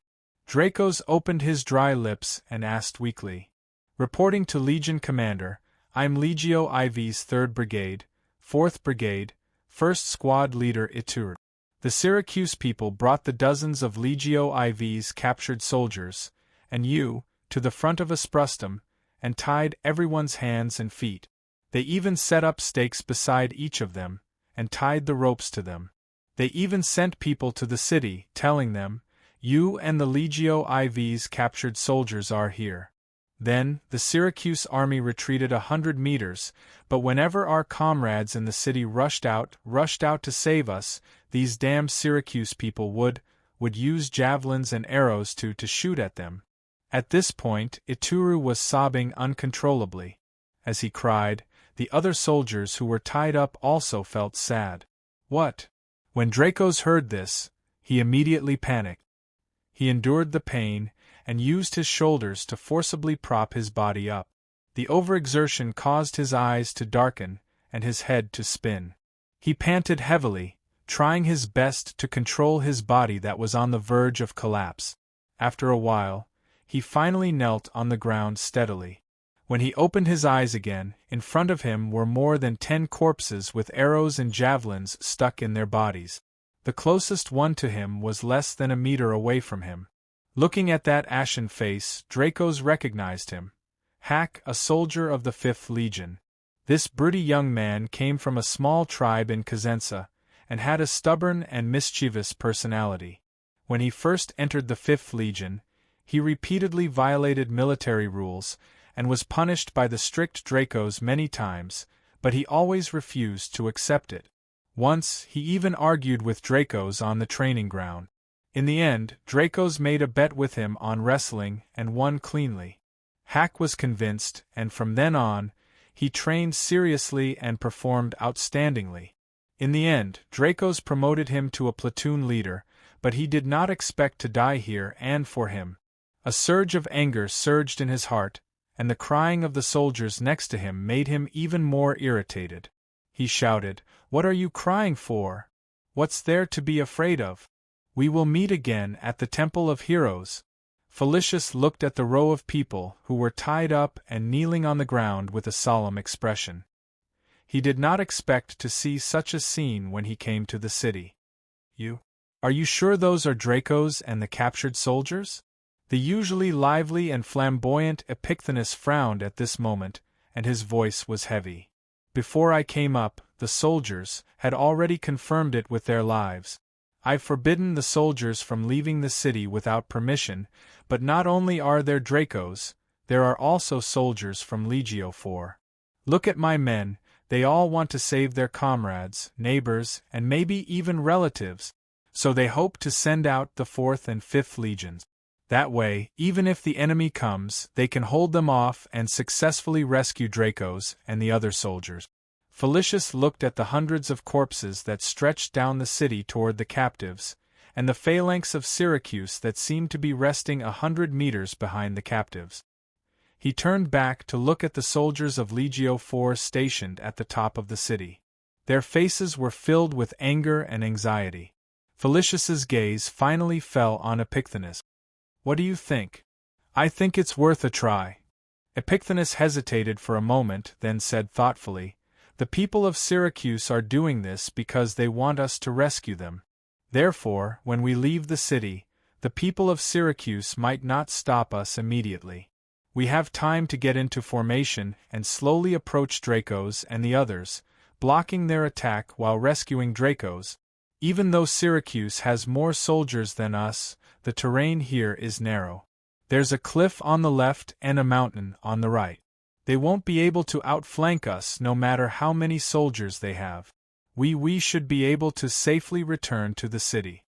Dracos opened his dry lips and asked weakly. "Reporting to Legion Commander, I'm Legio IV's 3rd Brigade, 4th Brigade, 1st Squad Leader Itur. The Syracuse people brought the dozens of Legio IV's captured soldiers, and you, to the front of Asprustum, and tied everyone's hands and feet. They even set up stakes beside each of them, and tied the ropes to them. They even sent people to the city, telling them, 'You and the Legio IV's captured soldiers are here.' Then, the Syracuse army retreated 100 meters, but whenever our comrades in the city rushed out to save us, these damned Syracuse people would use javelins and arrows to shoot at them." At this point, Ituru was sobbing uncontrollably. As he cried, the other soldiers who were tied up also felt sad. What? When Dracos heard this, he immediately panicked. He endured the pain, and used his shoulders to forcibly prop his body up. The overexertion caused his eyes to darken, and his head to spin. He panted heavily, trying his best to control his body that was on the verge of collapse. After a while, he finally knelt on the ground steadily. When he opened his eyes again, in front of him were more than 10 corpses with arrows and javelins stuck in their bodies. The closest one to him was less than a meter away from him. Looking at that ashen face, Dracos recognized him. Hack, a soldier of the 5th Legion. This broody young man came from a small tribe in Cosenza, and had a stubborn and mischievous personality. When he first entered the 5th Legion, he repeatedly violated military rules, and was punished by the strict Dracos many times, but he always refused to accept it. Once, he even argued with Dracos on the training ground. In the end, Dracos made a bet with him on wrestling and won cleanly. Hack was convinced, and from then on, he trained seriously and performed outstandingly. In the end, Dracos promoted him to a platoon leader, but he did not expect to die here and for him. A surge of anger surged in his heart, and the crying of the soldiers next to him made him even more irritated. He shouted, "What are you crying for? What's there to be afraid of? We will meet again at the Temple of Heroes." Felicius looked at the row of people who were tied up and kneeling on the ground with a solemn expression. He did not expect to see such a scene when he came to the city. Are you sure those are Dracos and the captured soldiers? The usually lively and flamboyant Epicthenes frowned at this moment, and his voice was heavy. Before I came up, the soldiers had already confirmed it with their lives. I've forbidden the soldiers from leaving the city without permission, but not only are there Dracos, there are also soldiers from Legio IV. Look at my men, they all want to save their comrades, neighbors, and maybe even relatives, so they hope to send out the 4th and 5th legions. That way, even if the enemy comes, they can hold them off and successfully rescue Dracos and the other soldiers. Felicius looked at the hundreds of corpses that stretched down the city toward the captives, and the phalanx of Syracuse that seemed to be resting 100 meters behind the captives. He turned back to look at the soldiers of Legio IV stationed at the top of the city. Their faces were filled with anger and anxiety. Felicius's gaze finally fell on Epicthenes. What do you think? I think it's worth a try. Epicthenes hesitated for a moment, then said thoughtfully, the people of Syracuse are doing this because they want us to rescue them. Therefore, when we leave the city, the people of Syracuse might not stop us immediately. We have time to get into formation and slowly approach Dracos and the others, blocking their attack while rescuing Dracos. Even though Syracuse has more soldiers than us, the terrain here is narrow. There's a cliff on the left and a mountain on the right. They won't be able to outflank us no matter how many soldiers they have. We should be able to safely return to the city.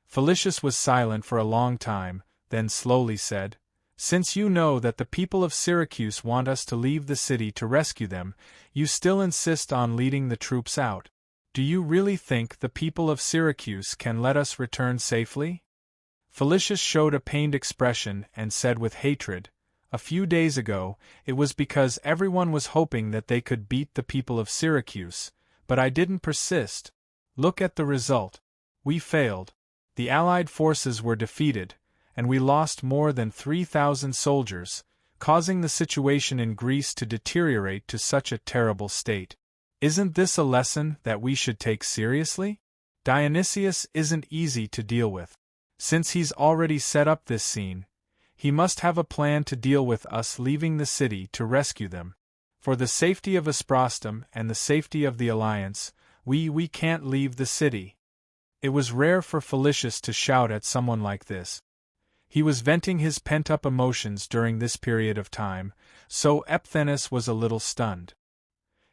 Felicius was silent for a long time, then slowly said, Since you know that the people of Syracuse want us to leave the city to rescue them, you still insist on leading the troops out. Do you really think the people of Syracuse can let us return safely? Felicius showed a pained expression and said with hatred, A few days ago, it was because everyone was hoping that they could beat the people of Syracuse, but I didn't persist. Look at the result. We failed. The Allied forces were defeated, and we lost more than 3,000 soldiers, causing the situation in Greece to deteriorate to such a terrible state. Isn't this a lesson that we should take seriously? Dionysius isn't easy to deal with. Since he's already set up this scene, he must have a plan to deal with us leaving the city to rescue them. For the safety of Asprostum and the safety of the Alliance, we can't leave the city. It was rare for Felicius to shout at someone like this. He was venting his pent-up emotions during this period of time, so Epicthenes was a little stunned.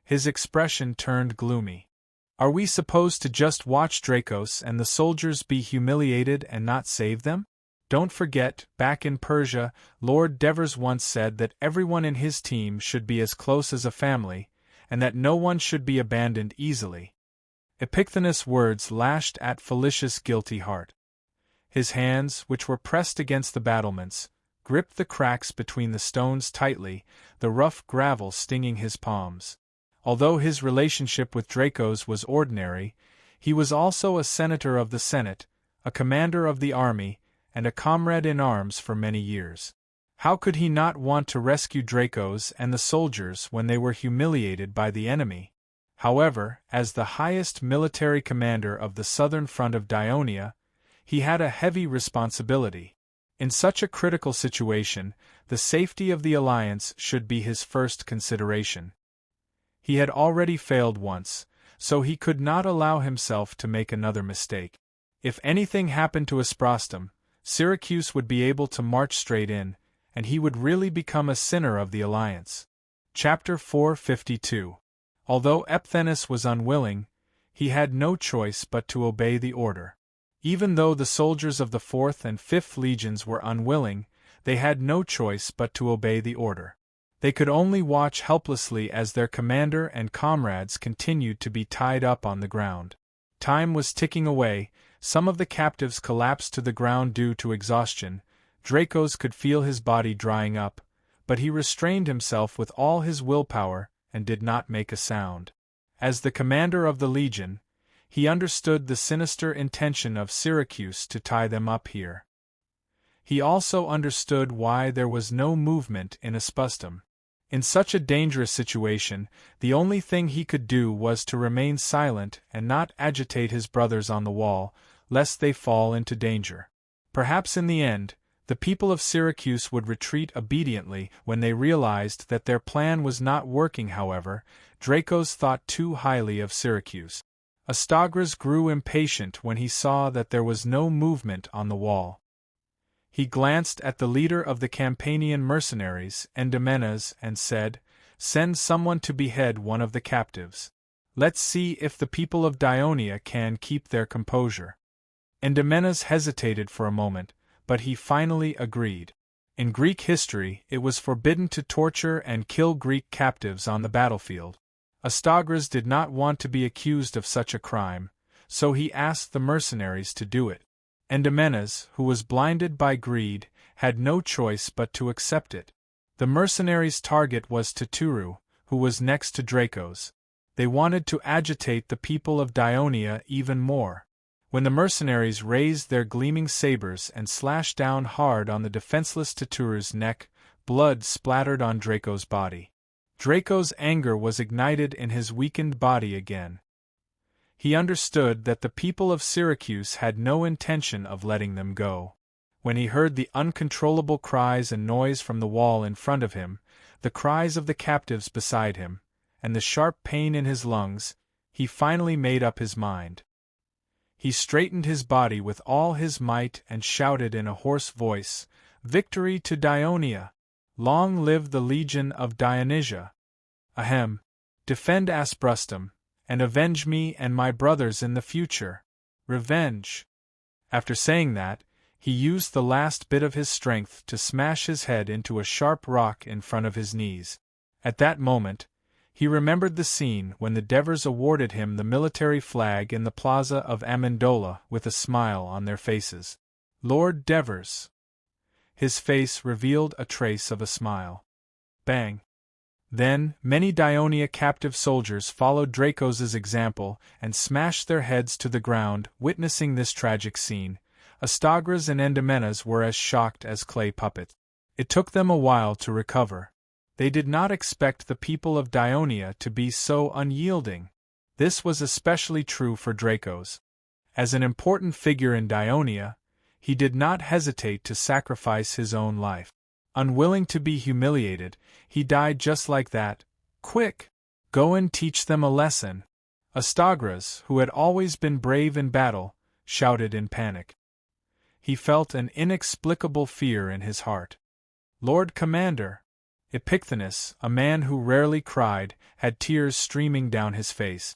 His expression turned gloomy. Are we supposed to just watch Dracos and the soldiers be humiliated and not save them? Don't forget, back in Persia, Lord Devers once said that everyone in his team should be as close as a family, and that no one should be abandoned easily. Epicthenes' words lashed at Felicius' guilty heart. His hands, which were pressed against the battlements, gripped the cracks between the stones tightly, the rough gravel stinging his palms. Although his relationship with Dracos was ordinary, he was also a senator of the Senate, a commander of the army, and a comrade in arms for many years. How could he not want to rescue Dracos and the soldiers when they were humiliated by the enemy? However, as the highest military commander of the southern front of Dionia, he had a heavy responsibility. In such a critical situation, the safety of the alliance should be his first consideration. He had already failed once, so he could not allow himself to make another mistake. If anything happened to Asprostum, Syracuse would be able to march straight in, and he would really become a sinner of the alliance. Chapter 452. Although Epicthenes was unwilling, he had no choice but to obey the order. Even though the soldiers of the 4th and 5th legions were unwilling, they had no choice but to obey the order. They could only watch helplessly as their commander and comrades continued to be tied up on the ground. Time was ticking away, some of the captives collapsed to the ground due to exhaustion. Dracos could feel his body drying up, but he restrained himself with all his willpower and did not make a sound. As the commander of the legion, he understood the sinister intention of Syracuse to tie them up here. He also understood why there was no movement in Asprostum. In such a dangerous situation, the only thing he could do was to remain silent and not agitate his brothers on the wall, lest they fall into danger. Perhaps in the end, the people of Syracuse would retreat obediently when they realized that their plan was not working. However, Dracos thought too highly of Syracuse. Astagras grew impatient when he saw that there was no movement on the wall. He glanced at the leader of the Campanian mercenaries, Endymenes, and said, "Send someone to behead one of the captives. Let's see if the people of Dionia can keep their composure." Endymenes hesitated for a moment, but he finally agreed. In Greek history, it was forbidden to torture and kill Greek captives on the battlefield. Astagras did not want to be accused of such a crime, so he asked the mercenaries to do it. Endymenes, who was blinded by greed, had no choice but to accept it. The mercenaries' target was Tituru, who was next to Dracos. They wanted to agitate the people of Dionia even more. When the mercenaries raised their gleaming sabers and slashed down hard on the defenseless Tituru's neck, blood splattered on Draco's body. Draco's anger was ignited in his weakened body again. He understood that the people of Syracuse had no intention of letting them go. When he heard the uncontrollable cries and noise from the wall in front of him, the cries of the captives beside him, and the sharp pain in his lungs, he finally made up his mind. He straightened his body with all his might and shouted in a hoarse voice, "Victory to Dionia! Long live the Legion of Dionysia! Ahem! Defend Asprustum, and avenge me and my brothers in the future! Revenge!" After saying that, he used the last bit of his strength to smash his head into a sharp rock in front of his knees. At that moment, he remembered the scene when the Devers awarded him the military flag in the plaza of Amendola with a smile on their faces. Lord Devers! His face revealed a trace of a smile. Bang! Then, many Dionia captive soldiers followed Dracos's example and smashed their heads to the ground. Witnessing this tragic scene, Astagras and Endymenes were as shocked as clay puppets. It took them a while to recover. They did not expect the people of Dionia to be so unyielding. This was especially true for Dracos. As an important figure in Dionia, he did not hesitate to sacrifice his own life. Unwilling to be humiliated, he died just like that. "Quick! Go and teach them a lesson!" Astagras, who had always been brave in battle, shouted in panic. He felt an inexplicable fear in his heart. "Lord Commander!" Epicthenes, a man who rarely cried, had tears streaming down his face.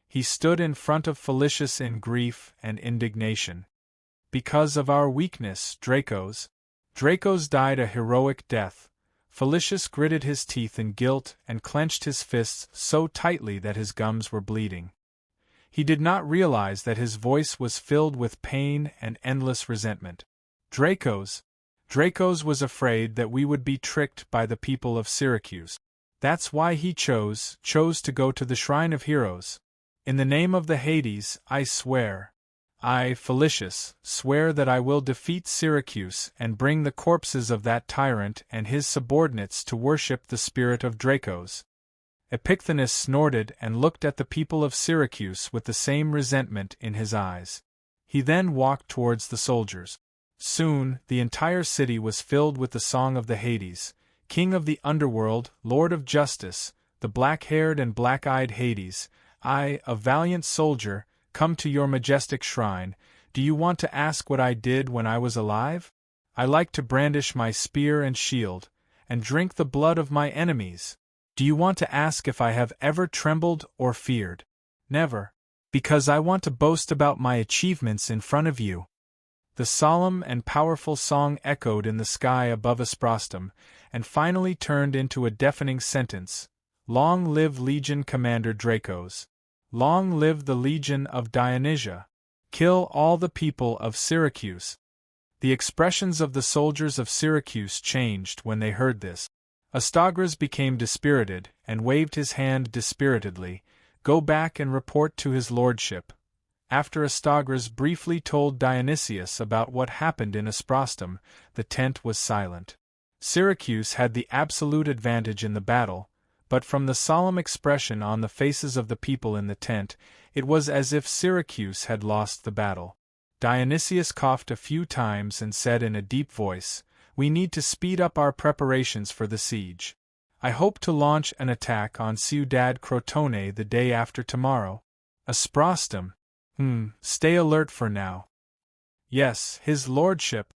He stood in front of Felicius in grief and indignation. "Because of our weakness, Dracos." Dracos died a heroic death. Felicius gritted his teeth in guilt and clenched his fists so tightly that his gums were bleeding. He did not realize that his voice was filled with pain and endless resentment. Dracos was afraid that we would be tricked by the people of Syracuse. That's why he chose to go to the Shrine of Heroes. "In the name of the Hades, I swear. I, Felicius, swear that I will defeat Syracuse and bring the corpses of that tyrant and his subordinates to worship the spirit of Dracos." Epicthenes snorted and looked at the people of Syracuse with the same resentment in his eyes. He then walked towards the soldiers. Soon, the entire city was filled with the song of the Hades, king of the underworld, lord of justice, the black-haired and black-eyed Hades. "I, a valiant soldier, come to your majestic shrine. Do you want to ask what I did when I was alive? I like to brandish my spear and shield, and drink the blood of my enemies. Do you want to ask if I have ever trembled or feared? Never. Because I want to boast about my achievements in front of you." The solemn and powerful song echoed in the sky above Asprostum, and finally turned into a deafening sentence. "Long live Legion Commander Dracos! Long live the Legion of Dionysia! Kill all the people of Syracuse!" The expressions of the soldiers of Syracuse changed when they heard this. Astagras became dispirited and waved his hand dispiritedly. "Go back and report to his lordship." After Astagras briefly told Dionysius about what happened in Asprostum, the tent was silent. Syracuse had the absolute advantage in the battle, but from the solemn expression on the faces of the people in the tent, it was as if Syracuse had lost the battle. Dionysius coughed a few times and said in a deep voice, "We need to speed up our preparations for the siege. I hope to launch an attack on Ciudad Crotone the day after tomorrow." Asprostum. Stay alert for now. Yes, his lordship.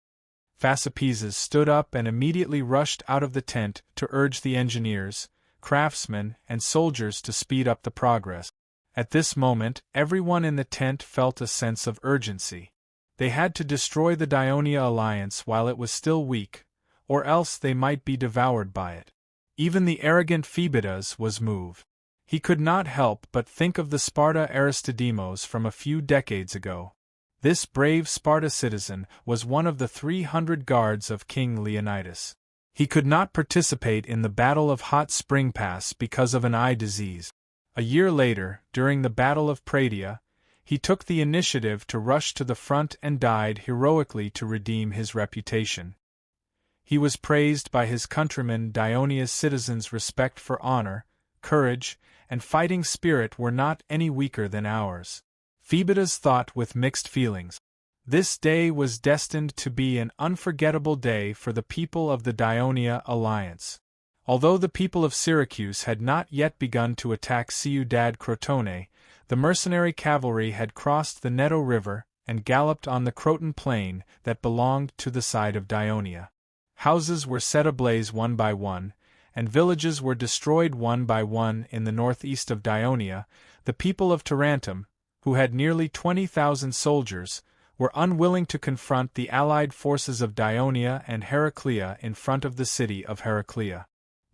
Phasapeses stood up and immediately rushed out of the tent to urge the engineers, craftsmen, and soldiers to speed up the progress. At this moment, everyone in the tent felt a sense of urgency. They had to destroy the Dionia alliance while it was still weak, or else they might be devoured by it. Even the arrogant Phoebidas was moved. He could not help but think of the Sparta Aristodemos from a few decades ago. This brave Sparta citizen was one of the 300 guards of King Leonidas. He could not participate in the Battle of Hot Spring Pass because of an eye disease. A year later, during the Battle of Pratia, he took the initiative to rush to the front and died heroically to redeem his reputation. He was praised by his countrymen. Dionia's citizens' respect for honor, courage, and fighting spirit were not any weaker than ours. Phoebidas thought with mixed feelings. This day was destined to be an unforgettable day for the people of the Dionia alliance. Although the people of Syracuse had not yet begun to attack Ciudad Crotone, the mercenary cavalry had crossed the Neto River and galloped on the Croton plain that belonged to the side of Dionia. Houses were set ablaze one by one, and villages were destroyed one by one in the northeast of Dionia. The people of Tarentum, who had nearly 20,000 soldiers, were unwilling to confront the allied forces of Dionia and Heraclea in front of the city of Heraclea.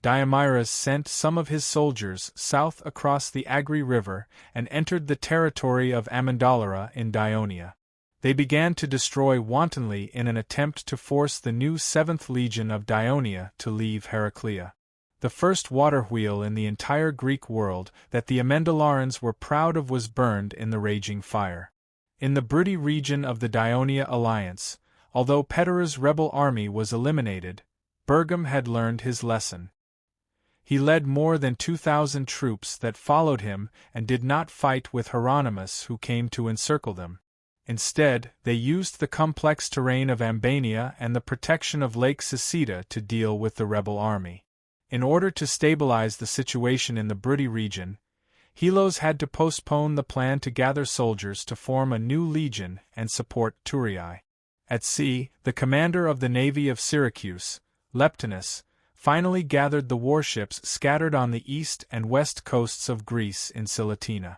Diomyrus sent some of his soldiers south across the Agri River and entered the territory of Amendolara in Dionia. They began to destroy wantonly in an attempt to force the new 7th Legion of Dionia to leave Heraclea. The first water wheel in the entire Greek world that the Amendolarans were proud of was burned in the raging fire. In the Bruttii region of the Dionia alliance, although Petera's rebel army was eliminated, Bergum had learned his lesson. He led more than 2,000 troops that followed him and did not fight with Hieronymus, who came to encircle them. Instead, they used the complex terrain of Ambania and the protection of Lake Sisida to deal with the rebel army. In order to stabilize the situation in the Bruttii region, Helos had to postpone the plan to gather soldiers to form a new legion and support Thurii. At sea, the commander of the navy of Syracuse, Leptinus, finally gathered the warships scattered on the east and west coasts of Greece in Silatina.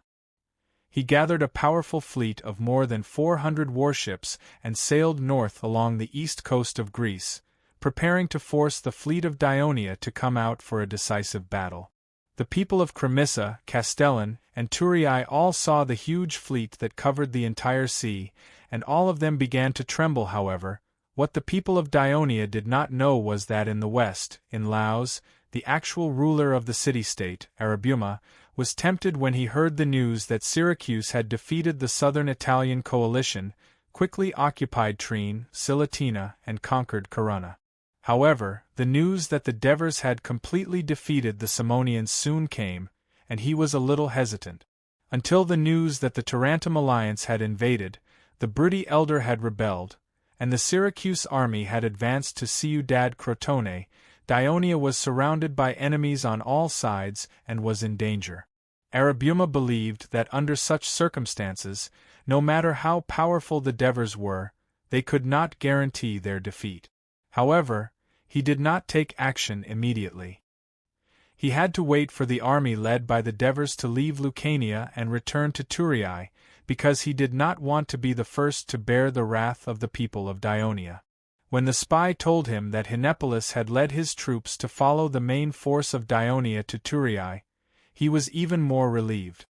He gathered a powerful fleet of more than 400 warships and sailed north along the east coast of Greece, preparing to force the fleet of Dionia to come out for a decisive battle. The people of Cremissa, Castellon, and Thurii all saw the huge fleet that covered the entire sea, and all of them began to tremble. However, what the people of Dionia did not know was that in the west, in Laos, the actual ruler of the city-state, Arabuma, was tempted when he heard the news that Syracuse had defeated the southern Italian coalition, quickly occupied Trine, Silatina, and conquered Corunna. However, the news that the Devers had completely defeated the Simonians soon came, and he was a little hesitant. Until the news that the Tarentum alliance had invaded, the Bruttii elder had rebelled, and the Syracuse army had advanced to Ciudad Crotone, Dionia was surrounded by enemies on all sides and was in danger. Arabuma believed that under such circumstances, no matter how powerful the Devers were, they could not guarantee their defeat. However, he did not take action immediately. He had to wait for the army led by the Devers to leave Lucania and return to Thurii, because he did not want to be the first to bear the wrath of the people of Dionia. When the spy told him that Hinepolis had led his troops to follow the main force of Dionia to Thurii, he was even more relieved.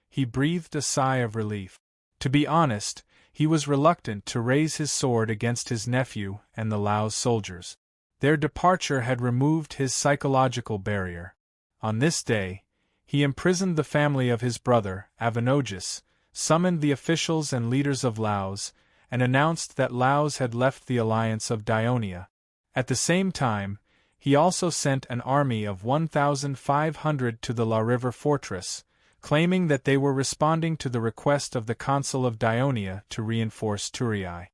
He breathed a sigh of relief. To be honest, he was reluctant to raise his sword against his nephew and the Laos soldiers. Their departure had removed his psychological barrier. On this day, he imprisoned the family of his brother, Avenogis, summoned the officials and leaders of Laos, and announced that Laos had left the alliance of Dionia. At the same time, he also sent an army of 1,500 to the La River fortress, claiming that they were responding to the request of the consul of Dionia to reinforce Thurii.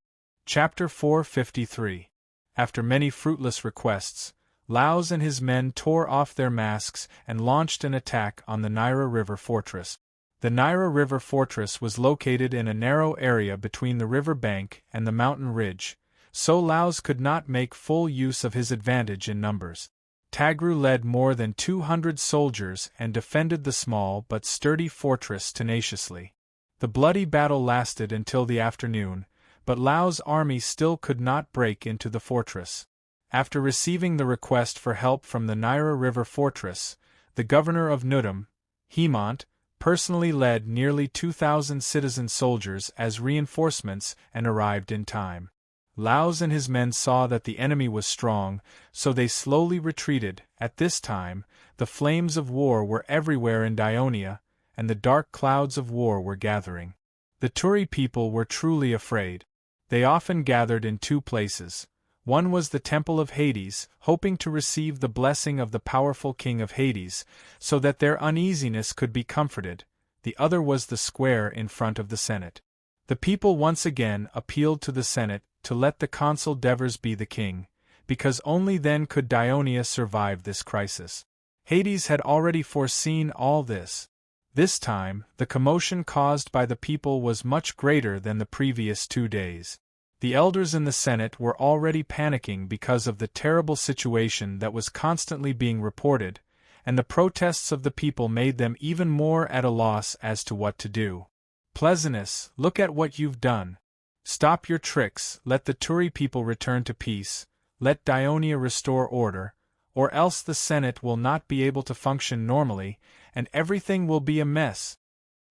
Chapter 453. After many fruitless requests, Laos and his men tore off their masks and launched an attack on the Naira River fortress. The Naira River fortress was located in a narrow area between the river bank and the mountain ridge, so Laos could not make full use of his advantage in numbers. Tagru led more than 200 soldiers and defended the small but sturdy fortress tenaciously. The bloody battle lasted until the afternoon, but Laos' army still could not break into the fortress. After receiving the request for help from the Naira River fortress, the governor of Nudam, Hemant, personally led nearly 2,000 citizen soldiers as reinforcements and arrived in time. Laos and his men saw that the enemy was strong, so they slowly retreated. At this time, the flames of war were everywhere in Dionia, and the dark clouds of war were gathering. The Thurii people were truly afraid. They often gathered in two places. One was the Temple of Hades, hoping to receive the blessing of the powerful king of Hades, so that their uneasiness could be comforted. The other was the square in front of the Senate. The people once again appealed to the Senate to let the consul Devers be the king, because only then could Dionia survive this crisis. Hades had already foreseen all this. This time, the commotion caused by the people was much greater than the previous 2 days. The elders in the Senate were already panicking because of the terrible situation that was constantly being reported, and the protests of the people made them even more at a loss as to what to do. Pleasantness, look at what you've done. Stop your tricks, let the Thurii people return to peace, let Dionia restore order, or else the Senate will not be able to function normally, and everything will be a mess.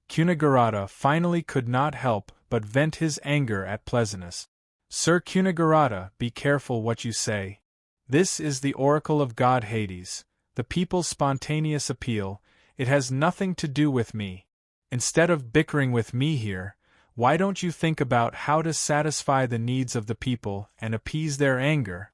Cunagharata finally could not help but vent his anger at Pleasantness. Sir Cunagharata, be careful what you say. This is the oracle of God Hades, the people's spontaneous appeal. It has nothing to do with me. Instead of bickering with me here, why don't you think about how to satisfy the needs of the people and appease their anger?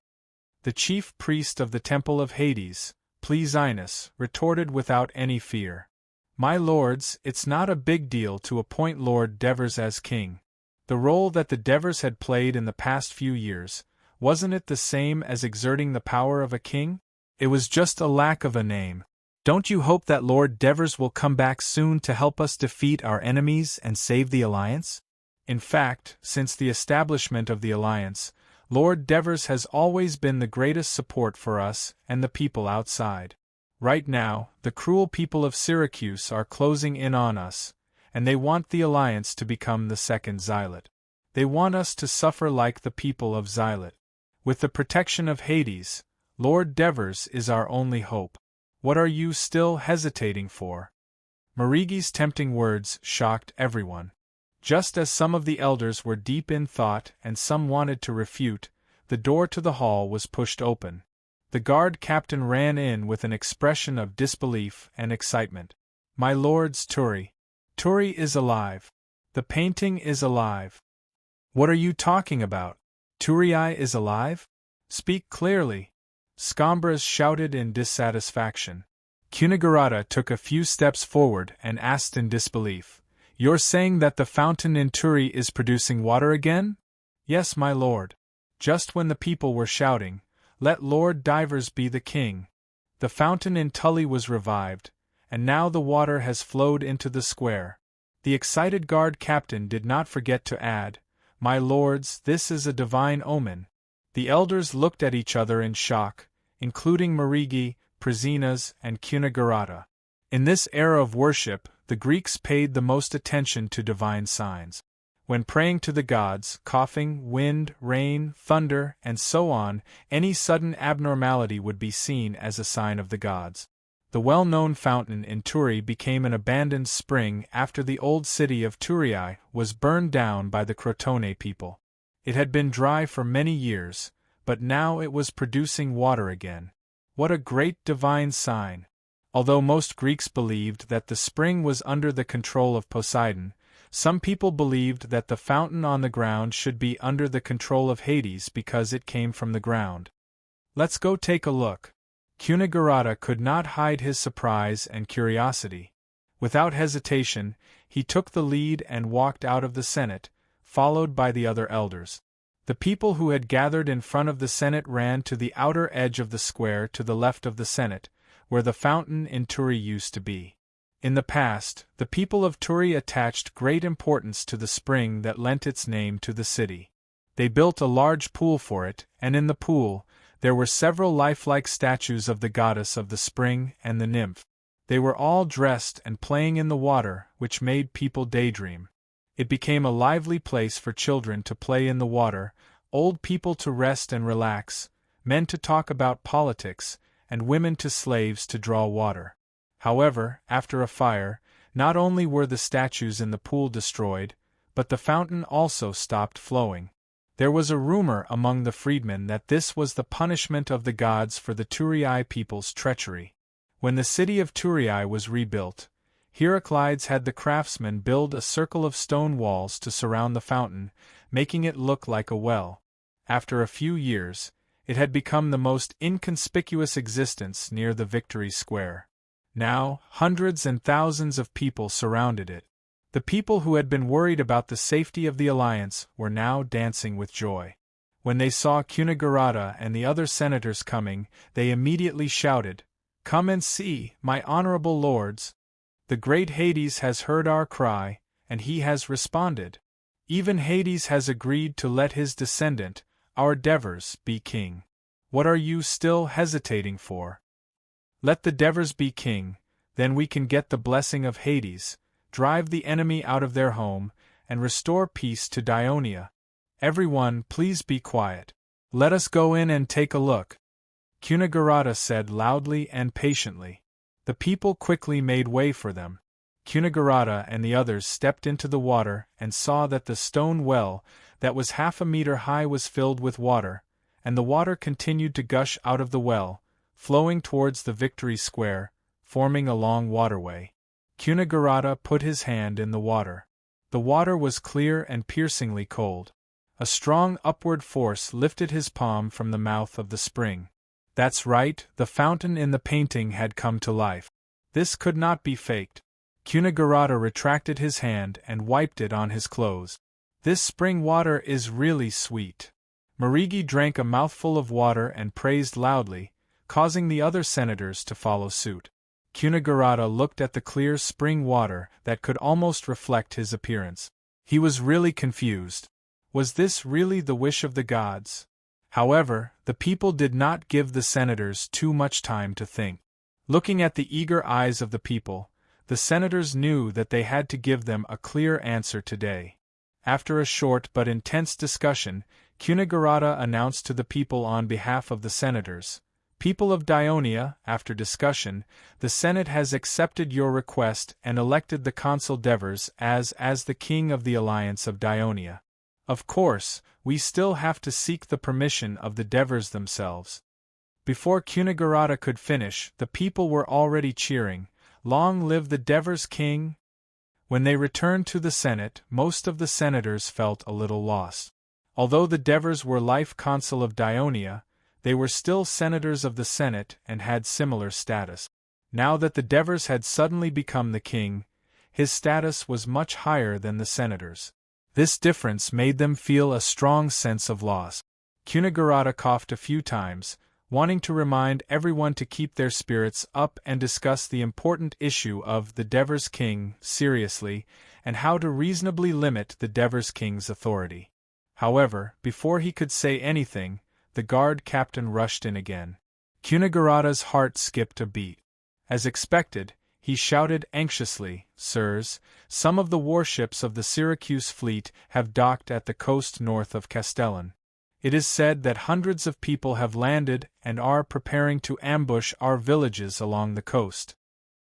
The chief priest of the Temple of Hades, Pleasinus, retorted without any fear. My lords, it's not a big deal to appoint Lord Devers as king. The role that the Devers had played in the past few years, wasn't it the same as exerting the power of a king? It was just a lack of a name. Don't you hope that Lord Devers will come back soon to help us defeat our enemies and save the Alliance? In fact, since the establishment of the Alliance, Lord Devers has always been the greatest support for us and the people outside. Right now, the cruel people of Syracuse are closing in on us, and they want the Alliance to become the second Xylit. They want us to suffer like the people of Xylit. With the protection of Hades, Lord Devers is our only hope. What are you still hesitating for? Marigi's tempting words shocked everyone. Just as some of the elders were deep in thought and some wanted to refute, the door to the hall was pushed open. The guard captain ran in with an expression of disbelief and excitement. My lords, Thurii is alive. The painting is alive. What are you talking about? Thurii is alive? Speak clearly. Scombras shouted in dissatisfaction. Cunagharata took a few steps forward and asked in disbelief, You're saying that the fountain in Thurii is producing water again? Yes, my lord. Just when the people were shouting, Let Lord Devers be the king, the fountain in Tully was revived, and now the water has flowed into the square. The excited guard captain did not forget to add, My lords, this is a divine omen. The elders looked at each other in shock, including Marigi, Presinas, and Cunagharata. In this era of worship, the Greeks paid the most attention to divine signs. When praying to the gods, coughing, wind, rain, thunder, and so on, any sudden abnormality would be seen as a sign of the gods. The well-known fountain in Thurii became an abandoned spring after the old city of Thurii was burned down by the Crotone people. It had been dry for many years, but now it was producing water again. What a great divine sign! Although most Greeks believed that the spring was under the control of Poseidon, some people believed that the fountain on the ground should be under the control of Hades because it came from the ground. Let's go take a look. Cunagurata could not hide his surprise and curiosity. Without hesitation, he took the lead and walked out of the Senate, followed by the other elders. The people who had gathered in front of the Senate ran to the outer edge of the square to the left of the Senate, where the fountain in Turi used to be. In the past, the people of Turi attached great importance to the spring that lent its name to the city. They built a large pool for it, and in the pool, there were several lifelike statues of the goddess of the spring and the nymph. They were all dressed and playing in the water, which made people daydream. It became a lively place for children to play in the water, old people to rest and relax, men to talk about politics, and women to slaves to draw water. However, after a fire, not only were the statues in the pool destroyed, but the fountain also stopped flowing. There was a rumor among the freedmen that this was the punishment of the gods for the Turii people's treachery. When the city of Turii was rebuilt, Heraclides had the craftsmen build a circle of stone walls to surround the fountain, making it look like a well. After a few years, it had become the most inconspicuous existence near the Victory Square. Now, hundreds and thousands of people surrounded it. The people who had been worried about the safety of the alliance were now dancing with joy. When they saw Cunagurata and the other senators coming, they immediately shouted, "Come and see, my honorable lords! The great Hades has heard our cry, and he has responded. Even Hades has agreed to let his descendant, our Devers, be king. What are you still hesitating for? Let the Devers be king, then we can get the blessing of Hades, drive the enemy out of their home, and restore peace to Dionia. Everyone, please be quiet. Let us go in and take a look," Cunagurata said loudly and patiently. The people quickly made way for them. Cunagurata and the others stepped into the water and saw that the stone well, that was 1/2 meter high, was filled with water, and the water continued to gush out of the well, flowing towards the Victory Square, forming a long waterway. Cunagurata put his hand in the water. The water was clear and piercingly cold. A strong upward force lifted his palm from the mouth of the spring. That's right, the fountain in the painting had come to life. This could not be faked. Cunagurata retracted his hand and wiped it on his clothes. This spring water is really sweet. Marigi drank a mouthful of water and praised loudly, causing the other senators to follow suit. Cunagurata looked at the clear spring water that could almost reflect his appearance. He was really confused. Was this really the wish of the gods? However, the people did not give the senators too much time to think. Looking at the eager eyes of the people, the senators knew that they had to give them a clear answer today. After a short but intense discussion, Cunagurata announced to the people on behalf of the senators, "People of Dionia, after discussion, the Senate has accepted your request and elected the consul Devers as the king of the alliance of Dionia. Of course, we still have to seek the permission of the Devers themselves." Before Cunagurata could finish, the people were already cheering, "Long live the Devers king!" When they returned to the Senate, most of the senators felt a little lost. Although the Devers were life consul of Dionia, they were still senators of the Senate and had similar status. Now that the Devers had suddenly become the king, his status was much higher than the senators. This difference made them feel a strong sense of loss. Cunagurata coughed a few times, wanting to remind everyone to keep their spirits up and discuss the important issue of the Devers king seriously, and how to reasonably limit the Devers king's authority. However, before he could say anything, the guard captain rushed in again. Cunagurata's heart skipped a beat. As expected, he shouted anxiously, "Sirs, some of the warships of the Syracuse fleet have docked at the coast north of Castellon. It is said that hundreds of people have landed and are preparing to ambush our villages along the coast."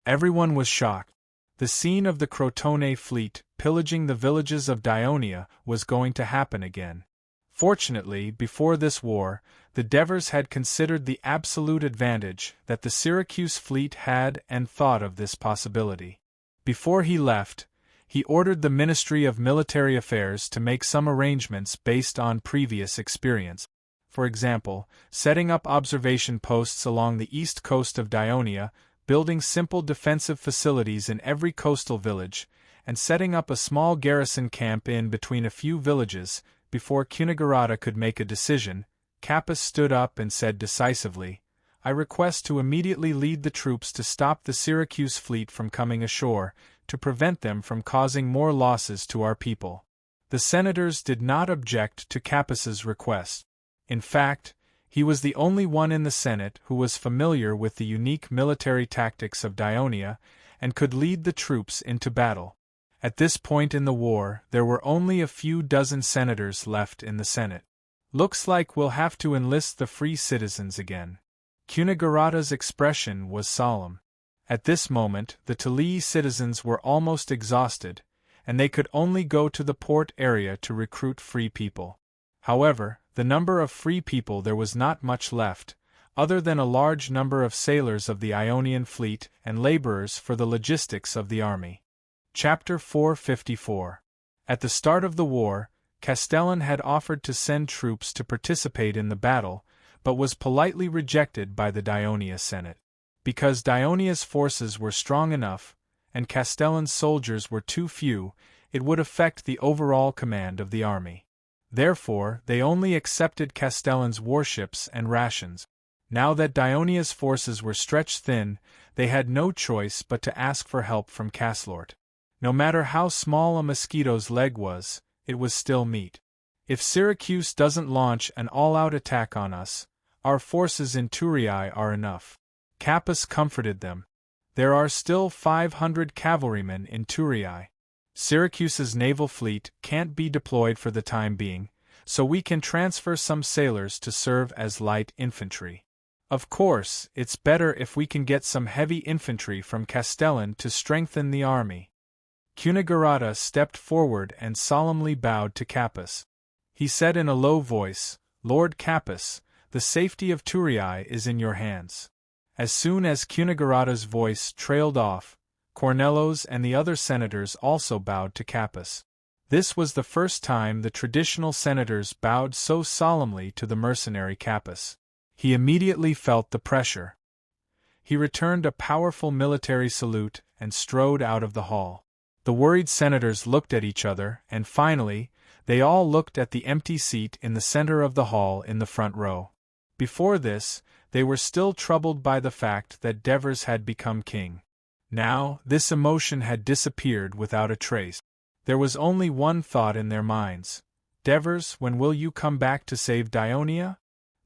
Everyone was shocked. The scene of the Crotone fleet pillaging the villages of Dionia was going to happen again. Fortunately, before this war, the Devers had considered the absolute advantage that the Syracuse fleet had and thought of this possibility. Before he left, he ordered the Ministry of Military Affairs to make some arrangements based on previous experience. for example, setting up observation posts along the east coast of Dionia, building simple defensive facilities in every coastal village, and setting up a small garrison camp in between a few villages. Before Cunegurata could make a decision, Capys stood up and said decisively, "I request to immediately lead the troops to stop the Syracuse fleet from coming ashore, to prevent them from causing more losses to our people." The senators did not object to Capys's request. In fact, he was the only one in the Senate who was familiar with the unique military tactics of Dionia and could lead the troops into battle. At this point in the war, there were only a few dozen senators left in the Senate. "Looks like we'll have to enlist the free citizens again." Cunegurata's expression was solemn. At this moment, the Tulii citizens were almost exhausted, and they could only go to the port area to recruit free people. However, the number of free people there was not much left, other than a large number of sailors of the Ionian fleet and laborers for the logistics of the army. Chapter 454. At the start of the war, Castellan had offered to send troops to participate in the battle, but was politely rejected by the Dionia Senate. Because Dionia's forces were strong enough, and Castellan's soldiers were too few, it would affect the overall command of the army. Therefore, they only accepted Castellan's warships and rations. Now that Dionia's forces were stretched thin, they had no choice but to ask for help from Caslort. No matter how small a mosquito's leg was, it was still meat. "If Syracuse doesn't launch an all-out attack on us, our forces in Thurii are enough." Capys comforted them. "There are still 500 cavalrymen in Thurii. Syracuse's naval fleet can't be deployed for the time being, so we can transfer some sailors to serve as light infantry. Of course, it's better if we can get some heavy infantry from Castellan to strengthen the army." Cunegurata stepped forward and solemnly bowed to Capys. He said in a low voice, "Lord Capys, the safety of Thurii is in your hands." As soon as Cunegurata's voice trailed off, Cornellos and the other senators also bowed to Capys. This was the first time the traditional senators bowed so solemnly to the mercenary Capys. He immediately felt the pressure. He returned a powerful military salute and strode out of the hall. The worried senators looked at each other, and finally, they all looked at the empty seat in the center of the hall in the front row. Before this, they were still troubled by the fact that Devers had become king. Now, this emotion had disappeared without a trace. There was only one thought in their minds: "Devers, when will you come back to save Dionia?"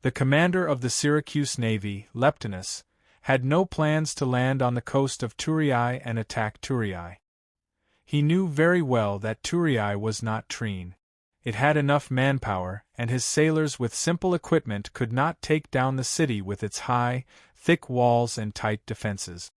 The commander of the Syracuse navy, Leptinus, had no plans to land on the coast of Thurii and attack Thurii. He knew very well that Thurii was not Trine. It had enough manpower, and his sailors with simple equipment could not take down the city with its high, thick walls and tight defenses.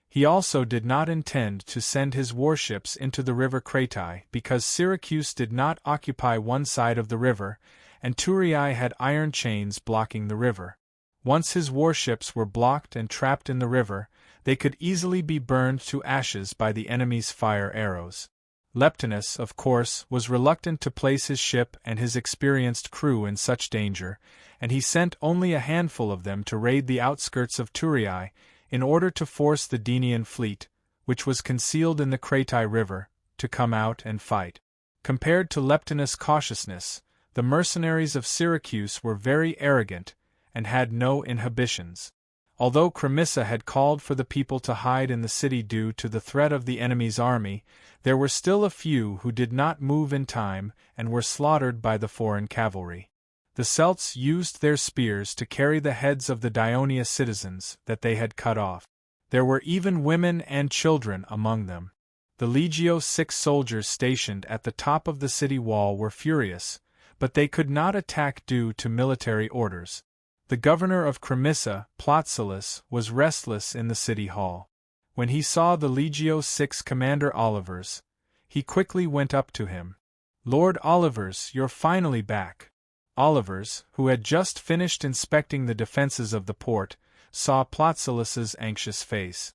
He also did not intend to send his warships into the river Cratai because Syracuse did not occupy one side of the river, and Thurii had iron chains blocking the river. Once his warships were blocked and trapped in the river, they could easily be burned to ashes by the enemy's fire arrows. Leptinus, of course, was reluctant to place his ship and his experienced crew in such danger, and he sent only a handful of them to raid the outskirts of Thurii, in order to force the Daunian fleet, which was concealed in the Cratai River, to come out and fight. Compared to Leptinus' cautiousness, the mercenaries of Syracuse were very arrogant, and had no inhibitions. Although Cremissa had called for the people to hide in the city due to the threat of the enemy's army, there were still a few who did not move in time and were slaughtered by the foreign cavalry. The Celts used their spears to carry the heads of the Dionia citizens that they had cut off. There were even women and children among them. The Legio 6 soldiers stationed at the top of the city wall were furious, but they could not attack due to military orders. The governor of Cremissa, Plotsilus, was restless in the city hall. When he saw the Legio 6 commander Olivers, he quickly went up to him. "Lord Olivers, you're finally back." Olivers, who had just finished inspecting the defenses of the port, saw Plotzilus's anxious face.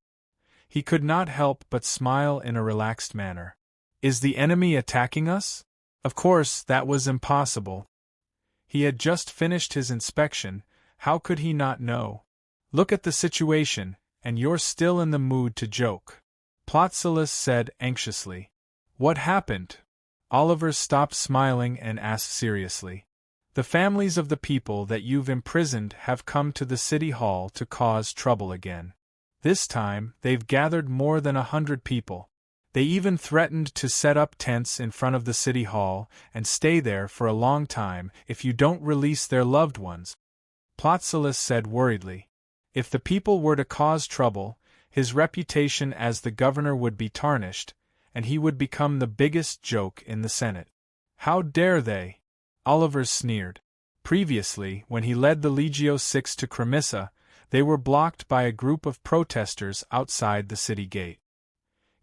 He could not help but smile in a relaxed manner. "Is the enemy attacking us?" Of course, that was impossible. He had just finished his inspection, how could he not know? Look at the situation, and you're still in the mood to joke. Plotsilus said anxiously. What happened? Oliver stopped smiling and asked seriously. The families of the people that you've imprisoned have come to the city hall to cause trouble again. This time, they've gathered more than 100 people. They even threatened to set up tents in front of the city hall and stay there for a long time if you don't release their loved ones. Plotsilus said worriedly. If the people were to cause trouble, his reputation as the governor would be tarnished, and he would become the biggest joke in the Senate. How dare they? Oliver sneered. Previously, when he led the Legio VI to Cremissa, they were blocked by a group of protesters outside the city gate.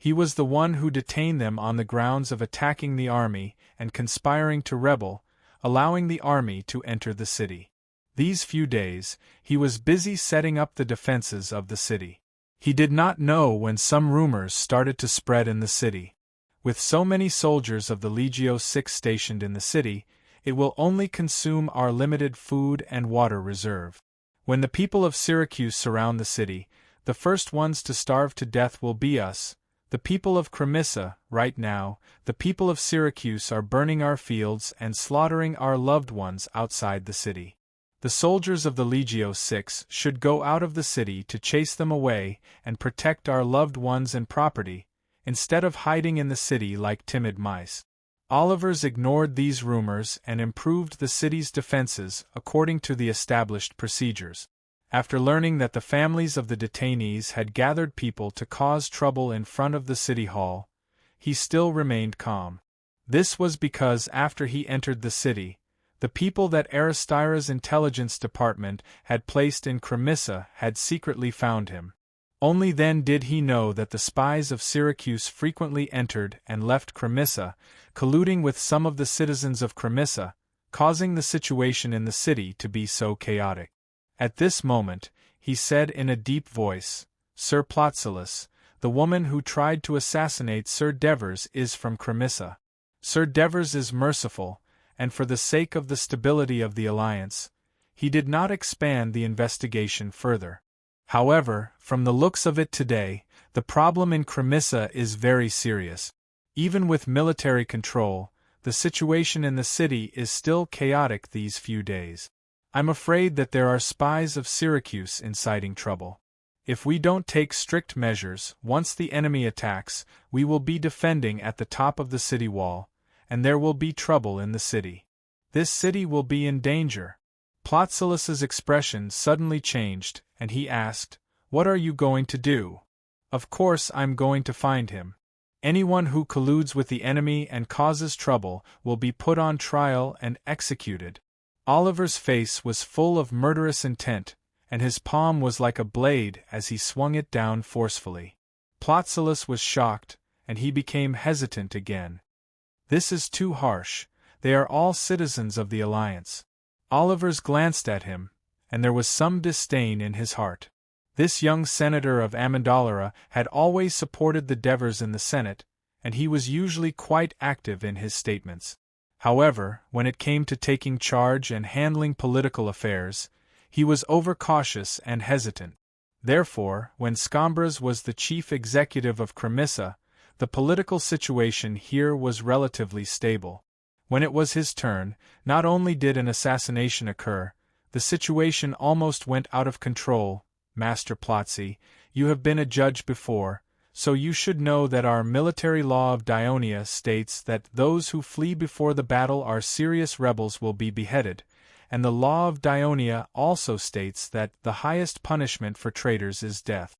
He was the one who detained them on the grounds of attacking the army and conspiring to rebel, allowing the army to enter the city. These few days, he was busy setting up the defenses of the city. He did not know when some rumors started to spread in the city. With so many soldiers of the Legio VI stationed in the city, it will only consume our limited food and water reserve. When the people of Syracuse surround the city, the first ones to starve to death will be us, the people of Cremissa. Right now, the people of Syracuse are burning our fields and slaughtering our loved ones outside the city. The soldiers of the Legio VI should go out of the city to chase them away and protect our loved ones and property, instead of hiding in the city like timid mice. Oliver's ignored these rumors and improved the city's defenses according to the established procedures. After learning that the families of the detainees had gathered people to cause trouble in front of the city hall, he still remained calm. This was because after he entered the city, the people that Aristyra's intelligence department had placed in Cremissa had secretly found him. Only then did he know that the spies of Syracuse frequently entered and left Cremissa, colluding with some of the citizens of Cremissa, causing the situation in the city to be so chaotic. At this moment, he said in a deep voice, Sir Plotsilus, the woman who tried to assassinate Sir Devers is from Cremissa. Sir Devers is merciful, and for the sake of the stability of the alliance, he did not expand the investigation further. However, from the looks of it today, the problem in Cremissa is very serious. Even with military control, the situation in the city is still chaotic these few days. I'm afraid that there are spies of Syracuse inciting trouble. If we don't take strict measures, once the enemy attacks, we will be defending at the top of the city wall, and there will be trouble in the city. This city will be in danger. Plotzilus's expression suddenly changed, and he asked, What are you going to do? Of course I'm going to find him. Anyone who colludes with the enemy and causes trouble will be put on trial and executed. Oliver's face was full of murderous intent, and his palm was like a blade as he swung it down forcefully. Plotsilus was shocked, and he became hesitant again. This is too harsh. They are all citizens of the Alliance. Oliver's glanced at him, and there was some disdain in his heart. This young senator of Amyndolara had always supported the Devers in the Senate, and he was usually quite active in his statements. However, when it came to taking charge and handling political affairs, he was overcautious and hesitant. Therefore, when Scambras was the chief executive of Cremissa, the political situation here was relatively stable. When it was his turn, not only did an assassination occur, the situation almost went out of control. Master Plotzi, you have been a judge before, so you should know that our military law of Dionia states that those who flee before the battle are serious rebels will be beheaded, and the law of Dionia also states that the highest punishment for traitors is death.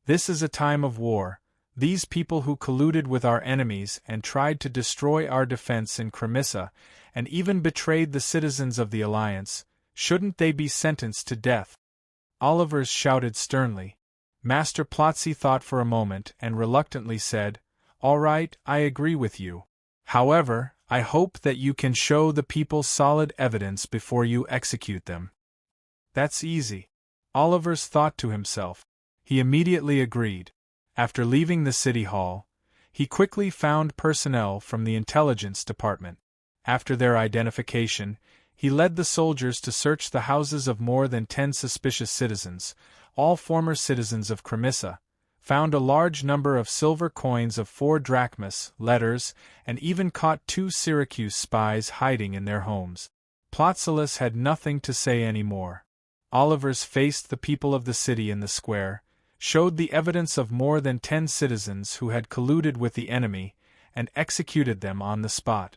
This is a time of war. These people who colluded with our enemies and tried to destroy our defense in Cremissa, and even betrayed the citizens of the Alliance, shouldn't they be sentenced to death? Oliver shouted sternly. Master Plotzi thought for a moment and reluctantly said, All right, I agree with you. However, I hope that you can show the people solid evidence before you execute them. That's easy. Oliver thought to himself. He immediately agreed. After leaving the city hall, he quickly found personnel from the intelligence department. After their identification, He led the soldiers to search the houses of more than 10 suspicious citizens, all former citizens of Cremissa, found a large number of silver coins of 4 drachmas, letters, and even caught 2 Syracuse spies hiding in their homes. Plotsilus had nothing to say any more. Olivers faced the people of the city in the square, showed the evidence of more than 10 citizens who had colluded with the enemy, and executed them on the spot.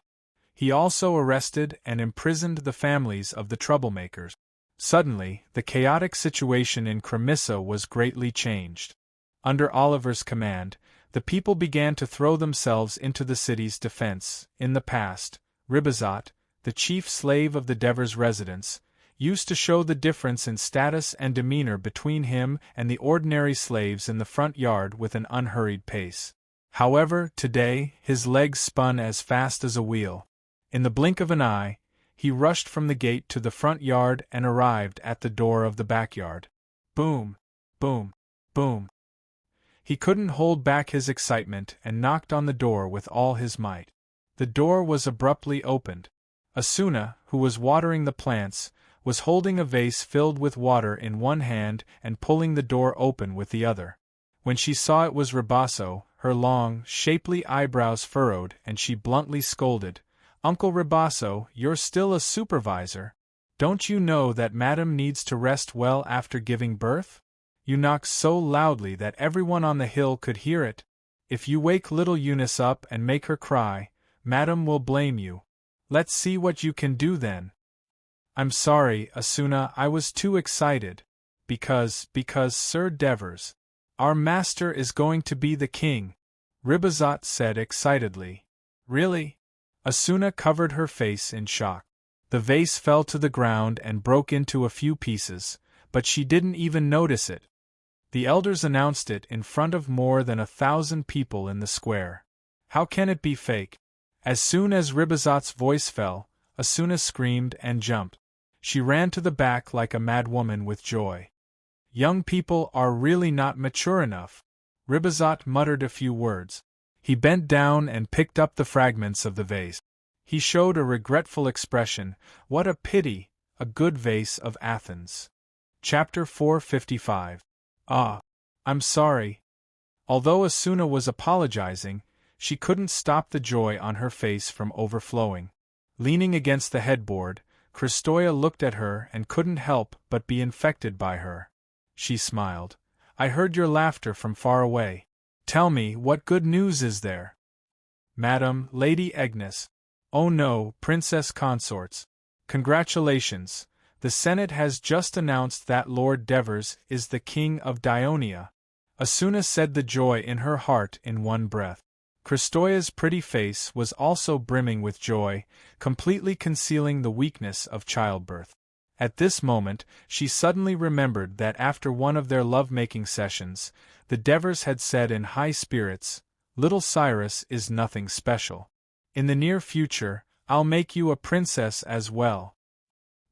He also arrested and imprisoned the families of the troublemakers. Suddenly, the chaotic situation in Cremissa was greatly changed. Under Oliver's command, the people began to throw themselves into the city's defense. In the past, Ribazat, the chief slave of the Devers' residence, used to show the difference in status and demeanor between him and the ordinary slaves in the front yard with an unhurried pace. However, today, his legs spun as fast as a wheel. In the blink of an eye, he rushed from the gate to the front yard and arrived at the door of the backyard. Boom! Boom! Boom! He couldn't hold back his excitement and knocked on the door with all his might. The door was abruptly opened. Asuna, who was watering the plants, was holding a vase filled with water in one hand and pulling the door open with the other. When she saw it was Ribasso, her long, shapely eyebrows furrowed, and she bluntly scolded, "Uncle Ribasso, you're still a supervisor. Don't you know that Madame needs to rest well after giving birth? You knock so loudly that everyone on the hill could hear it. If you wake little Eunice up and make her cry, Madame will blame you. Let's see what you can do then." "I'm sorry, Asuna, I was too excited. Because, Sir Devers, our master is going to be the king," Ribazat said excitedly. "Really?" Asuna covered her face in shock. The vase fell to the ground and broke into a few pieces, but she didn't even notice it. The elders announced it in front of more than 1,000 people in the square. "How can it be fake?" As soon as Ribazat's voice fell, Asuna screamed and jumped. She ran to the back like a mad woman with joy. "Young people are really not mature enough." Ribazat muttered a few words. He bent down and picked up the fragments of the vase. He showed a regretful expression. "What a pity, a good vase of Athens." Chapter 455. "Ah, I'm sorry." Although Asuna was apologizing, she couldn't stop the joy on her face from overflowing. Leaning against the headboard, Kristoya looked at her and couldn't help but be infected by her. She smiled. "I heard your laughter from far away. Tell me, what good news is there?" "Madam, Lady Agnes." "Oh no, Princess Consorts. Congratulations. The Senate has just announced that Lord Devers is the King of Dionia." Asuna said the joy in her heart in one breath. Kristoya's pretty face was also brimming with joy, completely concealing the weakness of childbirth. At this moment, she suddenly remembered that after one of their love-making sessions, the Devers had said in high spirits, "Little Cyrus is nothing special. In the near future, I'll make you a princess as well."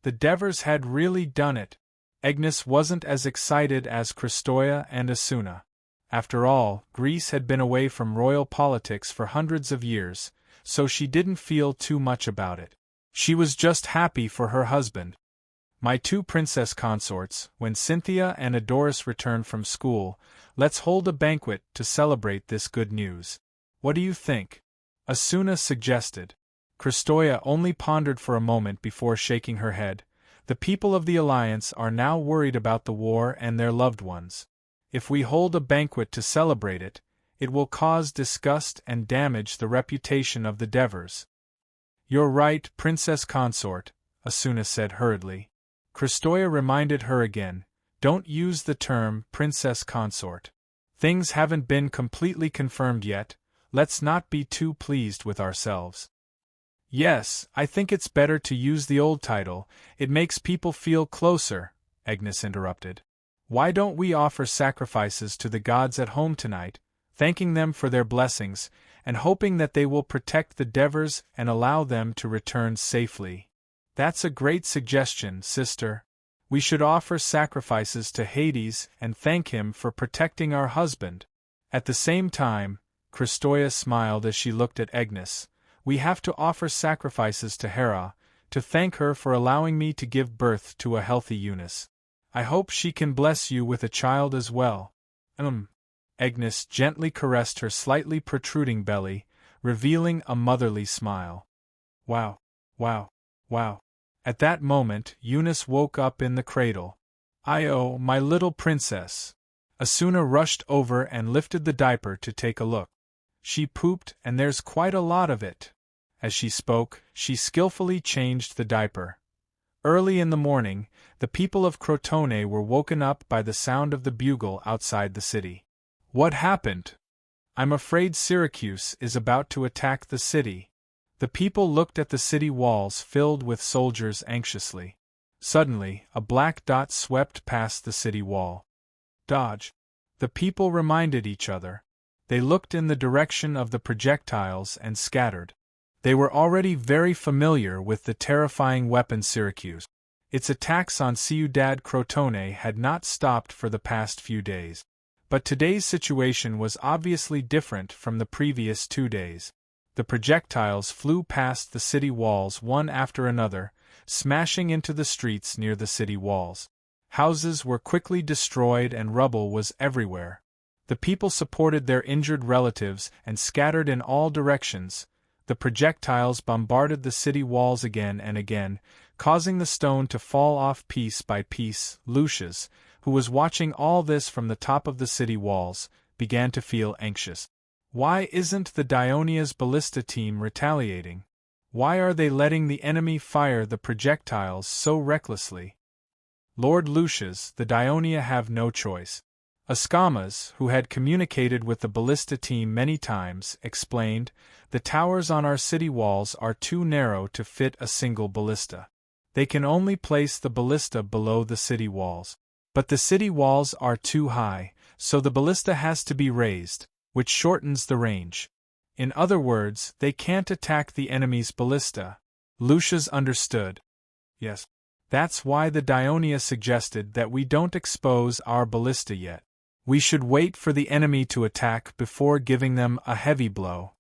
The Devers had really done it. Agnes wasn't as excited as Kristoya and Asuna. After all, Greece had been away from royal politics for hundreds of years, so she didn't feel too much about it. She was just happy for her husband. "My 2 princess consorts, when Cynthia and Adoris return from school, let's hold a banquet to celebrate this good news. What do you think?" Asuna suggested. Kristoya only pondered for a moment before shaking her head. The people of the Alliance are now worried about the war and their loved ones. If we hold a banquet to celebrate it, it will cause disgust and damage the reputation of the Devers. "You're right, Princess Consort," Asuna said hurriedly. Kristoya reminded her again, "Don't use the term Princess Consort. Things haven't been completely confirmed yet, let's not be too pleased with ourselves." "Yes, I think it's better to use the old title, it makes people feel closer," Agnes interrupted. "Why don't we offer sacrifices to the gods at home tonight, thanking them for their blessings, and hoping that they will protect the Devers and allow them to return safely?" "That's a great suggestion, sister. We should offer sacrifices to Hades and thank him for protecting our husband." At the same time, Kristoya smiled as she looked at Agnes. "We have to offer sacrifices to Hera, to thank her for allowing me to give birth to a healthy Eunice. I hope she can bless you with a child as well. Agnes gently caressed her slightly protruding belly, revealing a motherly smile. Wow, wow, wow. At that moment, Eunice woke up in the cradle. "Oh, my little princess." Asuna rushed over and lifted the diaper to take a look. "She pooped, and there's quite a lot of it." As she spoke, she skillfully changed the diaper. Early in the morning, the people of Crotone were woken up by the sound of the bugle outside the city. "What happened?" "I'm afraid Syracuse is about to attack the city." The people looked at the city walls filled with soldiers anxiously. Suddenly, a black dot swept past the city wall. "Dodge!" The people reminded each other. They looked in the direction of the projectiles and scattered. They were already very familiar with the terrifying weapon Syracuse. Its attacks on Ciudad Crotone had not stopped for the past few days. But today's situation was obviously different from the previous 2 days. The projectiles flew past the city walls one after another, smashing into the streets near the city walls. Houses were quickly destroyed and rubble was everywhere. The people supported their injured relatives and scattered in all directions. The projectiles bombarded the city walls again and again, causing the stone to fall off piece by piece. Lucius, who was watching all this from the top of the city walls, began to feel anxious. Why isn't the Dionia's ballista team retaliating? Why are they letting the enemy fire the projectiles so recklessly? Lord Lucius, the Dionia have no choice. Escamas, who had communicated with the ballista team many times, explained, "The towers on our city walls are too narrow to fit a single ballista. They can only place the ballista below the city walls. But the city walls are too high, so the ballista has to be raised, which shortens the range. In other words, they can't attack the enemy's ballista." Lucius understood. "Yes. That's why the Dionia suggested that we don't expose our ballista yet. We should wait for the enemy to attack before giving them a heavy blow."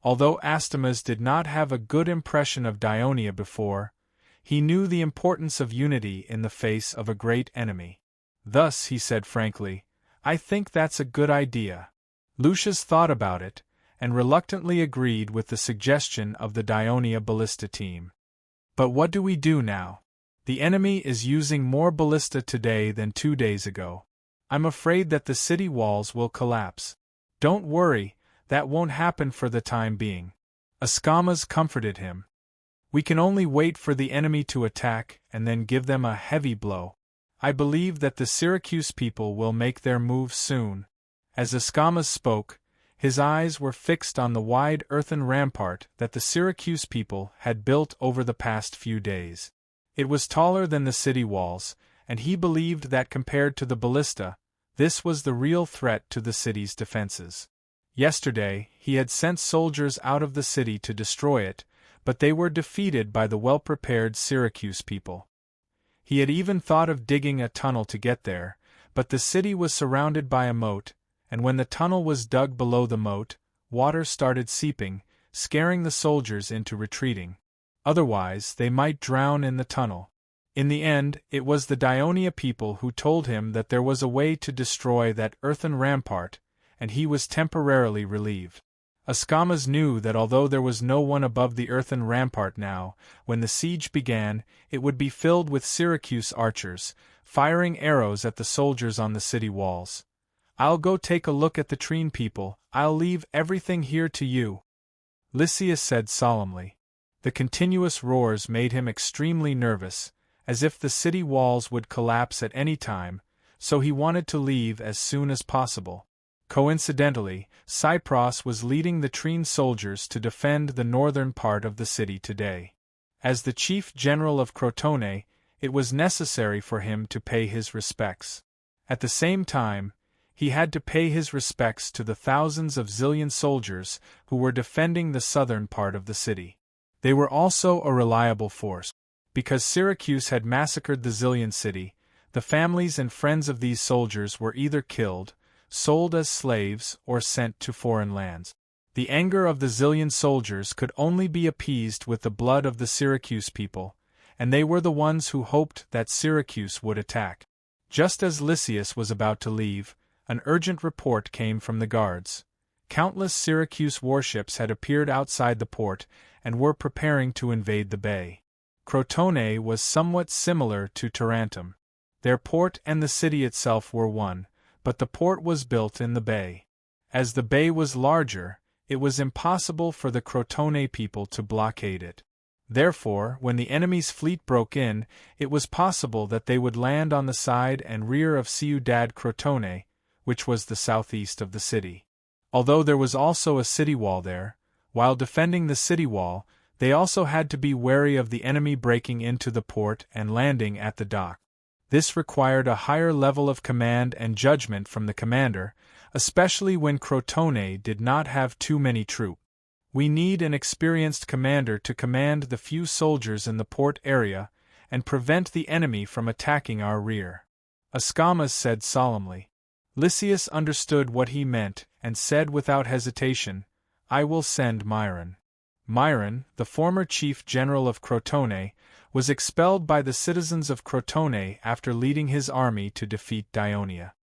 Although Astamas did not have a good impression of Dionia before, he knew the importance of unity in the face of a great enemy. Thus he said frankly, "I think that's a good idea." Lucius thought about it, and reluctantly agreed with the suggestion of the Dionia ballista team. "But what do we do now? The enemy is using more ballista today than 2 days ago. I'm afraid that the city walls will collapse." "Don't worry, that won't happen for the time being." Escamas comforted him. "We can only wait for the enemy to attack and then give them a heavy blow. I believe that the Syracuse people will make their move soon." As Escamas spoke, his eyes were fixed on the wide earthen rampart that the Syracuse people had built over the past few days. It was taller than the city walls, and he believed that compared to the ballista, this was the real threat to the city's defenses. Yesterday, he had sent soldiers out of the city to destroy it, but they were defeated by the well-prepared Syracuse people. He had even thought of digging a tunnel to get there, but the city was surrounded by a moat, and when the tunnel was dug below the moat, water started seeping, scaring the soldiers into retreating. Otherwise, they might drown in the tunnel. In the end, it was the Dionia people who told him that there was a way to destroy that earthen rampart, and he was temporarily relieved. Escamas knew that although there was no one above the earthen rampart now, when the siege began, it would be filled with Syracuse archers, firing arrows at the soldiers on the city walls. "I'll go take a look at the Trine people. I'll leave everything here to you," Lysias said solemnly. The continuous roars made him extremely nervous, as if the city walls would collapse at any time, so he wanted to leave as soon as possible. Coincidentally, Cypros was leading the Trine soldiers to defend the northern part of the city today. As the chief general of Crotone, it was necessary for him to pay his respects. At the same time, he had to pay his respects to the thousands of Zillian soldiers who were defending the southern part of the city. They were also a reliable force. Because Syracuse had massacred the Zillian city, the families and friends of these soldiers were either killed, sold as slaves, or sent to foreign lands. The anger of the zillion soldiers could only be appeased with the blood of the Syracuse people, and they were the ones who hoped that Syracuse would attack. Just as Lysias was about to leave, an urgent report came from the guards. Countless Syracuse warships had appeared outside the port and were preparing to invade the bay. Crotone was somewhat similar to Tarentum. Their port and the city itself were one, but the port was built in the bay. As the bay was larger, it was impossible for the Crotone people to blockade it. Therefore, when the enemy's fleet broke in, it was possible that they would land on the side and rear of Ciudad Crotone, which was the southeast of the city. Although there was also a city wall there, while defending the city wall, they also had to be wary of the enemy breaking into the port and landing at the dock. This required a higher level of command and judgment from the commander, especially when Crotone did not have too many troops. We need an experienced commander to command the few soldiers in the port area and prevent the enemy from attacking our rear, Ascamas said solemnly. Lysias understood what he meant and said without hesitation, I will send Myron. Myron, the former chief general of Crotone, was expelled by the citizens of Crotone after leading his army to defeat Dionia.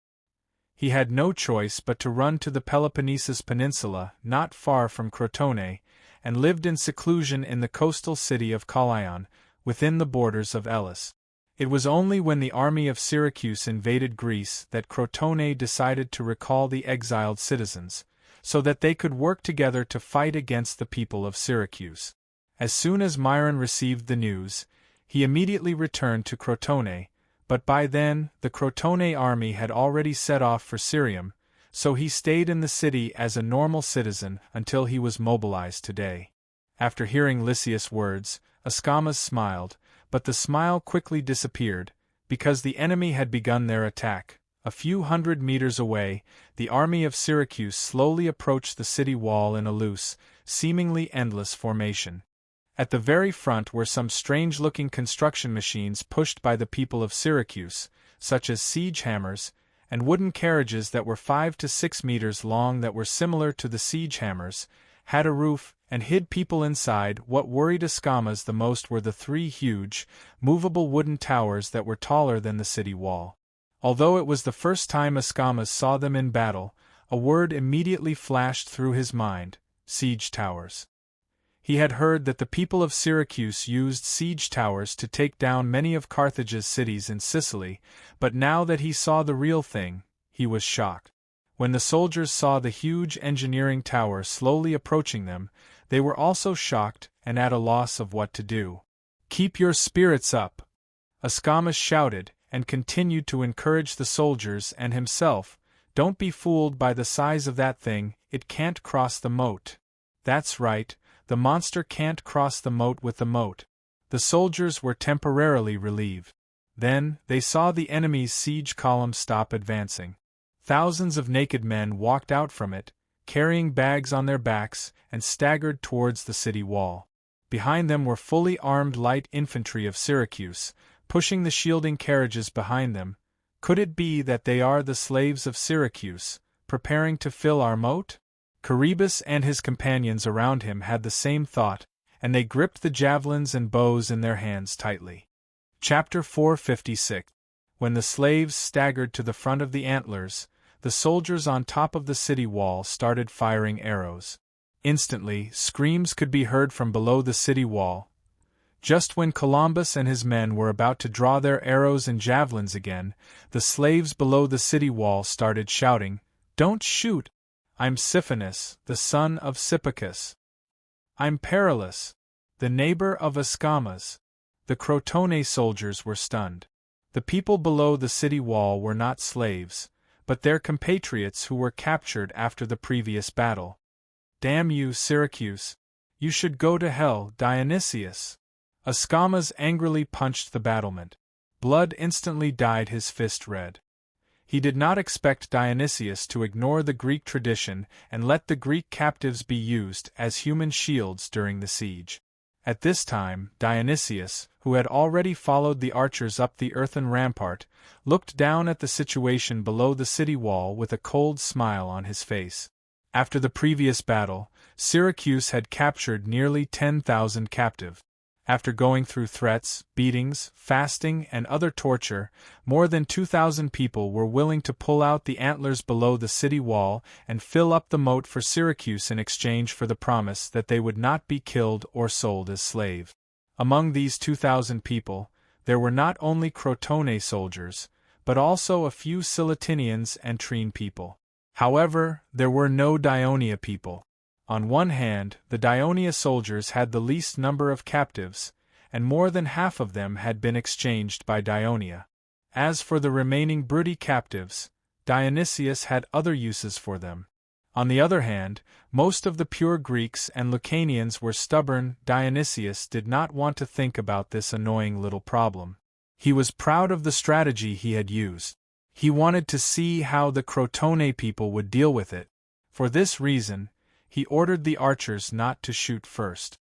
He had no choice but to run to the Peloponnesus Peninsula not far from Crotone, and lived in seclusion in the coastal city of Kallion, within the borders of Elis. It was only when the army of Syracuse invaded Greece that Crotone decided to recall the exiled citizens, so that they could work together to fight against the people of Syracuse. As soon as Myron received the news, he immediately returned to Crotone, but by then the Crotone army had already set off for Syrium, so he stayed in the city as a normal citizen until he was mobilized today. After hearing Lysias' words, Ascamas smiled, but the smile quickly disappeared, because the enemy had begun their attack. A few hundred meters away, the army of Syracuse slowly approached the city wall in a loose, seemingly endless formation. At the very front were some strange-looking construction machines pushed by the people of Syracuse, such as siege hammers, and wooden carriages that were 5 to 6 meters long that were similar to the siege hammers, had a roof, and hid people inside. What worried Ascamas the most were the 3 huge, movable wooden towers that were taller than the city wall. Although it was the first time Ascamas saw them in battle, a word immediately flashed through his mind: siege towers. He had heard that the people of Syracuse used siege towers to take down many of Carthage's cities in Sicily, but now that he saw the real thing, he was shocked. When the soldiers saw the huge engineering tower slowly approaching them, they were also shocked and at a loss of what to do. "Keep your spirits up!" Ascamas shouted, and continued to encourage the soldiers and himself. "Don't be fooled by the size of that thing, it can't cross the moat." "That's right, the monster can't cross the moat with the moat." The soldiers were temporarily relieved. Then, they saw the enemy's siege column stop advancing. Thousands of naked men walked out from it, carrying bags on their backs, and staggered towards the city wall. Behind them were fully armed light infantry of Syracuse, pushing the shielding carriages behind them. Could it be that they are the slaves of Syracuse, preparing to fill our moat? Charybdis and his companions around him had the same thought, and they gripped the javelins and bows in their hands tightly. Chapter 456. When the slaves staggered to the front of the antlers, the soldiers on top of the city wall started firing arrows. Instantly, screams could be heard from below the city wall. Just when Columbus and his men were about to draw their arrows and javelins again, the slaves below the city wall started shouting, "Don't shoot! I'm Siphanus, the son of Sippacus. I'm Perillus, the neighbor of Ascamas." The Crotone soldiers were stunned. The people below the city wall were not slaves, but their compatriots who were captured after the previous battle. "Damn you, Syracuse! You should go to hell, Dionysius!" Ascamas angrily punched the battlement. Blood instantly dyed his fist red. He did not expect Dionysius to ignore the Greek tradition and let the Greek captives be used as human shields during the siege. At this time, Dionysius, who had already followed the archers up the earthen rampart, looked down at the situation below the city wall with a cold smile on his face. After the previous battle, Syracuse had captured nearly 10,000 captive. After going through threats, beatings, fasting, and other torture, more than 2,000 people were willing to pull out the antlers below the city wall and fill up the moat for Syracuse in exchange for the promise that they would not be killed or sold as slaves. Among these 2,000 people, there were not only Crotone soldiers, but also a few Cilitinians and Trine people. However, there were no Dionia people. On one hand, the Dionia soldiers had the least number of captives, and more than half of them had been exchanged by Dionia. As for the remaining Bruttii captives, Dionysius had other uses for them. On the other hand, most of the pure Greeks and Lucanians were stubborn. Dionysius did not want to think about this annoying little problem. He was proud of the strategy he had used. He wanted to see how the Crotone people would deal with it. For this reason, he ordered the archers not to shoot first.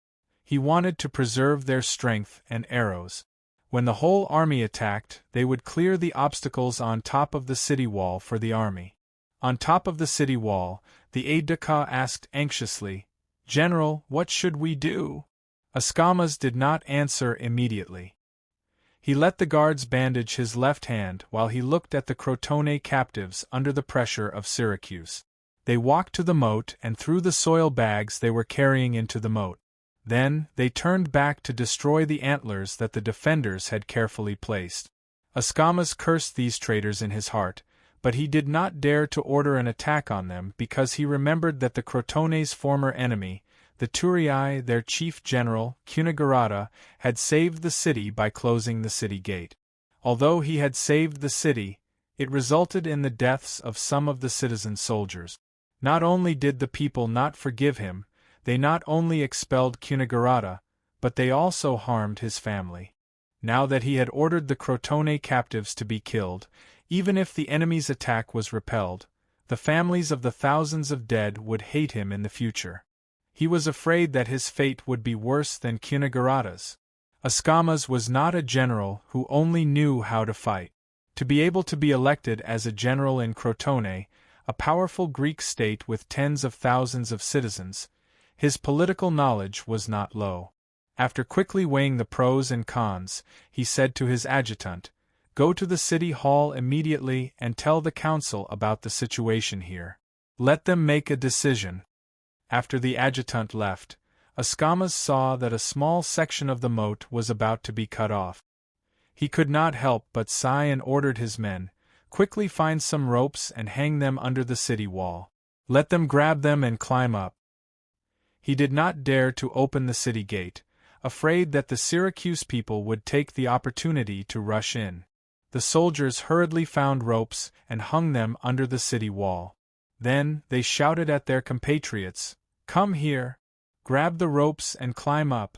He wanted to preserve their strength and arrows. When the whole army attacked, they would clear the obstacles on top of the city wall for the army. On top of the city wall, the aide-de-camp asked anxiously, "General, what should we do?" Escamas did not answer immediately. He let the guards bandage his left hand while he looked at the Crotone captives under the pressure of Syracuse. They walked to the moat and threw the soil bags they were carrying into the moat. Then, they turned back to destroy the antlers that the defenders had carefully placed. Escamas cursed these traitors in his heart, but he did not dare to order an attack on them because he remembered that the Crotone's former enemy, the Thurii, their chief general, Cunigarata, had saved the city by closing the city gate. Although he had saved the city, it resulted in the deaths of some of the citizen soldiers. Not only did the people not forgive him, they not only expelled Cunigarata, but they also harmed his family. Now that he had ordered the Crotone captives to be killed, even if the enemy's attack was repelled, the families of the thousands of dead would hate him in the future. He was afraid that his fate would be worse than Cunigarata's. Escamas was not a general who only knew how to fight. To be able to be elected as a general in Crotone, a powerful Greek state with tens of thousands of citizens, his political knowledge was not low. After quickly weighing the pros and cons, he said to his adjutant, "Go to the city hall immediately and tell the council about the situation here. Let them make a decision." After the adjutant left, Escamas saw that a small section of the moat was about to be cut off. He could not help but sigh and ordered his men, "Quickly find some ropes and hang them under the city wall. Let them grab them and climb up." He did not dare to open the city gate, afraid that the Syracuse people would take the opportunity to rush in. The soldiers hurriedly found ropes and hung them under the city wall. Then, they shouted at their compatriots, "Come here! Grab the ropes and climb up."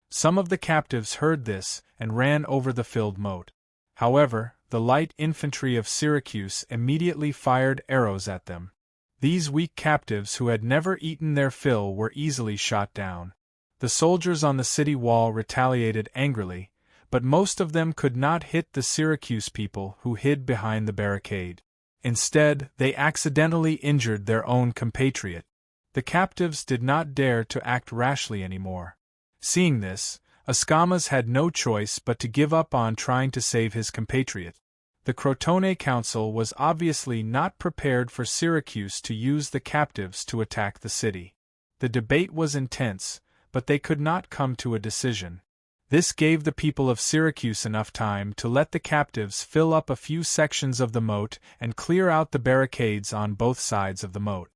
Some of the captives heard this and ran over the filled moat. However, the light infantry of Syracuse immediately fired arrows at them. These weak captives who had never eaten their fill were easily shot down. The soldiers on the city wall retaliated angrily, but most of them could not hit the Syracuse people who hid behind the barricade. Instead, they accidentally injured their own compatriot. The captives did not dare to act rashly anymore. Seeing this, Escamas had no choice but to give up on trying to save his compatriot. The Crotone council was obviously not prepared for Syracuse to use the captives to attack the city. The debate was intense, but they could not come to a decision. This gave the people of Syracuse enough time to let the captives fill up a few sections of the moat and clear out the barricades on both sides of the moat.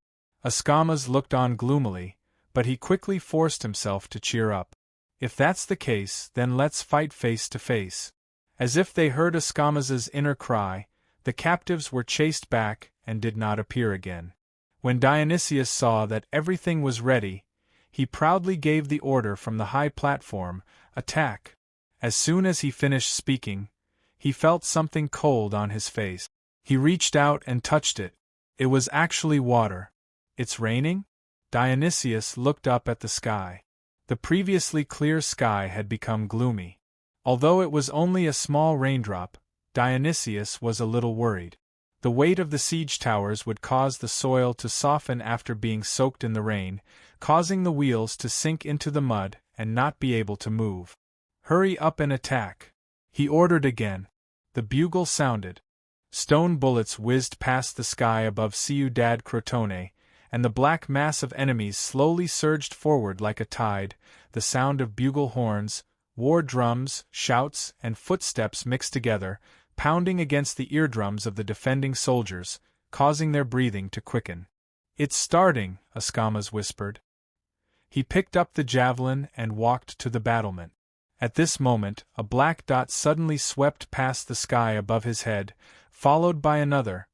Escamas looked on gloomily, but he quickly forced himself to cheer up. "If that's the case, then let's fight face to face." As if they heard Escamas's inner cry, the captives were chased back and did not appear again. When Dionysius saw that everything was ready, he proudly gave the order from the high platform, "Attack!" As soon as he finished speaking, he felt something cold on his face. He reached out and touched it. It was actually water. "It's raining?" Dionysius looked up at the sky. The previously clear sky had become gloomy. Although it was only a small raindrop, Dionysius was a little worried. The weight of the siege towers would cause the soil to soften after being soaked in the rain, causing the wheels to sink into the mud and not be able to move. "Hurry up and attack," he ordered again. The bugle sounded. Stone bullets whizzed past the sky above Ciudad Crotone, and the black mass of enemies slowly surged forward like a tide. The sound of bugle horns, war drums, shouts, and footsteps mixed together, pounding against the eardrums of the defending soldiers, causing their breathing to quicken. "It's starting," Escamas whispered. He picked up the javelin and walked to the battlement. At this moment, a black dot suddenly swept past the sky above his head, followed by another.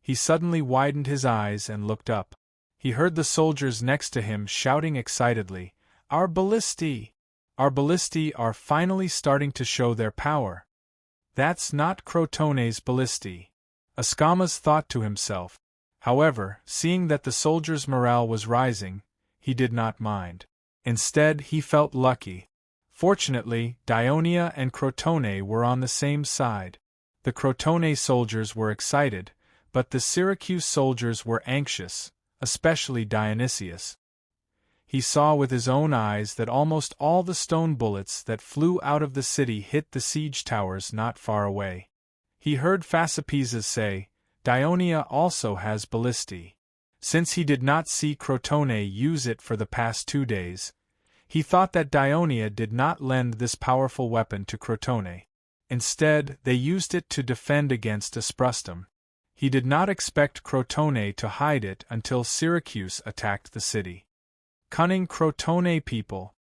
He suddenly widened his eyes and looked up. He heard the soldiers next to him shouting excitedly, "Our ballistae! Our ballistae are finally starting to show their power." "That's not Crotone's ballistae," Escamas thought to himself. However, seeing that the soldiers' morale was rising, he did not mind. Instead, he felt lucky. Fortunately, Dionia and Crotone were on the same side. The Crotone soldiers were excited, but the Syracuse soldiers were anxious, especially Dionysius. He saw with his own eyes that almost all the stone bullets that flew out of the city hit the siege towers not far away. He heard Phasapeses say, "Dionia also has ballistae." Since he did not see Crotone use it for the past 2 days, he thought that Dionia did not lend this powerful weapon to Crotone. Instead, they used it to defend against Asprustum. He did not expect Crotone to hide it until Syracuse attacked the city. "Cunning Crotone people,"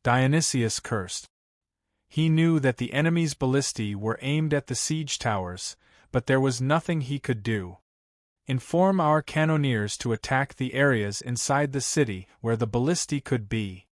Dionysius cursed. He knew that the enemy's ballistae were aimed at the siege towers, but there was nothing he could do. "Inform our cannoneers to attack the areas inside the city where the ballistae could be."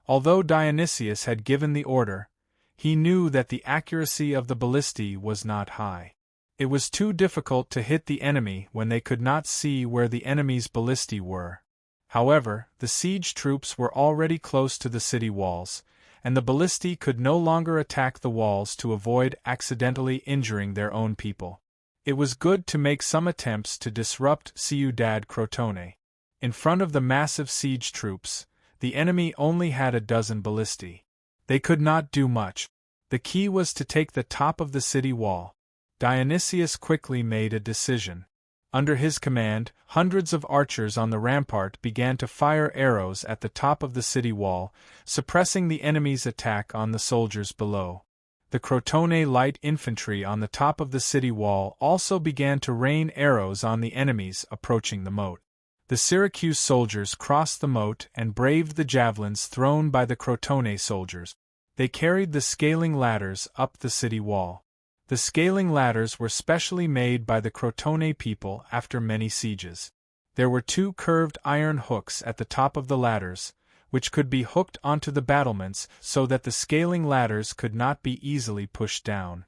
Although Dionysius had given the order, he knew that the accuracy of the ballistae was not high. It was too difficult to hit the enemy when they could not see where the enemy's ballistae were. However, the siege troops were already close to the city walls, and the ballistae could no longer attack the walls to avoid accidentally injuring their own people. It was good to make some attempts to disrupt Ciudad Crotone. In front of the massive siege troops, the enemy only had a dozen ballistae. They could not do much. The key was to take the top of the city wall. Dionysius quickly made a decision. Under his command, hundreds of archers on the rampart began to fire arrows at the top of the city wall, suppressing the enemy's attack on the soldiers below. The Crotone light infantry on the top of the city wall also began to rain arrows on the enemies approaching the moat. The Syracuse soldiers crossed the moat and braved the javelins thrown by the Crotone soldiers. They carried the scaling ladders up the city wall. The scaling ladders were specially made by the Crotone people after many sieges. There were 2 curved iron hooks at the top of the ladders, which could be hooked onto the battlements so that the scaling ladders could not be easily pushed down.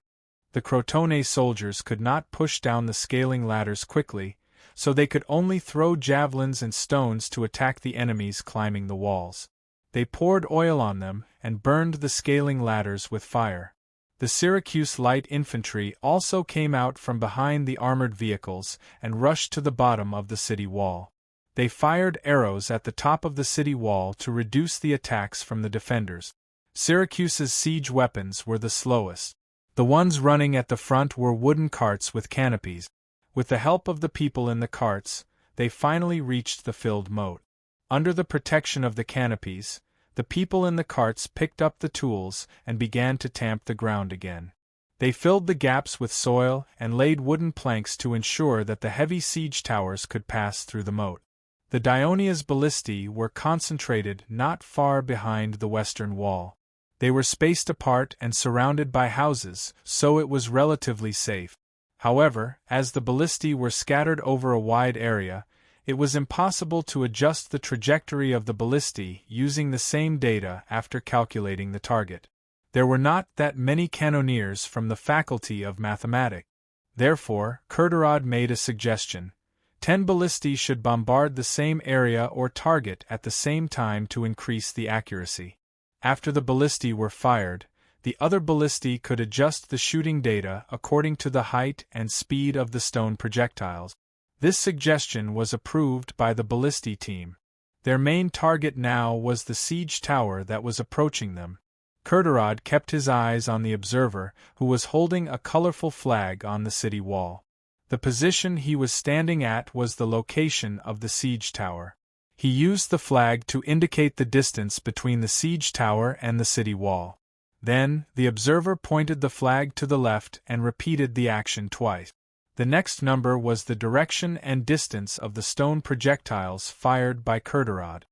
The Crotone soldiers could not push down the scaling ladders quickly, so they could only throw javelins and stones to attack the enemies climbing the walls. They poured oil on them and burned the scaling ladders with fire. The Syracuse light infantry also came out from behind the armored vehicles and rushed to the bottom of the city wall. They fired arrows at the top of the city wall to reduce the attacks from the defenders. Syracuse's siege weapons were the slowest. The ones running at the front were wooden carts with canopies. With the help of the people in the carts, they finally reached the filled moat. Under the protection of the canopies, the people in the carts picked up the tools and began to tamp the ground again. They filled the gaps with soil and laid wooden planks to ensure that the heavy siege towers could pass through the moat. The Dionia's ballistae were concentrated not far behind the western wall. They were spaced apart and surrounded by houses, so it was relatively safe. However, as the ballistae were scattered over a wide area, it was impossible to adjust the trajectory of the ballistae using the same data after calculating the target. There were not that many cannoneers from the Faculty of Mathematics. Therefore, Curtorod made a suggestion. 10 ballistae should bombard the same area or target at the same time to increase the accuracy. After the ballistae were fired, The other ballistae could adjust the shooting data according to the height and speed of the stone projectiles. This suggestion was approved by the ballistae team. Their main target now was the siege tower that was approaching them. Kurtarad kept his eyes on the observer, who was holding a colorful flag on the city wall. The position he was standing at was the location of the siege tower. He used the flag to indicate the distance between the siege tower and the city wall. Then, the observer pointed the flag to the left and repeated the action twice. The next number was the direction and distance of the stone projectiles fired by Kurtarad.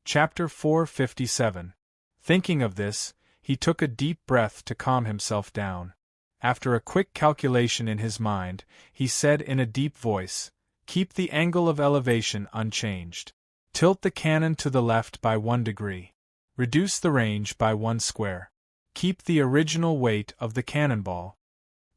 Chapter 457. Thinking of this, he took a deep breath to calm himself down. After a quick calculation in his mind, he said in a deep voice, "Keep the angle of elevation unchanged. Tilt the cannon to the left by 1 degree. Reduce the range by 1 square. Keep the original weight of the cannonball."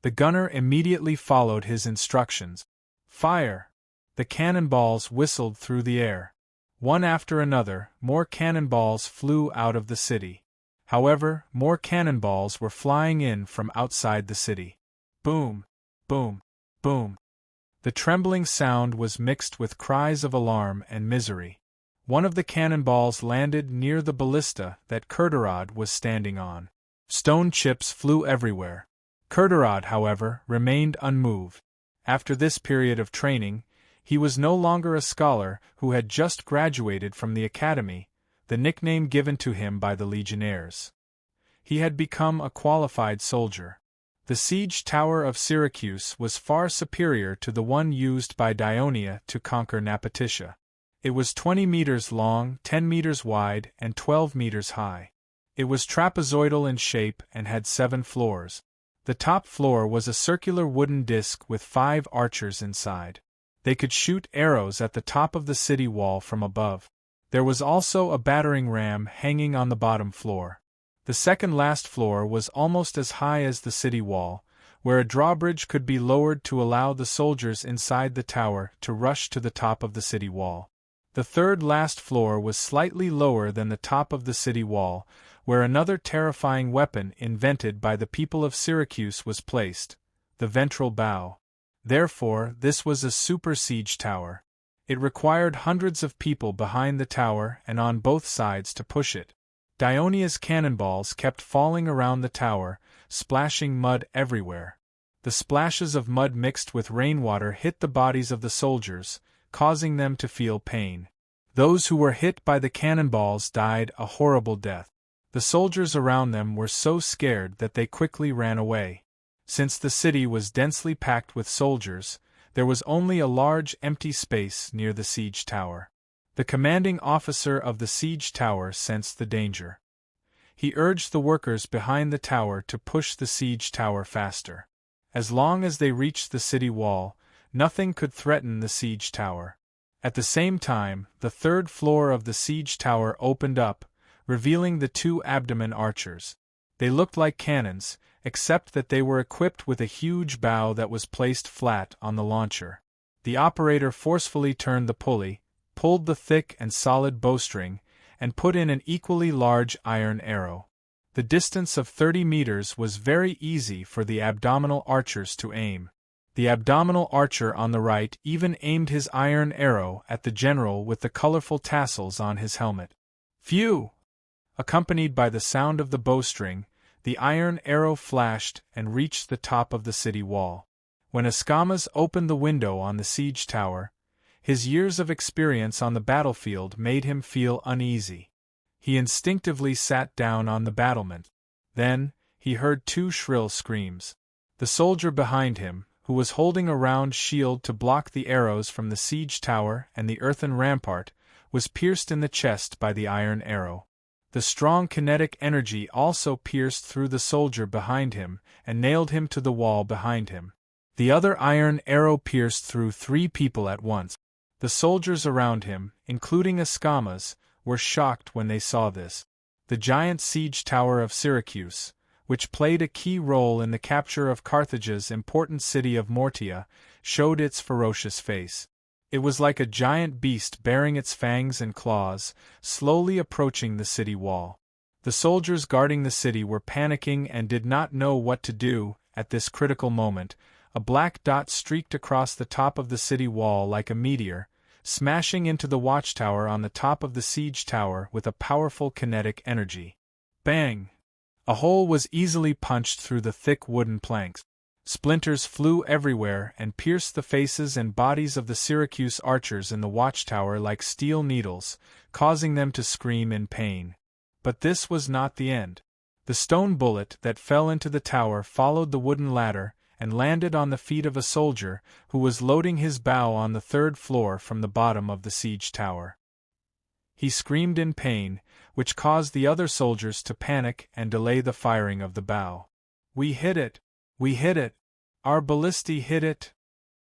The gunner immediately followed his instructions. Fire! The cannonballs whistled through the air. One after another, more cannonballs flew out of the city. However, more cannonballs were flying in from outside the city. Boom! Boom! Boom! The trembling sound was mixed with cries of alarm and misery. One of the cannonballs landed near the ballista that Kurtarad was standing on. Stone chips flew everywhere. Kurtarad, however, remained unmoved. After this period of training, he was no longer a scholar who had just graduated from the academy, the nickname given to him by the legionnaires. He had become a qualified soldier. The siege tower of Syracuse was far superior to the one used by Dionia to conquer Napatitia. It was 20 meters long, 10 meters wide, and 12 meters high. It was trapezoidal in shape and had 7 floors. The top floor was a circular wooden disc with 5 archers inside. They could shoot arrows at the top of the city wall from above. There was also a battering ram hanging on the bottom floor. The second-last floor was almost as high as the city wall, where a drawbridge could be lowered to allow the soldiers inside the tower to rush to the top of the city wall. The third-last floor was slightly lower than the top of the city wall, where another terrifying weapon invented by the people of Syracuse was placed, the ventral bow. Therefore, this was a super siege tower. It required hundreds of people behind the tower and on both sides to push it. Dionia's cannonballs kept falling around the tower, splashing mud everywhere. The splashes of mud mixed with rainwater hit the bodies of the soldiers, causing them to feel pain. Those who were hit by the cannonballs died a horrible death. The soldiers around them were so scared that they quickly ran away. Since the city was densely packed with soldiers, there was only a large empty space near the siege tower. The commanding officer of the siege tower sensed the danger. He urged the workers behind the tower to push the siege tower faster. As long as they reached the city wall, nothing could threaten the siege tower. At the same time, the third floor of the siege tower opened up, revealing the 2 abdomen archers. They looked like cannons, except that they were equipped with a huge bow that was placed flat on the launcher. The operator forcefully turned the pulley, pulled the thick and solid bowstring, and put in an equally large iron arrow. The distance of 30 meters was very easy for the abdominal archers to aim. The abdominal archer on the right even aimed his iron arrow at the general with the colorful tassels on his helmet. Phew! Accompanied by the sound of the bowstring, the iron arrow flashed and reached the top of the city wall. When Escamas opened the window on the siege tower, his years of experience on the battlefield made him feel uneasy. He instinctively sat down on the battlement. Then, he heard 2 shrill screams. The soldier behind him, who was holding a round shield to block the arrows from the siege tower and the earthen rampart, was pierced in the chest by the iron arrow. The strong kinetic energy also pierced through the soldier behind him and nailed him to the wall behind him. The other iron arrow pierced through 3 people at once. The soldiers around him, including Escamas, were shocked when they saw this. The giant siege tower of Syracuse, which played a key role in the capture of Carthage's important city of Mortia, showed its ferocious face. It was like a giant beast bearing its fangs and claws, slowly approaching the city wall. The soldiers guarding the city were panicking and did not know what to do. At this critical moment, a black dot streaked across the top of the city wall like a meteor, smashing into the watchtower on the top of the siege tower with a powerful kinetic energy. Bang! A hole was easily punched through the thick wooden planks. Splinters flew everywhere and pierced the faces and bodies of the Syracuse archers in the watchtower like steel needles, causing them to scream in pain. But this was not the end. The stone bullet that fell into the tower followed the wooden ladder and landed on the feet of a soldier who was loading his bow on the third floor from the bottom of the siege tower. He screamed in pain, which caused the other soldiers to panic and delay the firing of the bow. "We hit it! We hit it! Our ballistae hit it!"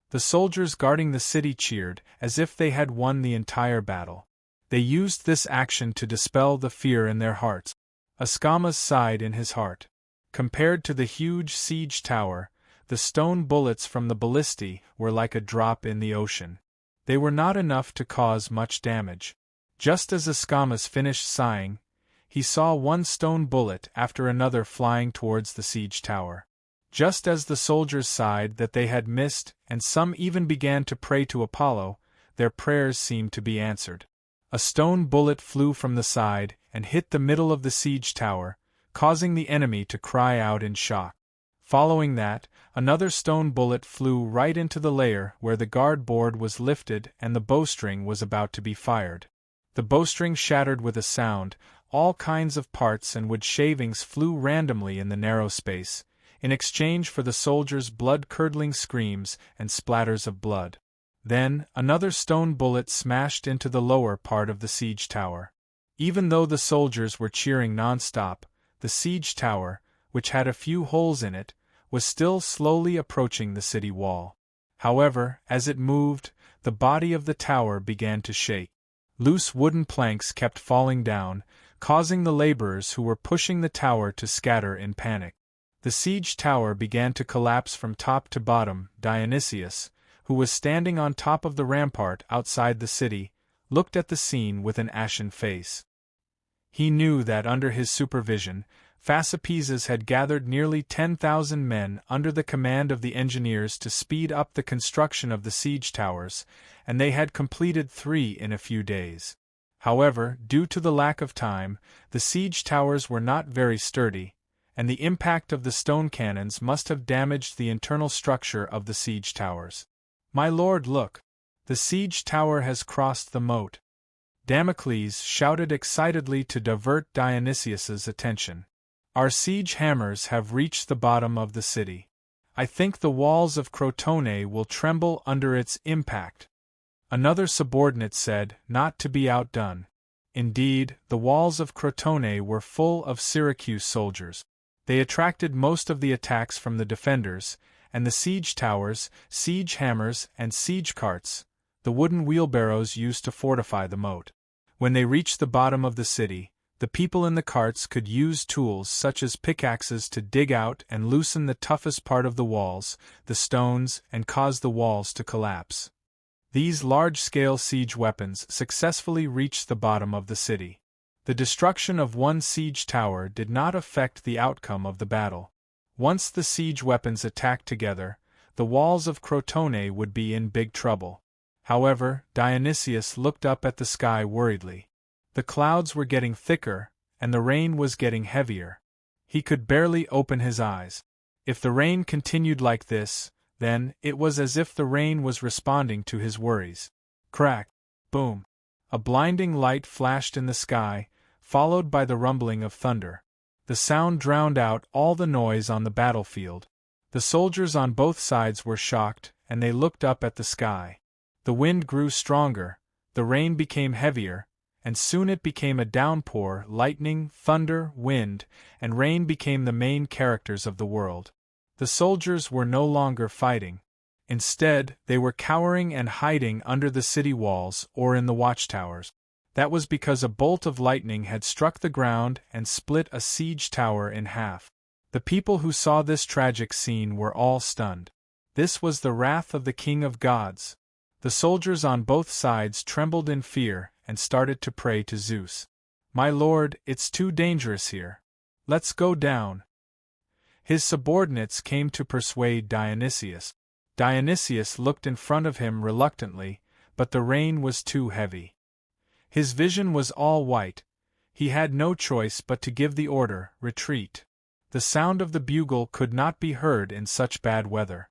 The soldiers guarding the city cheered, as if they had won the entire battle. They used this action to dispel the fear in their hearts. Escamas sighed in his heart. Compared to the huge siege tower, the stone bullets from the ballistae were like a drop in the ocean. They were not enough to cause much damage. Just as Escamas finished sighing, he saw one stone bullet after another flying towards the siege tower. Just as the soldiers sighed that they had missed, and some even began to pray to Apollo, their prayers seemed to be answered. A stone bullet flew from the side and hit the middle of the siege tower, causing the enemy to cry out in shock. Following that, another stone bullet flew right into the layer where the guard board was lifted and the bowstring was about to be fired. The bowstring shattered with a sound, all kinds of parts and wood shavings flew randomly in the narrow space, in exchange for the soldiers' blood-curdling screams and splatters of blood. Then, another stone bullet smashed into the lower part of the siege tower. Even though the soldiers were cheering non-stop, the siege tower, which had a few holes in it, was still slowly approaching the city wall. However, as it moved, the body of the tower began to shake. Loose wooden planks kept falling down, causing the laborers who were pushing the tower to scatter in panic. The siege tower began to collapse from top to bottom. Dionysius, who was standing on top of the rampart outside the city, looked at the scene with an ashen face. He knew that under his supervision, Phasapeses had gathered nearly 10,000 men under the command of the engineers to speed up the construction of the siege towers, and they had completed 3 in a few days. However, due to the lack of time, the siege towers were not very sturdy, and the impact of the stone cannons must have damaged the internal structure of the siege towers. "My lord, look! The siege tower has crossed the moat!" Damocles shouted excitedly to divert Dionysius's attention. "Our siege hammers have reached the bottom of the city. I think the walls of Crotone will tremble under its impact." Another subordinate said, not to be outdone. Indeed, the walls of Crotone were full of Syracuse soldiers. They attracted most of the attacks from the defenders, and the siege towers, siege hammers, and siege carts, the wooden wheelbarrows used to fortify the moat. When they reached the bottom of the city, the people in the carts could use tools such as pickaxes to dig out and loosen the toughest part of the walls, the stones, and cause the walls to collapse. These large-scale siege weapons successfully reached the bottom of the city. The destruction of one siege tower did not affect the outcome of the battle. Once the siege weapons attacked together, the walls of Crotone would be in big trouble. However, Dionysius looked up at the sky worriedly. The clouds were getting thicker, and the rain was getting heavier. He could barely open his eyes. If the rain continued like this, then it was as if the rain was responding to his worries. Crack! Boom! A blinding light flashed in the sky, followed by the rumbling of thunder. The sound drowned out all the noise on the battlefield. The soldiers on both sides were shocked, and they looked up at the sky. The wind grew stronger, the rain became heavier, and soon it became a downpour. Lightning, thunder, wind, and rain became the main characters of the world. The soldiers were no longer fighting. Instead, they were cowering and hiding under the city walls or in the watchtowers. That was because a bolt of lightning had struck the ground and split a siege tower in half. The people who saw this tragic scene were all stunned. This was the wrath of the King of Gods. The soldiers on both sides trembled in fear and started to pray to Zeus. "My lord, it's too dangerous here. Let's go down." His subordinates came to persuade Dionysius. Dionysius looked in front of him reluctantly, but the rain was too heavy. His vision was all white. He had no choice but to give the order, "Retreat." The sound of the bugle could not be heard in such bad weather.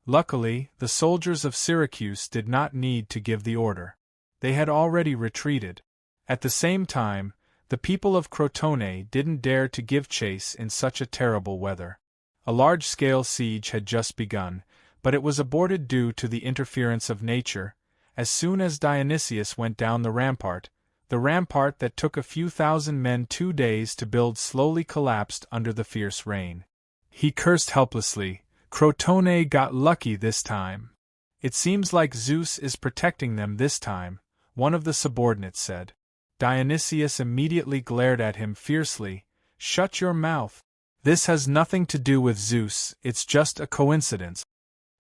Luckily, the soldiers of Syracuse did not need to give the order. They had already retreated. At the same time, the people of Crotone didn't dare to give chase in such a terrible weather. A large-scale siege had just begun, but it was aborted due to the interference of nature. As soon as Dionysius went down the rampart that took a few thousand men 2 days to build slowly collapsed under the fierce rain. He cursed helplessly. "Crotone got lucky this time. It seems like Zeus is protecting them this time," one of the subordinates said. Dionysius immediately glared at him fiercely. "Shut your mouth. This has nothing to do with Zeus, it's just a coincidence."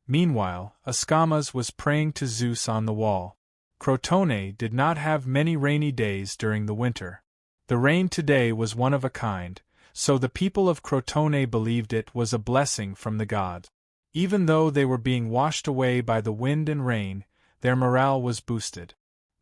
Meanwhile, Ascamas was praying to Zeus on the wall. Crotone did not have many rainy days during the winter. The rain today was one of a kind, so the people of Crotone believed it was a blessing from the gods. Even though they were being washed away by the wind and rain, their morale was boosted.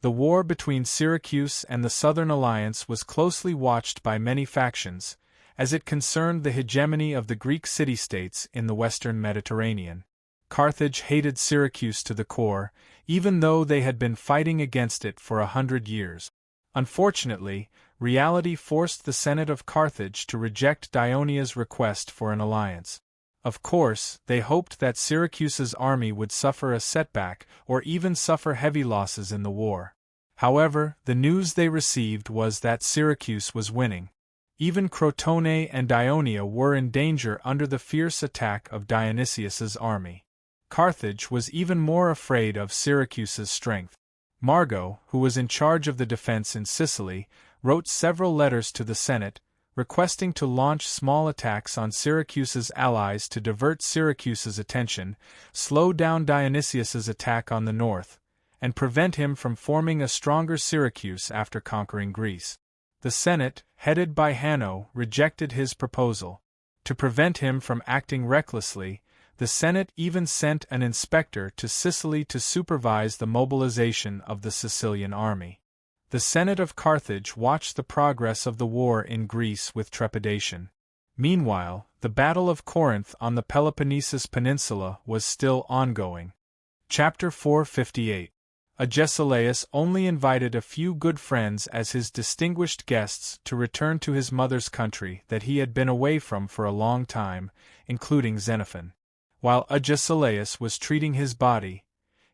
The war between Syracuse and the Southern Alliance was closely watched by many factions, as it concerned the hegemony of the Greek city-states in the western Mediterranean. Carthage hated Syracuse to the core, even though they had been fighting against it for 100 years. Unfortunately, reality forced the Senate of Carthage to reject Dionia's request for an alliance. Of course, they hoped that Syracuse's army would suffer a setback or even suffer heavy losses in the war. However, the news they received was that Syracuse was winning. Even Crotone and Dionia were in danger under the fierce attack of Dionysius's army. Carthage was even more afraid of Syracuse's strength. Margo, who was in charge of the defense in Sicily, wrote several letters to the Senate, requesting to launch small attacks on Syracuse's allies to divert Syracuse's attention, slow down Dionysius's attack on the north, and prevent him from forming a stronger Syracuse after conquering Greece. The Senate, headed by Hanno, rejected his proposal. To prevent him from acting recklessly, the Senate even sent an inspector to Sicily to supervise the mobilization of the Sicilian army. The Senate of Carthage watched the progress of the war in Greece with trepidation. Meanwhile, the Battle of Corinth on the Peloponnesus Peninsula was still ongoing. Chapter 458. Agesilaus only invited a few good friends as his distinguished guests to return to his mother's country that he had been away from for a long time, including Xenophon. While Agesilaus was treating his body,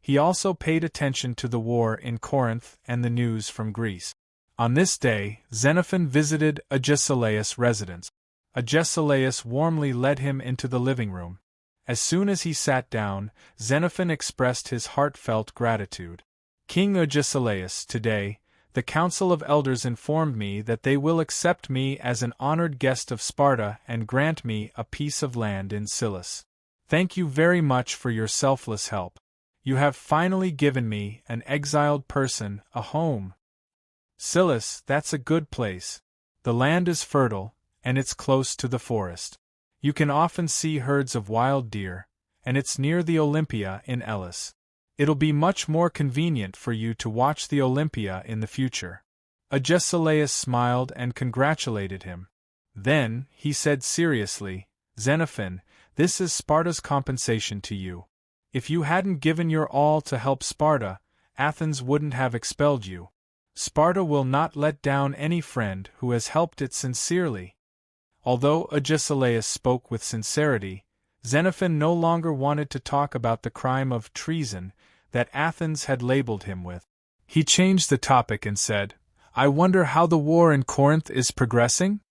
he also paid attention to the war in Corinth and the news from Greece. On this day, Xenophon visited Agesilaus' residence. Agesilaus warmly led him into the living room. As soon as he sat down, Xenophon expressed his heartfelt gratitude. "King Agesilaus, today, the Council of Elders informed me that they will accept me as an honored guest of Sparta and grant me a piece of land in Sicily. Thank you very much for your selfless help. You have finally given me, an exiled person, a home. Sicily, that's a good place. The land is fertile, and it's close to the forest. You can often see herds of wild deer, and it's near the Olympia in Elis. It'll be much more convenient for you to watch the Olympia in the future." Agesilaus smiled and congratulated him. Then, he said seriously, "Xenophon, this is Sparta's compensation to you. If you hadn't given your all to help Sparta, Athens wouldn't have expelled you. Sparta will not let down any friend who has helped it sincerely." Although Agesilaus spoke with sincerity, Xenophon no longer wanted to talk about the crime of treason that Athens had labeled him with. He changed the topic and said, "I wonder how the war in Corinth is progressing?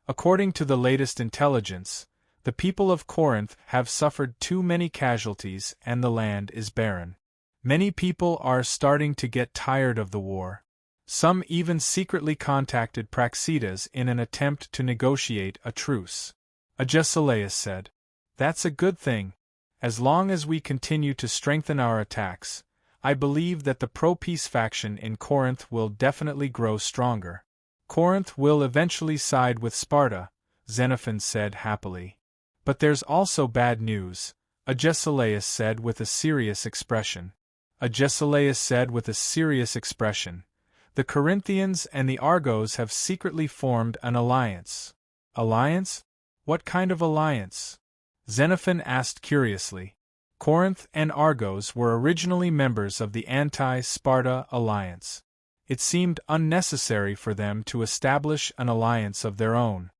According to the latest intelligence, the people of Corinth have suffered too many casualties and the land is barren. Many people are starting to get tired of the war. Some even secretly contacted Praxetes in an attempt to negotiate a truce." Agesilaus said, "That's a good thing. As long as we continue to strengthen our attacks, I believe that the pro-peace faction in Corinth will definitely grow stronger." Corinth will eventually side with Sparta, Xenophon said happily. But there's also bad news, Agesilaus said with a serious expression. Agesilaus said with a serious expression. The Corinthians and the Argos have secretly formed an alliance. Alliance? What kind of alliance? Xenophon asked curiously. Corinth and Argos were originally members of the anti-Sparta alliance. It seemed unnecessary for them to establish an alliance of their own.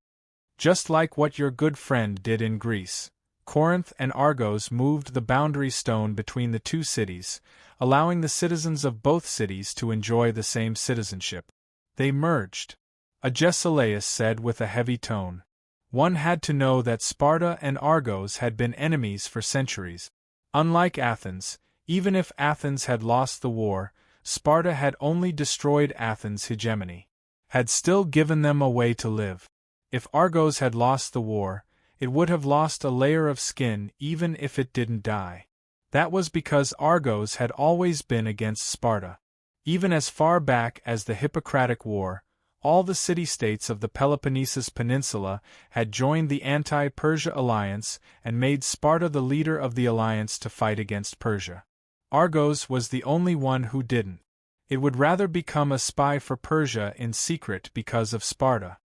Just like what your good friend did in Greece, Corinth and Argos moved the boundary stone between the two cities, allowing the citizens of both cities to enjoy the same citizenship. They merged. Agesilaus said with a heavy tone. One had to know that Sparta and Argos had been enemies for centuries. Unlike Athens, even if Athens had lost the war, Sparta had only destroyed Athens' hegemony, had still given them a way to live. If Argos had lost the war, it would have lost a layer of skin even if it didn't die. That was because Argos had always been against Sparta. Even as far back as the Hippocratic War, all the city-states of the Peloponnesus Peninsula had joined the anti-Persia alliance and made Sparta the leader of the alliance to fight against Persia. Argos was the only one who didn't. It would rather become a spy for Persia in secret because of Sparta.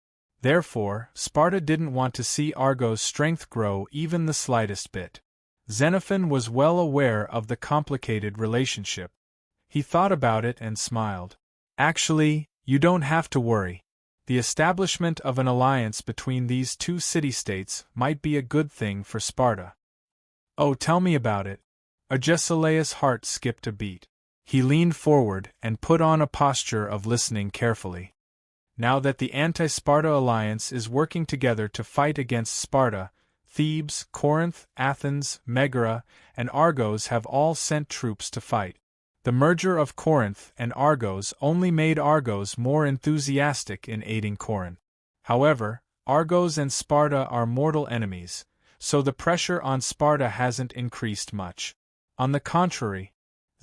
Therefore, Sparta didn't want to see Argos' strength grow even the slightest bit. Xenophon was well aware of the complicated relationship. He thought about it and smiled. Actually, you don't have to worry. The establishment of an alliance between these two city-states might be a good thing for Sparta. Oh, tell me about it. Agesilaus' heart skipped a beat. He leaned forward and put on a posture of listening carefully. Now that the anti-Sparta alliance is working together to fight against Sparta, Thebes, Corinth, Athens, Megara, and Argos have all sent troops to fight. The merger of Corinth and Argos only made Argos more enthusiastic in aiding Corinth. However, Argos and Sparta are mortal enemies, so the pressure on Sparta hasn't increased much. On the contrary,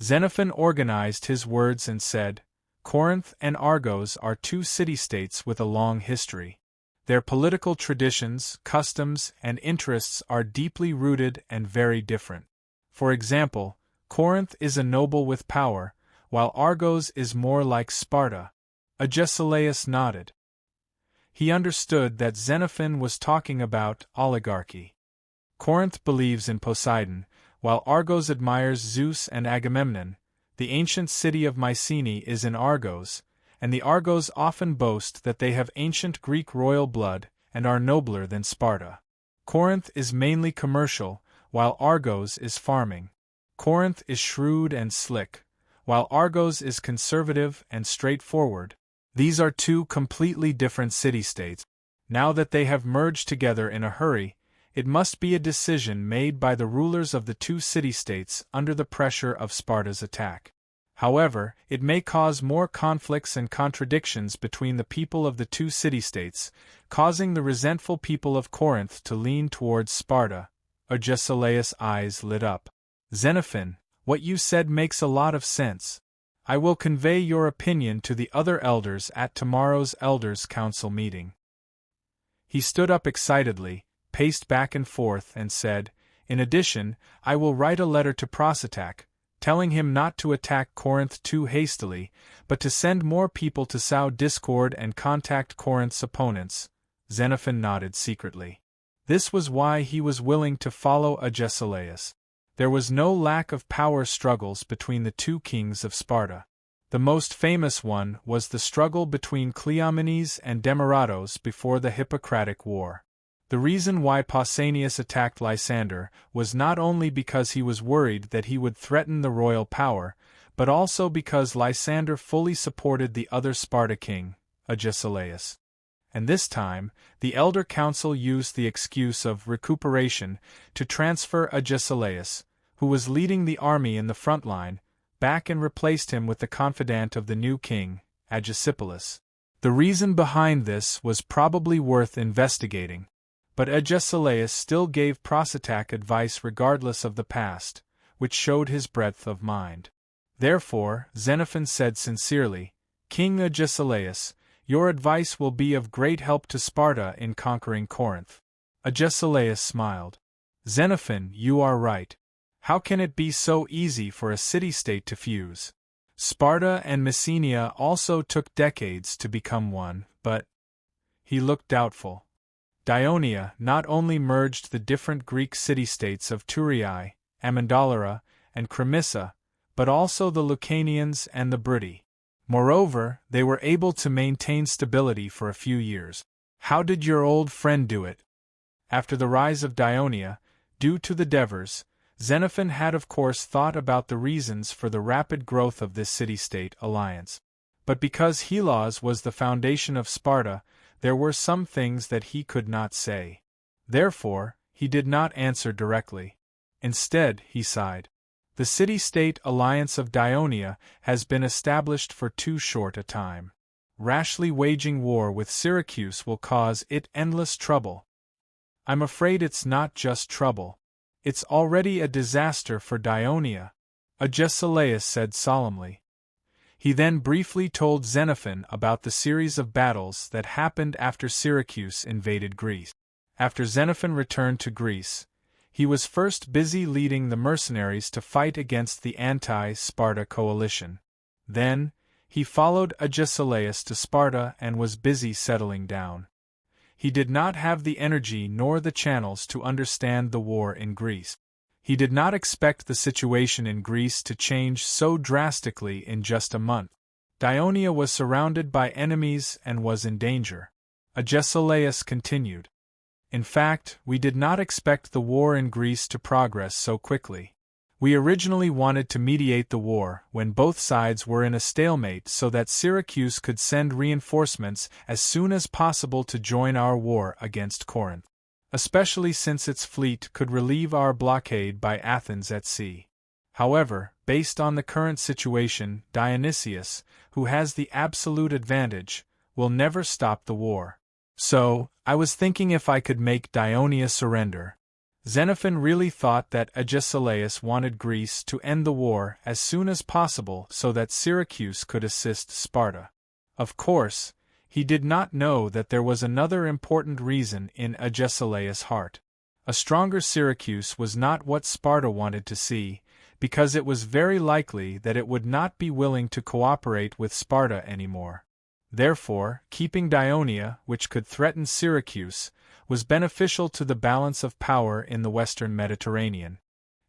Xenophon organized his words and said, Corinth and Argos are two city-states with a long history. Their political traditions, customs, and interests are deeply rooted and very different. For example, Corinth is a noble with power, while Argos is more like Sparta. Agesilaus nodded. He understood that Xenophon was talking about oligarchy. Corinth believes in Poseidon, while Argos admires Zeus and Agamemnon. The ancient city of Mycenae is in Argos, and the Argos often boast that they have ancient Greek royal blood and are nobler than Sparta. Corinth is mainly commercial, while Argos is farming. Corinth is shrewd and slick, while Argos is conservative and straightforward. These are two completely different city-states. Now that they have merged together in a hurry, it must be a decision made by the rulers of the two city-states under the pressure of Sparta's attack. However, it may cause more conflicts and contradictions between the people of the two city-states, causing the resentful people of Corinth to lean towards Sparta. Agesilaus' eyes lit up. Xenophon, what you said makes a lot of sense. I will convey your opinion to the other elders at tomorrow's Elders' Council meeting. He stood up excitedly, paced back and forth, and said, In addition, I will write a letter to Prositac, telling him not to attack Corinth too hastily, but to send more people to sow discord and contact Corinth's opponents. Xenophon nodded secretly. This was why he was willing to follow Agesilaus. There was no lack of power struggles between the two kings of Sparta. The most famous one was the struggle between Cleomenes and Demaratos before the Hippocratic War. The reason why Pausanias attacked Lysander was not only because he was worried that he would threaten the royal power, but also because Lysander fully supported the other Sparta king, Agesilaus. And this time, the Elder Council used the excuse of recuperation to transfer Agesilaus, who was leading the army in the front line, back and replaced him with the confidant of the new king, Agesipolis. The reason behind this was probably worth investigating, but Agesilaus still gave Prositac advice regardless of the past, which showed his breadth of mind. Therefore, Xenophon said sincerely, King Agesilaus, Your advice will be of great help to Sparta in conquering Corinth. Agesilaus smiled. Xenophon, you are right. How can it be so easy for a city-state to fuse? Sparta and Messenia also took decades to become one, but… He looked doubtful. Dionia not only merged the different Greek city-states of Thurii, Amendolara, and Cremissa, but also the Lucanians and the Briti. Moreover, they were able to maintain stability for a few years. How did your old friend do it? After the rise of Dionia, due to the Devers, Xenophon had of course thought about the reasons for the rapid growth of this city-state alliance. But because Hellas was the foundation of Sparta, there were some things that he could not say. Therefore, he did not answer directly. Instead, he sighed. The city-state alliance of Dionia has been established for too short a time. Rashly waging war with Syracuse will cause it endless trouble. I'm afraid it's not just trouble. It's already a disaster for Dionia, Agesilaus said solemnly. He then briefly told Xenophon about the series of battles that happened after Syracuse invaded Greece. After Xenophon returned to Greece, he was first busy leading the mercenaries to fight against the anti-Sparta coalition. Then, he followed Agesilaus to Sparta and was busy settling down. He did not have the energy nor the channels to understand the war in Greece. He did not expect the situation in Greece to change so drastically in just a month. Dionia was surrounded by enemies and was in danger. Agesilaus continued. In fact, we did not expect the war in Greece to progress so quickly. We originally wanted to mediate the war when both sides were in a stalemate so that Syracuse could send reinforcements as soon as possible to join our war against Corinth, especially since its fleet could relieve our blockade by Athens at sea. However, based on the current situation, Dionysius, who has the absolute advantage, will never stop the war. So, I was thinking if I could make Dionia surrender. Xenophon really thought that Agesilaus wanted Greece to end the war as soon as possible so that Syracuse could assist Sparta. Of course, he did not know that there was another important reason in Agesilaus' heart. A stronger Syracuse was not what Sparta wanted to see, because it was very likely that it would not be willing to cooperate with Sparta anymore. Therefore, keeping Dionia, which could threaten Syracuse, was beneficial to the balance of power in the Western Mediterranean.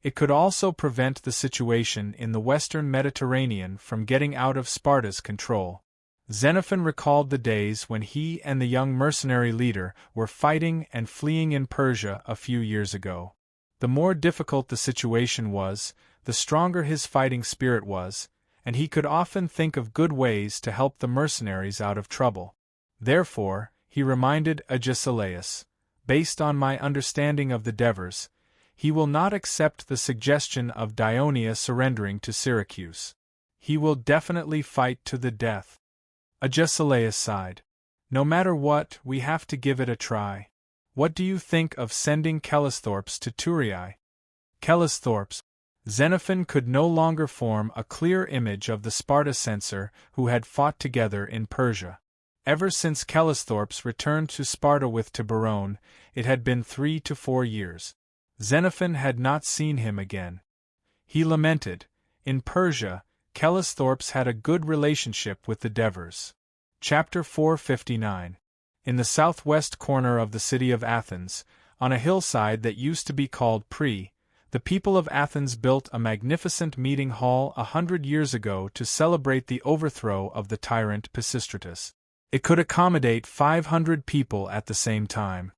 It could also prevent the situation in the Western Mediterranean from getting out of Sparta's control. Xenophon recalled the days when he and the young mercenary leader were fighting and fleeing in Persia a few years ago. The more difficult the situation was, the stronger his fighting spirit was, and he could often think of good ways to help the mercenaries out of trouble. Therefore, he reminded Agesilaus, based on my understanding of the Devers, he will not accept the suggestion of Dionia surrendering to Syracuse. He will definitely fight to the death. Agesilaus sighed. No matter what, we have to give it a try. What do you think of sending Callisthorpes to Thurii? Callisthorpes. Xenophon could no longer form a clear image of the Sparta censor who had fought together in Persia. Ever since Callisthorpes returned to Sparta with Tiburon, it had been 3 to 4 years. Xenophon had not seen him again. He lamented, in Persia, Callisthorpes had a good relationship with the Devers. Chapter 459. In the southwest corner of the city of Athens, on a hillside that used to be called Pre, the people of Athens built a magnificent meeting hall 100 years ago to celebrate the overthrow of the tyrant Pisistratus. It could accommodate 500 people at the same time.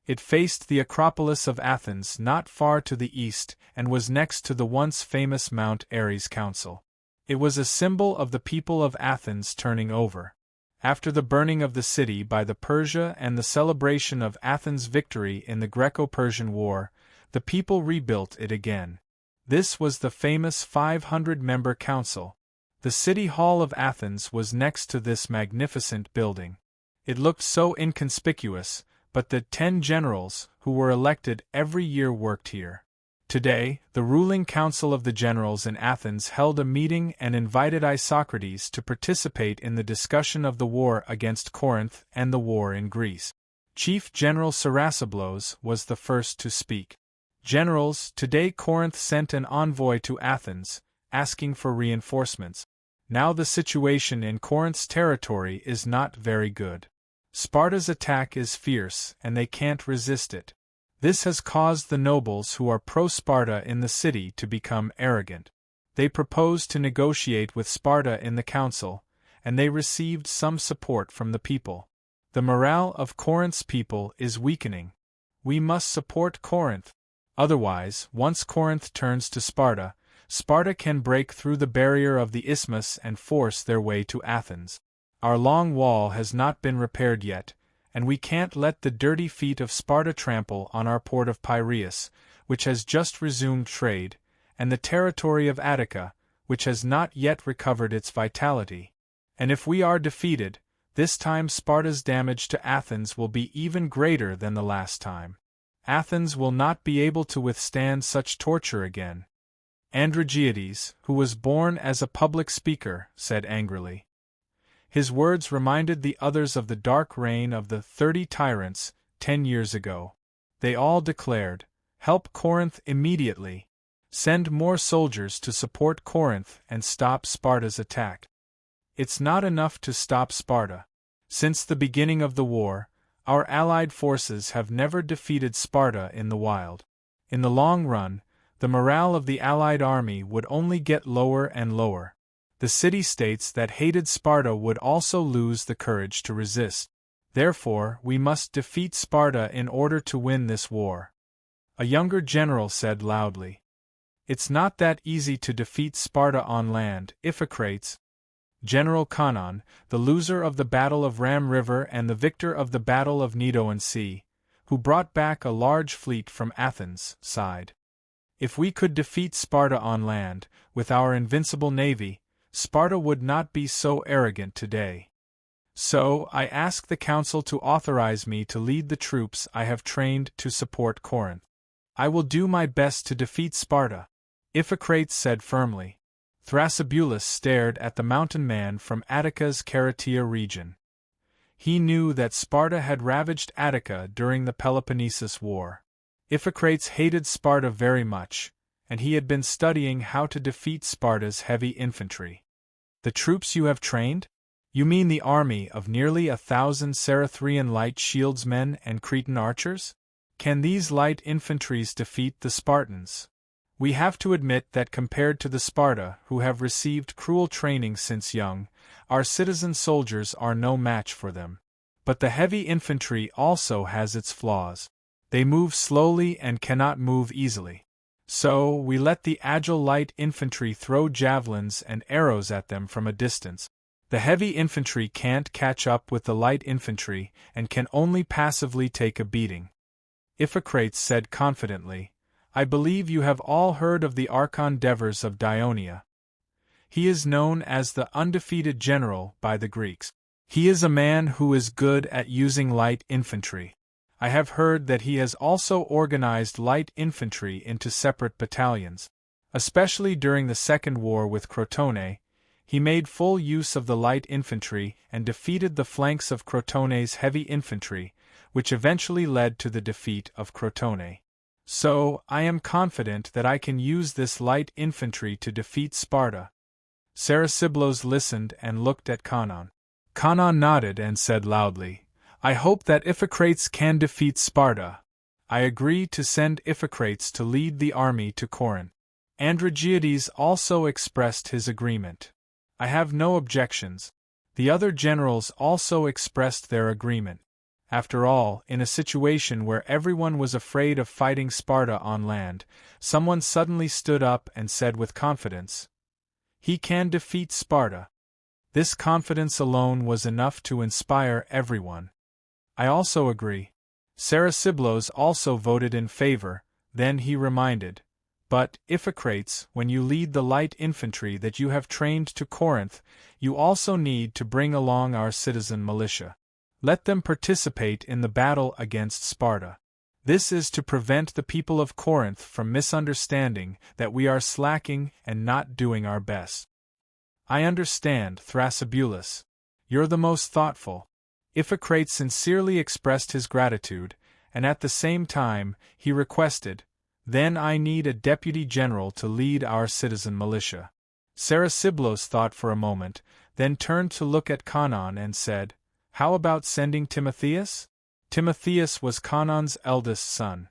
It faced the Acropolis of Athens not far to the east and was next to the once famous Mount Ares Council. It was a symbol of the people of Athens turning over. After the burning of the city by the Persia and the celebration of Athens' victory in the Greco-Persian War, the people rebuilt it again. This was the famous 500-member council. The City Hall of Athens was next to this magnificent building. It looked so inconspicuous, but the 10 generals who were elected every year worked here. Today, the ruling council of the generals in Athens held a meeting and invited Isocrates to participate in the discussion of the war against Corinth and the war in Greece. Chief General Serasiblos was the first to speak. Generals, today Corinth sent an envoy to Athens, asking for reinforcements. Now the situation in Corinth's territory is not very good. Sparta's attack is fierce and they can't resist it. This has caused the nobles who are pro-Sparta in the city to become arrogant. They proposed to negotiate with Sparta in the council, and they received some support from the people. The morale of Corinth's people is weakening. We must support Corinth. Otherwise, once Corinth turns to Sparta, Sparta can break through the barrier of the isthmus and force their way to Athens. Our long wall has not been repaired yet, and we can't let the dirty feet of Sparta trample on our port of Piraeus, which has just resumed trade, and the territory of Attica, which has not yet recovered its vitality. And if we are defeated, this time Sparta's damage to Athens will be even greater than the last time. Athens will not be able to withstand such torture again. Androgeades, who was born as a public speaker, said angrily. His words reminded the others of the dark reign of the 30 tyrants 10 years ago. They all declared, "Help Corinth immediately. Send more soldiers to support Corinth and stop Sparta's attack." It's not enough to stop Sparta. Since the beginning of the war, our allied forces have never defeated Sparta in the wild. In the long run, the morale of the allied army would only get lower and lower. The city-states that hated Sparta would also lose the courage to resist. Therefore, we must defeat Sparta in order to win this war. A younger general said loudly. It's not that easy to defeat Sparta on land, Iphicrates. General Conon, the loser of the Battle of Ram River and the victor of the Battle of Nedoan Sea, who brought back a large fleet from Athens, sighed. If we could defeat Sparta on land, with our invincible navy, Sparta would not be so arrogant today. So, I ask the council to authorize me to lead the troops I have trained to support Corinth. I will do my best to defeat Sparta, Iphicrates said firmly. Thrasybulus stared at the mountain man from Attica's Ceratia region. He knew that Sparta had ravaged Attica during the Peloponnesus War. Iphicrates hated Sparta very much, and he had been studying how to defeat Sparta's heavy infantry. The troops you have trained? You mean the army of nearly 1,000 Cerathrian light shieldsmen and Cretan archers? Can these light infantries defeat the Spartans? We have to admit that compared to the Sparta who have received cruel training since young, our citizen soldiers are no match for them. But the heavy infantry also has its flaws. They move slowly and cannot move easily. So, we let the agile light infantry throw javelins and arrows at them from a distance. The heavy infantry can't catch up with the light infantry and can only passively take a beating. Iphicrates said confidently, I believe you have all heard of the Archon Devers of Dionia. He is known as the undefeated general by the Greeks. He is a man who is good at using light infantry. I have heard that he has also organized light infantry into separate battalions. Especially during the Second War with Crotone, he made full use of the light infantry and defeated the flanks of Crotone's heavy infantry, which eventually led to the defeat of Crotone. So, I am confident that I can use this light infantry to defeat Sparta. Serasiblos listened and looked at Conon. Conon nodded and said loudly, I hope that Iphicrates can defeat Sparta. I agree to send Iphicrates to lead the army to Corinth. Androgeades also expressed his agreement. I have no objections. The other generals also expressed their agreement. After all, in a situation where everyone was afraid of fighting Sparta on land, someone suddenly stood up and said with confidence, He can defeat Sparta. This confidence alone was enough to inspire everyone. I also agree. Serasiblos also voted in favor, then he reminded, But, Iphicrates, when you lead the light infantry that you have trained to Corinth, you also need to bring along our citizen militia. Let them participate in the battle against Sparta. This is to prevent the people of Corinth from misunderstanding that we are slacking and not doing our best. I understand, Thrasybulus. You're the most thoughtful. Iphicrates sincerely expressed his gratitude, and at the same time, he requested, "Then I need a deputy general to lead our citizen militia." Psaresiblos thought for a moment, then turned to look at Conon and said, "How about sending Timotheus?" Timotheus was Conon's eldest son.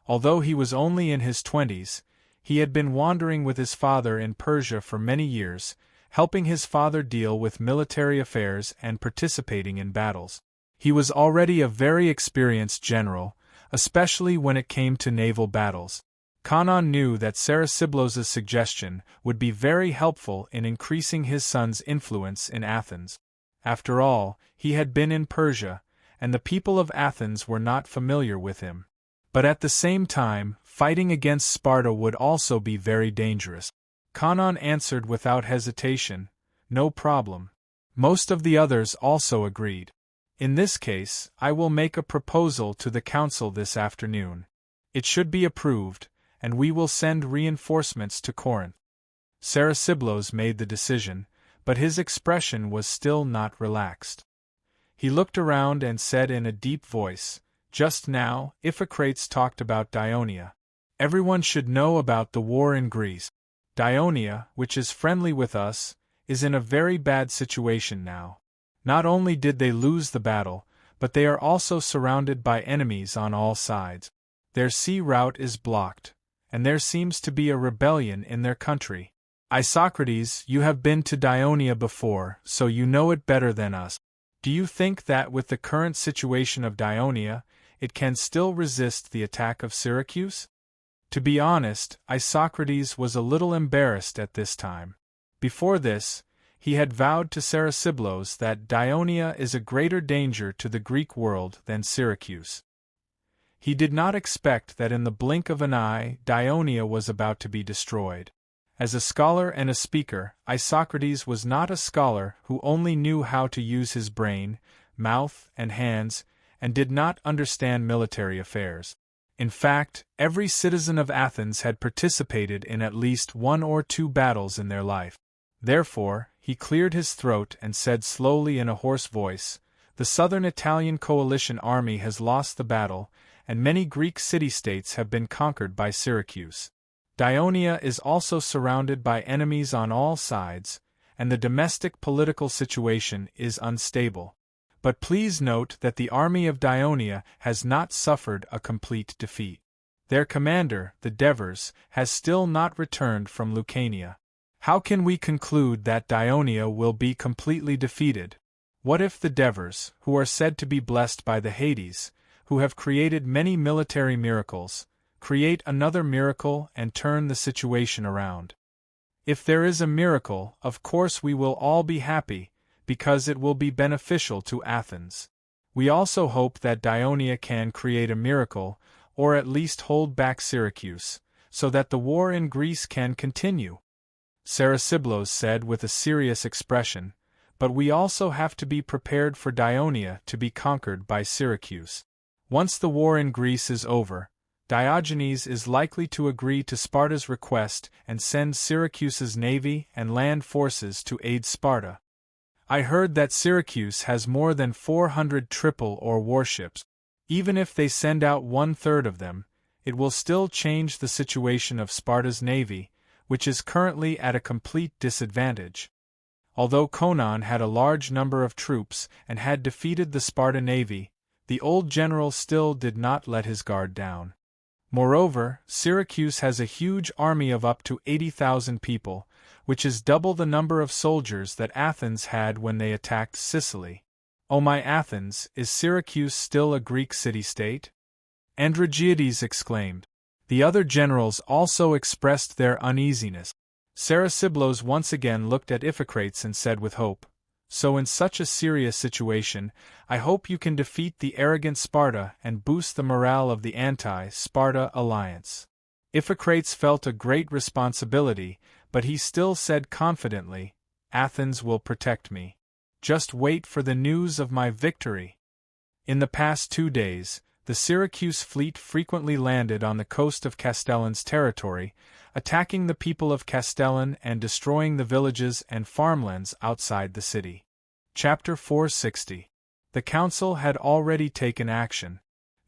Although he was only in his 20s, he had been wandering with his father in Persia for many years, helping his father deal with military affairs and participating in battles. He was already a very experienced general, especially when it came to naval battles. Conon knew that Psaresiblos' suggestion would be very helpful in increasing his son's influence in Athens. After all, he had been in Persia, and the people of Athens were not familiar with him. But at the same time, fighting against Sparta would also be very dangerous. Conon answered without hesitation, "No problem." Most of the others also agreed. "In this case, I will make a proposal to the council this afternoon. It should be approved, and we will send reinforcements to Corinth." Psaresiblos made the decision, but his expression was still not relaxed. He looked around and said in a deep voice, "Just now, Iphicrates talked about Dionia. Everyone should know about the war in Greece. Dionia, which is friendly with us, is in a very bad situation now. Not only did they lose the battle, but they are also surrounded by enemies on all sides. Their sea route is blocked, and there seems to be a rebellion in their country. Isocrates, you have been to Dionia before, so you know it better than us. Do you think that with the current situation of Dionia, it can still resist the attack of Syracuse?" To be honest, Isocrates was a little embarrassed at this time. Before this, he had vowed to Psaresiblos that Dionia is a greater danger to the Greek world than Syracuse. He did not expect that in the blink of an eye Dionia was about to be destroyed. As a scholar and a speaker, Isocrates was not a scholar who only knew how to use his brain, mouth, and hands, and did not understand military affairs. In fact, every citizen of Athens had participated in at least 1 or 2 battles in their life. Therefore, he cleared his throat and said slowly in a hoarse voice, "The southern Italian coalition army has lost the battle, and many Greek city-states have been conquered by Syracuse. Dionia is also surrounded by enemies on all sides, and the domestic political situation is unstable. But please note that the army of Dionia has not suffered a complete defeat. Their commander, the Devers, has still not returned from Lucania. How can we conclude that Dionia will be completely defeated? What if the Devers, who are said to be blessed by the Hades, who have created many military miracles, create another miracle and turn the situation around? If there is a miracle, of course we will all be happy, because it will be beneficial to Athens. We also hope that Dionia can create a miracle, or at least hold back Syracuse, so that the war in Greece can continue." Psaresiblos said with a serious expression, "But we also have to be prepared for Dionia to be conquered by Syracuse. Once the war in Greece is over, Diogenes is likely to agree to Sparta's request and send Syracuse's navy and land forces to aid Sparta. I heard that Syracuse has more than 400 triple or warships. Even if they send out 1/3 of them, it will still change the situation of Sparta's navy, which is currently at a complete disadvantage." Although Conon had a large number of troops and had defeated the Sparta navy, the old general still did not let his guard down. Moreover, Syracuse has a huge army of up to 80,000 people, which is double the number of soldiers that Athens had when they attacked Sicily. "Oh my Athens, is Syracuse still a Greek city-state?" Androgeades exclaimed. The other generals also expressed their uneasiness. Psaresiblos once again looked at Iphicrates and said with hope, "So in such a serious situation, I hope you can defeat the arrogant Sparta and boost the morale of the anti-Sparta alliance." Iphicrates felt a great responsibility, but he still said confidently, "Athens will protect me. Just wait for the news of my victory." In the past 2 days, The Syracuse fleet frequently landed on the coast of Castellan's territory, attacking the people of Castellan and destroying the villages and farmlands outside the city. Chapter 460. The council had already taken action.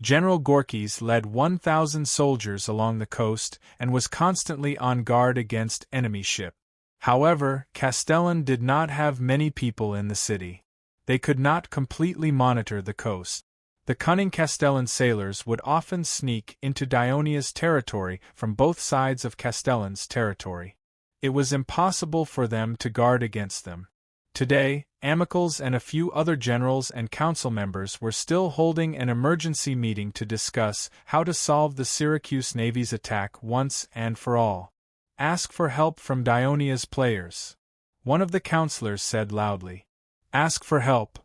General Gorkys led 1,000 soldiers along the coast and was constantly on guard against enemy ships. However, Castellan did not have many people in the city. They could not completely monitor the coast. The cunning Castellan sailors would often sneak into Dionia's territory from both sides of Castellan's territory. It was impossible for them to guard against them. Today, Amicals and a few other generals and council members were still holding an emergency meeting to discuss how to solve the Syracuse Navy's attack once and for all. Ask for help from Dionia's players. One of the counselors said loudly. Ask for help.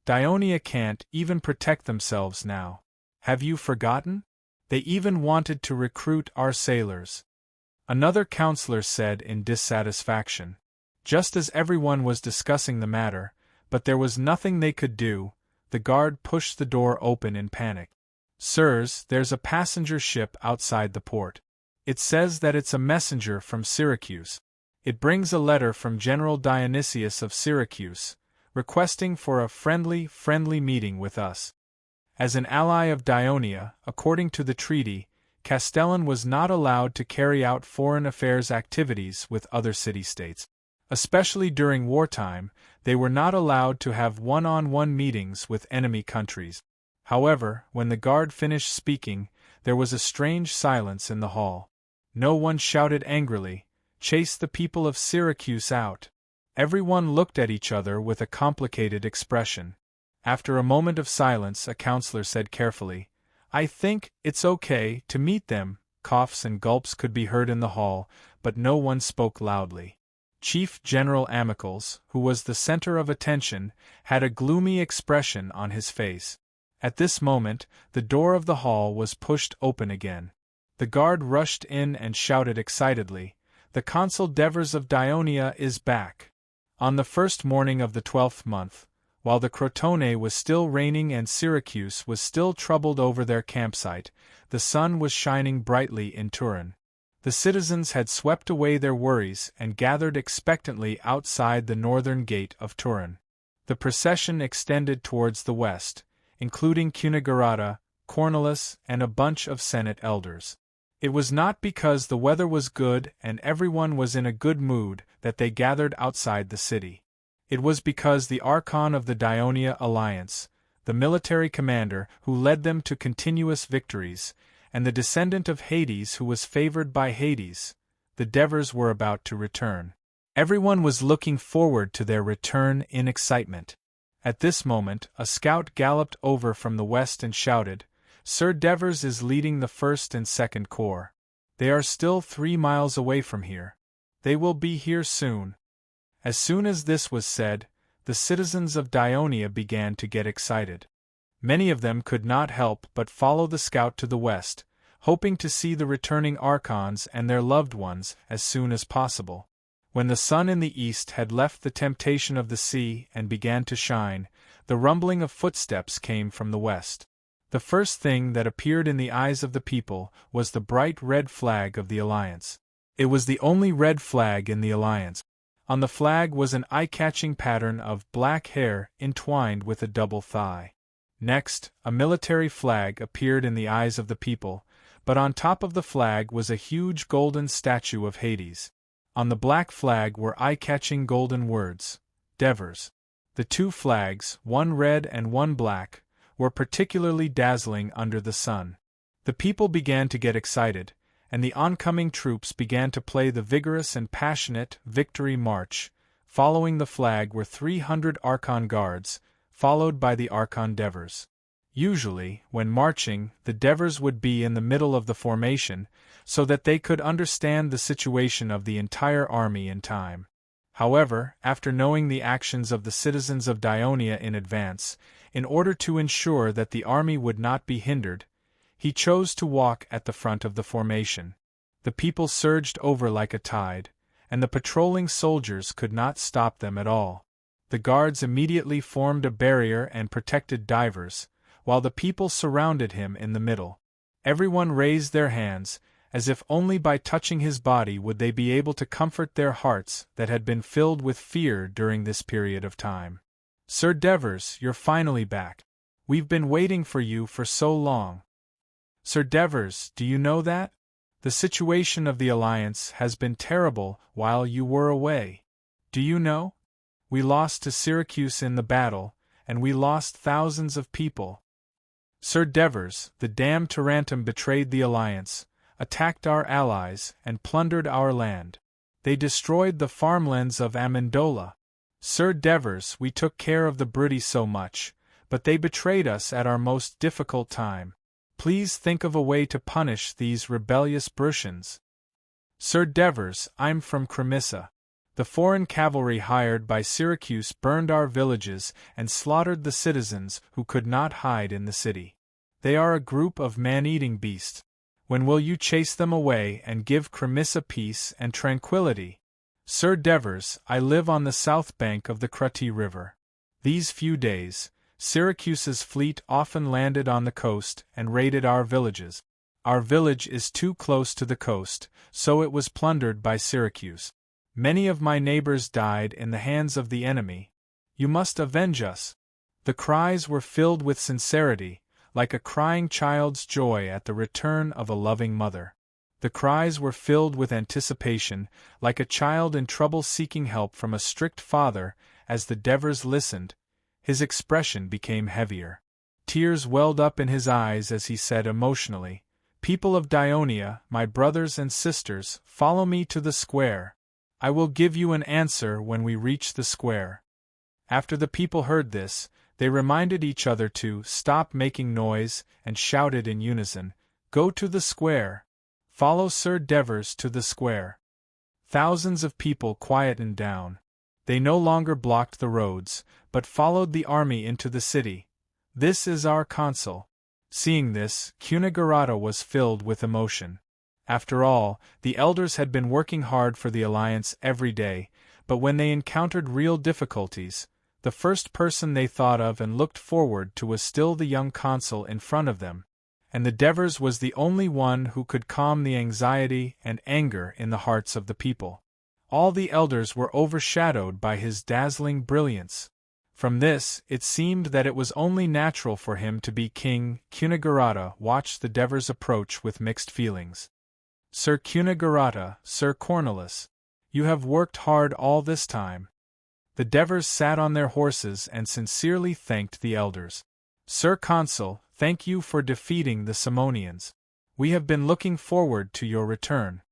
Dionia can't even protect themselves now. Have you forgotten? They even wanted to recruit our sailors. Another counselor said in dissatisfaction. Just as everyone was discussing the matter, but there was nothing they could do, the guard pushed the door open in panic. Sirs, there's a passenger ship outside the port. It says that it's a messenger from Syracuse. It brings a letter from General Dionysius of Syracuse, requesting for a friendly meeting with us. As an ally of Dionia, according to the treaty, Castellan was not allowed to carry out foreign affairs activities with other city-states. Especially during wartime, they were not allowed to have one-on-one meetings with enemy countries. However, when the guard finished speaking, there was a strange silence in the hall. No one shouted angrily, "Chase the people of Syracuse out!" Everyone looked at each other with a complicated expression. After a moment of silence, a counselor said carefully, "I think it's okay to meet them." Coughs and gulps could be heard in the hall, but no one spoke loudly. Chief General Amicals, who was the center of attention, had a gloomy expression on his face. At this moment, the door of the hall was pushed open again. The guard rushed in and shouted excitedly, "The Consul Devers of Dionia is back!" On the first morning of the 12th month, while the Crotone was still raining and Syracuse was still troubled over their campsite, the sun was shining brightly in Turin. The citizens had swept away their worries and gathered expectantly outside the northern gate of Turin. The procession extended towards the west, including Cunigarata, Cornelis, and a bunch of Senate elders. It was not because the weather was good and everyone was in a good mood that they gathered outside the city. It was because the Archon of the Dionia Alliance, the military commander who led them to continuous victories, and the descendant of Hades who was favored by Hades, the Devers were about to return. Everyone was looking forward to their return in excitement. At this moment, a scout galloped over from the west and shouted, "Sir Devers is leading the 1st and 2nd Corps. They are still 3 miles away from here. They will be here soon." As soon as this was said, the citizens of Dionia began to get excited. Many of them could not help but follow the scout to the west, hoping to see the returning Archons and their loved ones as soon as possible. When the sun in the east had left the temptation of the sea and began to shine, the rumbling of footsteps came from the west. The first thing that appeared in the eyes of the people was the bright red flag of the Alliance. It was the only red flag in the Alliance. On the flag was an eye-catching pattern of black hair entwined with a double thigh. Next, a military flag appeared in the eyes of the people, but on top of the flag was a huge golden statue of Hades. On the black flag were eye-catching golden words, "Devers." The two flags, one red and one black, were particularly dazzling under the sun. The people began to get excited, and the oncoming troops began to play the vigorous and passionate Victory March. Following the flag were 300 Archon guards, followed by the Archon Devers. Usually, when marching, the Devers would be in the middle of the formation, so that they could understand the situation of the entire army in time. However, after knowing the actions of the citizens of Dionia in advance, in order to ensure that the army would not be hindered, he chose to walk at the front of the formation. The people surged over like a tide, and the patrolling soldiers could not stop them at all. The guards immediately formed a barrier and protected divers, while the people surrounded him in the middle. Everyone raised their hands, as if only by touching his body would they be able to comfort their hearts that had been filled with fear during this period of time. "Sir Devers, you're finally back. We've been waiting for you for so long." "Sir Devers, do you know that? The situation of the Alliance has been terrible while you were away. Do you know? We lost to Syracuse in the battle, and we lost thousands of people. Sir Devers, the damned Tarantum betrayed the Alliance, attacked our allies, and plundered our land. They destroyed the farmlands of Amendola. Sir Devers, we took care of the British so much, but they betrayed us at our most difficult time. Please think of a way to punish these rebellious Prussians." "Sir Devers, I'm from Cremissa. The foreign cavalry hired by Syracuse burned our villages and slaughtered the citizens who could not hide in the city. They are a group of man-eating beasts. When will you chase them away and give Cremissa peace and tranquility?" "Sir Devers, I live on the south bank of the Crotty River. These few days, Syracuse's fleet often landed on the coast and raided our villages. Our village is too close to the coast, so it was plundered by Syracuse. Many of my neighbors died in the hands of the enemy. You must avenge us." The cries were filled with sincerity, like a crying child's joy at the return of a loving mother. The cries were filled with anticipation, like a child in trouble seeking help from a strict father. As the Devers listened, his expression became heavier. Tears welled up in his eyes as he said emotionally, "People of Dionia, my brothers and sisters, follow me to the square. I will give you an answer when we reach the square." After the people heard this, they reminded each other to stop making noise and shouted in unison, "Go to the square! Follow Sir Devers to the square!" Thousands of people quietened down. They no longer blocked the roads, but followed the army into the city. "This is our consul." Seeing this, Cunegurata was filled with emotion. After all, the elders had been working hard for the Alliance every day, but when they encountered real difficulties, the first person they thought of and looked forward to was still the young consul in front of them, and the Devers was the only one who could calm the anxiety and anger in the hearts of the people. All the elders were overshadowed by his dazzling brilliance. From this, it seemed that it was only natural for him to be king. Cunegurata watched the Devers approach with mixed feelings. "Sir Cunegurata, Sir Cornelis, you have worked hard all this time." The Devers sat on their horses and sincerely thanked the elders. "Sir Consul, thank you for defeating the Simonians. We have been looking forward to your return."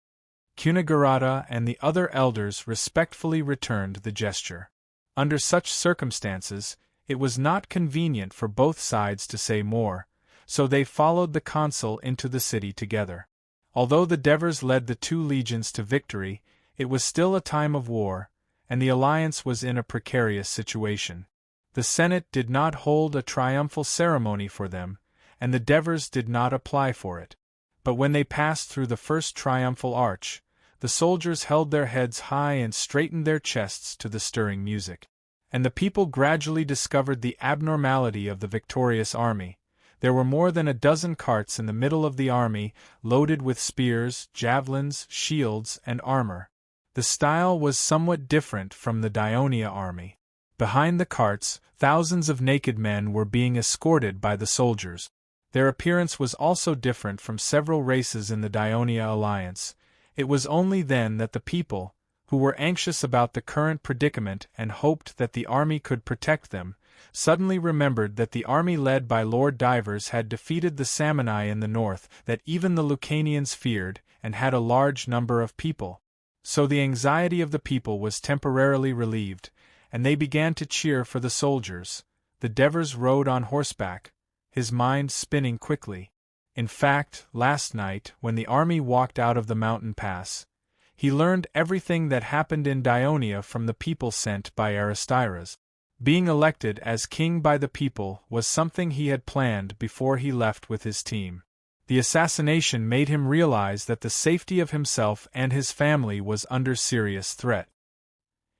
Cunegurata and the other elders respectfully returned the gesture. Under such circumstances, it was not convenient for both sides to say more, so they followed the consul into the city together. Although the Devers led the two legions to victory, it was still a time of war, and the Alliance was in a precarious situation. The Senate did not hold a triumphal ceremony for them, and the Devers did not apply for it. But when they passed through the first triumphal arch, the soldiers held their heads high and straightened their chests to the stirring music. And the people gradually discovered the abnormality of the victorious army. There were more than a dozen carts in the middle of the army, loaded with spears, javelins, shields, and armor. The style was somewhat different from the Dionia army. Behind the carts, thousands of naked men were being escorted by the soldiers. Their appearance was also different from several races in the Dionia alliance. It was only then that the people, who were anxious about the current predicament and hoped that the army could protect them, suddenly remembered that the army led by Lord Divers had defeated the Samni in the north, that even the Lucanians feared, and had a large number of people. So the anxiety of the people was temporarily relieved, and they began to cheer for the soldiers. The Devers rode on horseback, his mind spinning quickly. In fact, last night, when the army walked out of the mountain pass, he learned everything that happened in Dionia from the people sent by Aristyras. Being elected as king by the people was something he had planned before he left with his team. The assassination made him realize that the safety of himself and his family was under serious threat.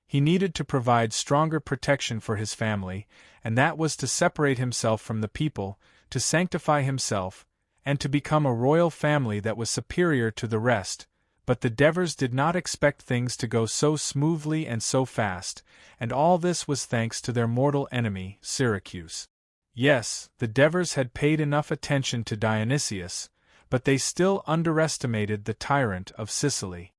He needed to provide stronger protection for his family, and that was to separate himself from the people, to sanctify himself, and to become a royal family that was superior to the rest, but the Devers did not expect things to go so smoothly and so fast, and all this was thanks to their mortal enemy, Syracuse. Yes, the Devers had paid enough attention to Dionysius, but they still underestimated the tyrant of Sicily.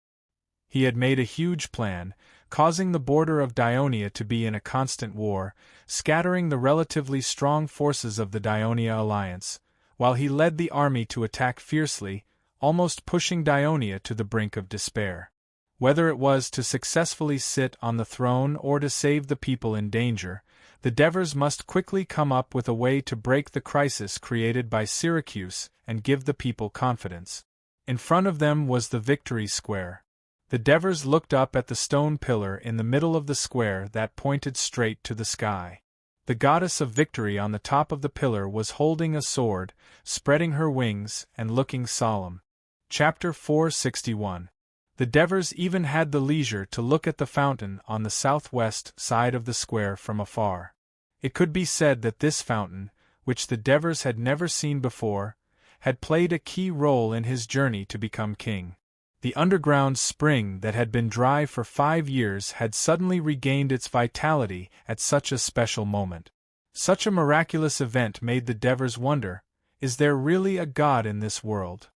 He had made a huge plan, causing the border of Dionia to be in a constant war, scattering the relatively strong forces of the Dionia alliance, while he led the army to attack fiercely, almost pushing Dionia to the brink of despair. Whether it was to successfully sit on the throne or to save the people in danger, the Devers must quickly come up with a way to break the crisis created by Syracuse and give the people confidence. In front of them was the Victory Square. The Devers looked up at the stone pillar in the middle of the square that pointed straight to the sky. The goddess of victory on the top of the pillar was holding a sword, spreading her wings, and looking solemn. Chapter 461. The Devers even had the leisure to look at the fountain on the southwest side of the square from afar. It could be said that this fountain, which the Devers had never seen before, had played a key role in his journey to become king. The underground spring that had been dry for 5 years had suddenly regained its vitality at such a special moment. Such a miraculous event made the Devers wonder, is there really a god in this world?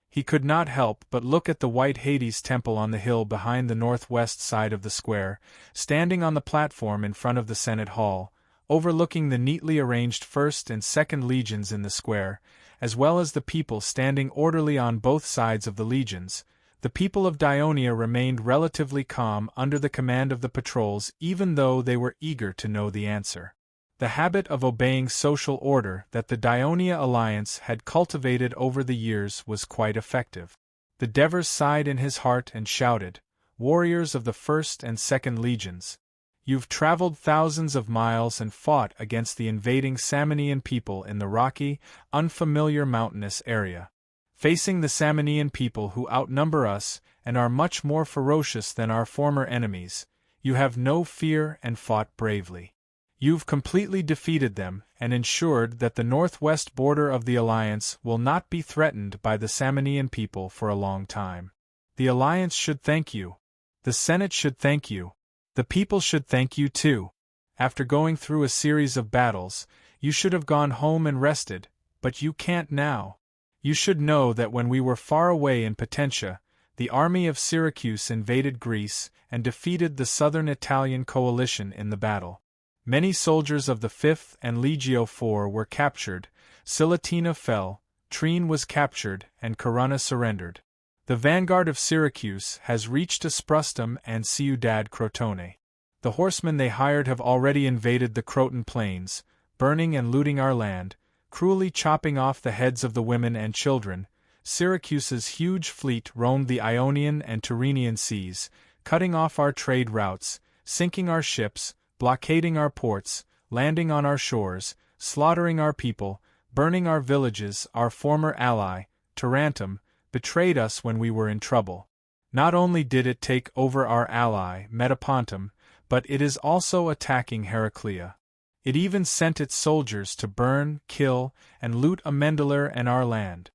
He could not help but look at the white Hades temple on the hill behind the northwest side of the square, standing on the platform in front of the Senate Hall, overlooking the neatly arranged first and second legions in the square, as well as the people standing orderly on both sides of the legions. The people of Dionia remained relatively calm under the command of the patrols, even though they were eager to know the answer. The habit of obeying social order that the Dionia alliance had cultivated over the years was quite effective. The Devers sighed in his heart and shouted, "Warriors of the first and second legions! You've traveled thousands of miles and fought against the invading Samnian people in the rocky, unfamiliar mountainous area. Facing the Samnian people who outnumber us and are much more ferocious than our former enemies, you have no fear and fought bravely. You've completely defeated them and ensured that the northwest border of the Alliance will not be threatened by the Samnian people for a long time. The Alliance should thank you. The Senate should thank you. The people should thank you too. After going through a series of battles, you should have gone home and rested, but you can't now. You should know that when we were far away in Potentia, the army of Syracuse invaded Greece and defeated the southern Italian coalition in the battle. Many soldiers of the 5th and Legio IV were captured, Silatina fell, Trine was captured, and Corunna surrendered. The vanguard of Syracuse has reached Asprustum and Ciudad Crotone. The horsemen they hired have already invaded the Croton plains, burning and looting our land, cruelly chopping off the heads of the women and children. Syracuse's huge fleet roamed the Ionian and Tyrrhenian seas, cutting off our trade routes, sinking our ships, blockading our ports, landing on our shores, slaughtering our people, burning our villages. Our former ally, Tarentum, betrayed us when we were in trouble. Not only did it take over our ally, Metapontum, but it is also attacking Heraclea. It even sent its soldiers to burn, kill, and loot Amendalar and our land.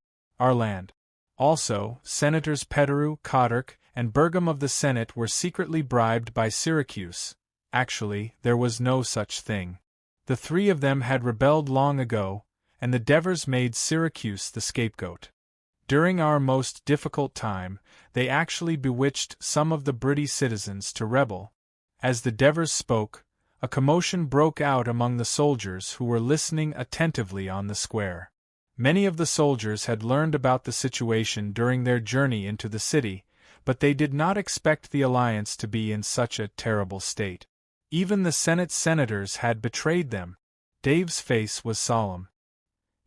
Also, Senators Pederu, Codurc, and Bergam of the Senate were secretly bribed by Syracuse. Actually, there was no such thing. The 3 of them had rebelled long ago, and the Devers made Syracuse the scapegoat. During our most difficult time, they actually bewitched some of the British citizens to rebel. As the Devers spoke, a commotion broke out among the soldiers who were listening attentively on the square. Many of the soldiers had learned about the situation during their journey into the city, but they did not expect the alliance to be in such a terrible state. Even the Senate senators had betrayed them. Dave's face was solemn.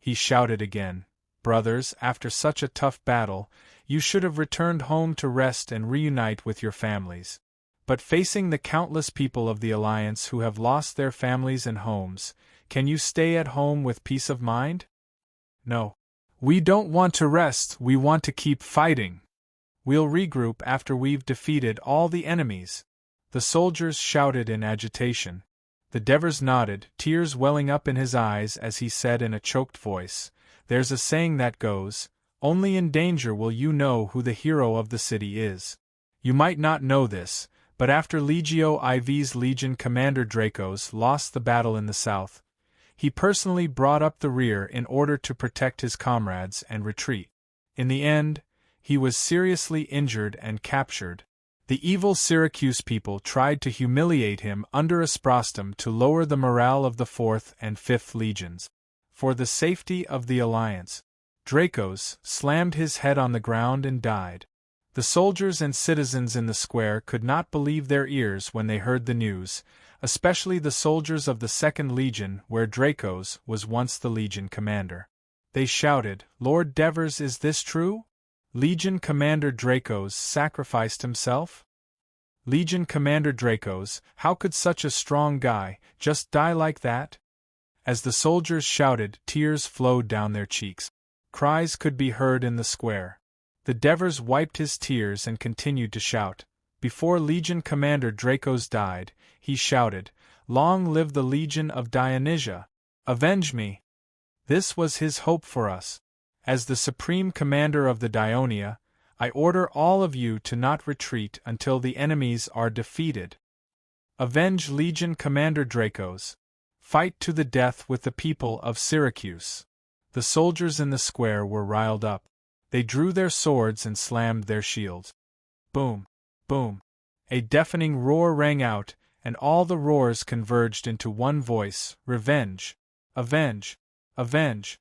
He shouted again, "Brothers, after such a tough battle, you should have returned home to rest and reunite with your families. But facing the countless people of the Alliance who have lost their families and homes, can you stay at home with peace of mind? No. We don't want to rest, we want to keep fighting. We'll regroup after we've defeated all the enemies." The soldiers shouted in agitation. The Devers nodded, tears welling up in his eyes as he said in a choked voice, "There's a saying that goes, 'Only in danger will you know who the hero of the city is.' You might not know this, but after Legio IV's Legion Commander Dracos lost the battle in the south, he personally brought up the rear in order to protect his comrades and retreat. In the end, he was seriously injured and captured. The evil Syracuse people tried to humiliate him under Asprostum to lower the morale of the 4th and 5th legions. For the safety of the alliance, Dracos slammed his head on the ground and died. The soldiers and citizens in the square could not believe their ears when they heard the news, especially the soldiers of the 2nd Legion where Dracos was once the Legion commander. They shouted, "Lord Devers, is this true? Legion Commander Dracos sacrificed himself? Legion Commander Dracos, how could such a strong guy just die like that?" As the soldiers shouted, tears flowed down their cheeks. Cries could be heard in the square. The Devers wiped his tears and continued to shout. Before Legion Commander Dracos died, he shouted, "Long live the Legion of Dionysia! Avenge me!" This was his hope for us. As the Supreme Commander of the Dionia, I order all of you to not retreat until the enemies are defeated. Avenge Legion Commander Dracos. Fight to the death with the people of Syracuse. The soldiers in the square were riled up. They drew their swords and slammed their shields. Boom! Boom! A deafening roar rang out, and all the roars converged into one voice, "Revenge! Avenge! Avenge!"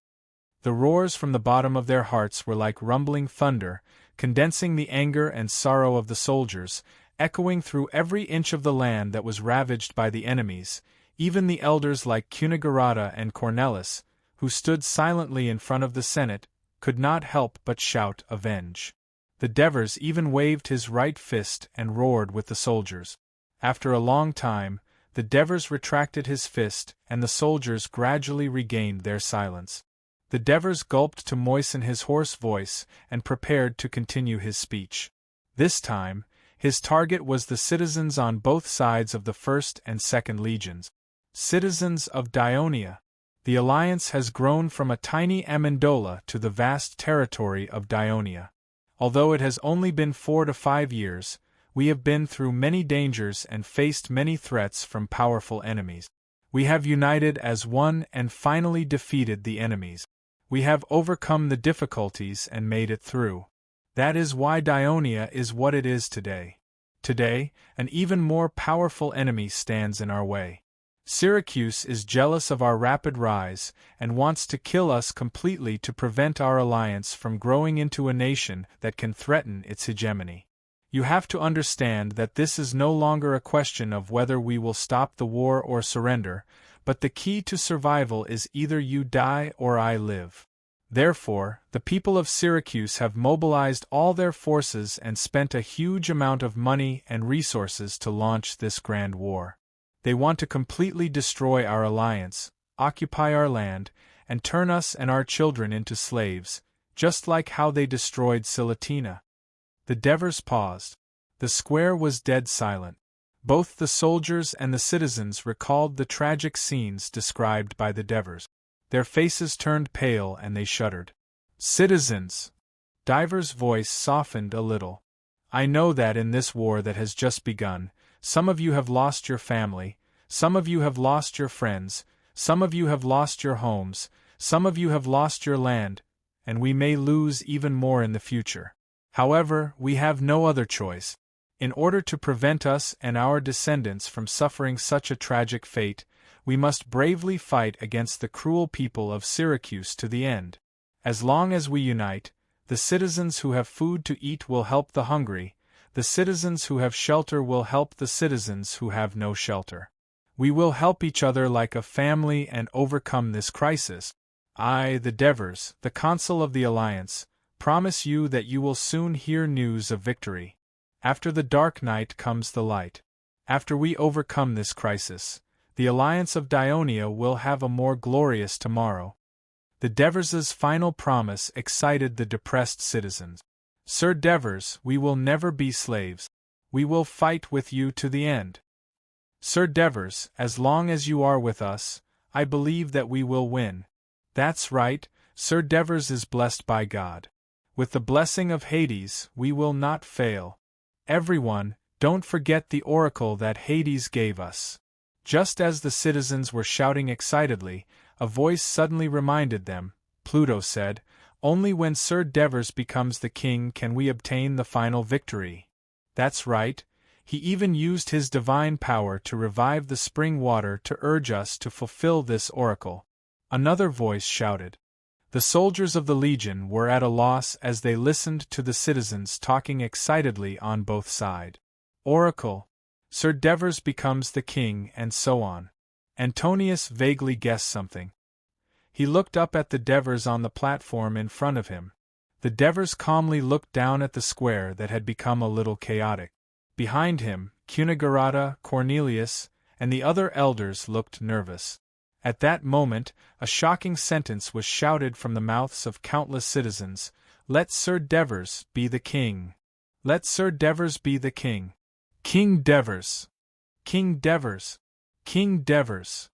The roars from the bottom of their hearts were like rumbling thunder, condensing the anger and sorrow of the soldiers, echoing through every inch of the land that was ravaged by the enemies. Even the elders like Cunigurata and Cornelis, who stood silently in front of the Senate, could not help but shout "Avenge!" The Devers even waved his right fist and roared with the soldiers. After a long time, the Devers retracted his fist and the soldiers gradually regained their silence. The Devers gulped to moisten his hoarse voice and prepared to continue his speech. This time, his target was the citizens on both sides of the 1st and 2nd Legions. Citizens of Dionia. The alliance has grown from a tiny Amendola to the vast territory of Dionia. Although it has only been 4 to 5 years, we have been through many dangers and faced many threats from powerful enemies. We have united as one and finally defeated the enemies. We have overcome the difficulties and made it through. That is why Dionia is what it is today. Today, an even more powerful enemy stands in our way. Syracuse is jealous of our rapid rise and wants to kill us completely to prevent our alliance from growing into a nation that can threaten its hegemony. You have to understand that this is no longer a question of whether we will stop the war or surrender, but the key to survival is either you die or I live. Therefore, the people of Syracuse have mobilized all their forces and spent a huge amount of money and resources to launch this grand war. They want to completely destroy our alliance, occupy our land, and turn us and our children into slaves, just like how they destroyed Silatina. The Devers paused. The square was dead silent. Both the soldiers and the citizens recalled the tragic scenes described by the Devers. Their faces turned pale and they shuddered. "Citizens!" Diver's voice softened a little. "I know that in this war that has just begun, some of you have lost your family, some of you have lost your friends, some of you have lost your homes, some of you have lost your land, and we may lose even more in the future. However, we have no other choice. In order to prevent us and our descendants from suffering such a tragic fate, we must bravely fight against the cruel people of Syracuse to the end. As long as we unite, the citizens who have food to eat will help the hungry, the citizens who have shelter will help the citizens who have no shelter. We will help each other like a family and overcome this crisis. I, the Devers, the Consul of the Alliance, promise you that you will soon hear news of victory. After the dark night comes the light. After we overcome this crisis, the Alliance of Dionia will have a more glorious tomorrow." The Devers' final promise excited the depressed citizens. "Sir Devers, we will never be slaves. We will fight with you to the end." Sir Devers, as long as you are with us, I believe that we will win. That's right, Sir Devers is blessed by God. With the blessing of Hades, we will not fail. Everyone, don't forget the oracle that Hades gave us. Just as the citizens were shouting excitedly, a voice suddenly reminded them. Pluto said, "Only when Sir Devers becomes the king can we obtain the final victory." That's right, he even used his divine power to revive the spring water to urge us to fulfill this oracle. Another voice shouted. The soldiers of the Legion were at a loss as they listened to the citizens talking excitedly on both sides. Oracle, Sir Devers becomes the king, and so on. Antonius vaguely guessed something. He looked up at the Devers on the platform in front of him. The Devers calmly looked down at the square that had become a little chaotic. Behind him, Cunigarata, Cornelius, and the other elders looked nervous. At that moment, a shocking sentence was shouted from the mouths of countless citizens: "Let Sir Devers be the king! Let Sir Devers be the king! King Devers! King Devers! King Devers!"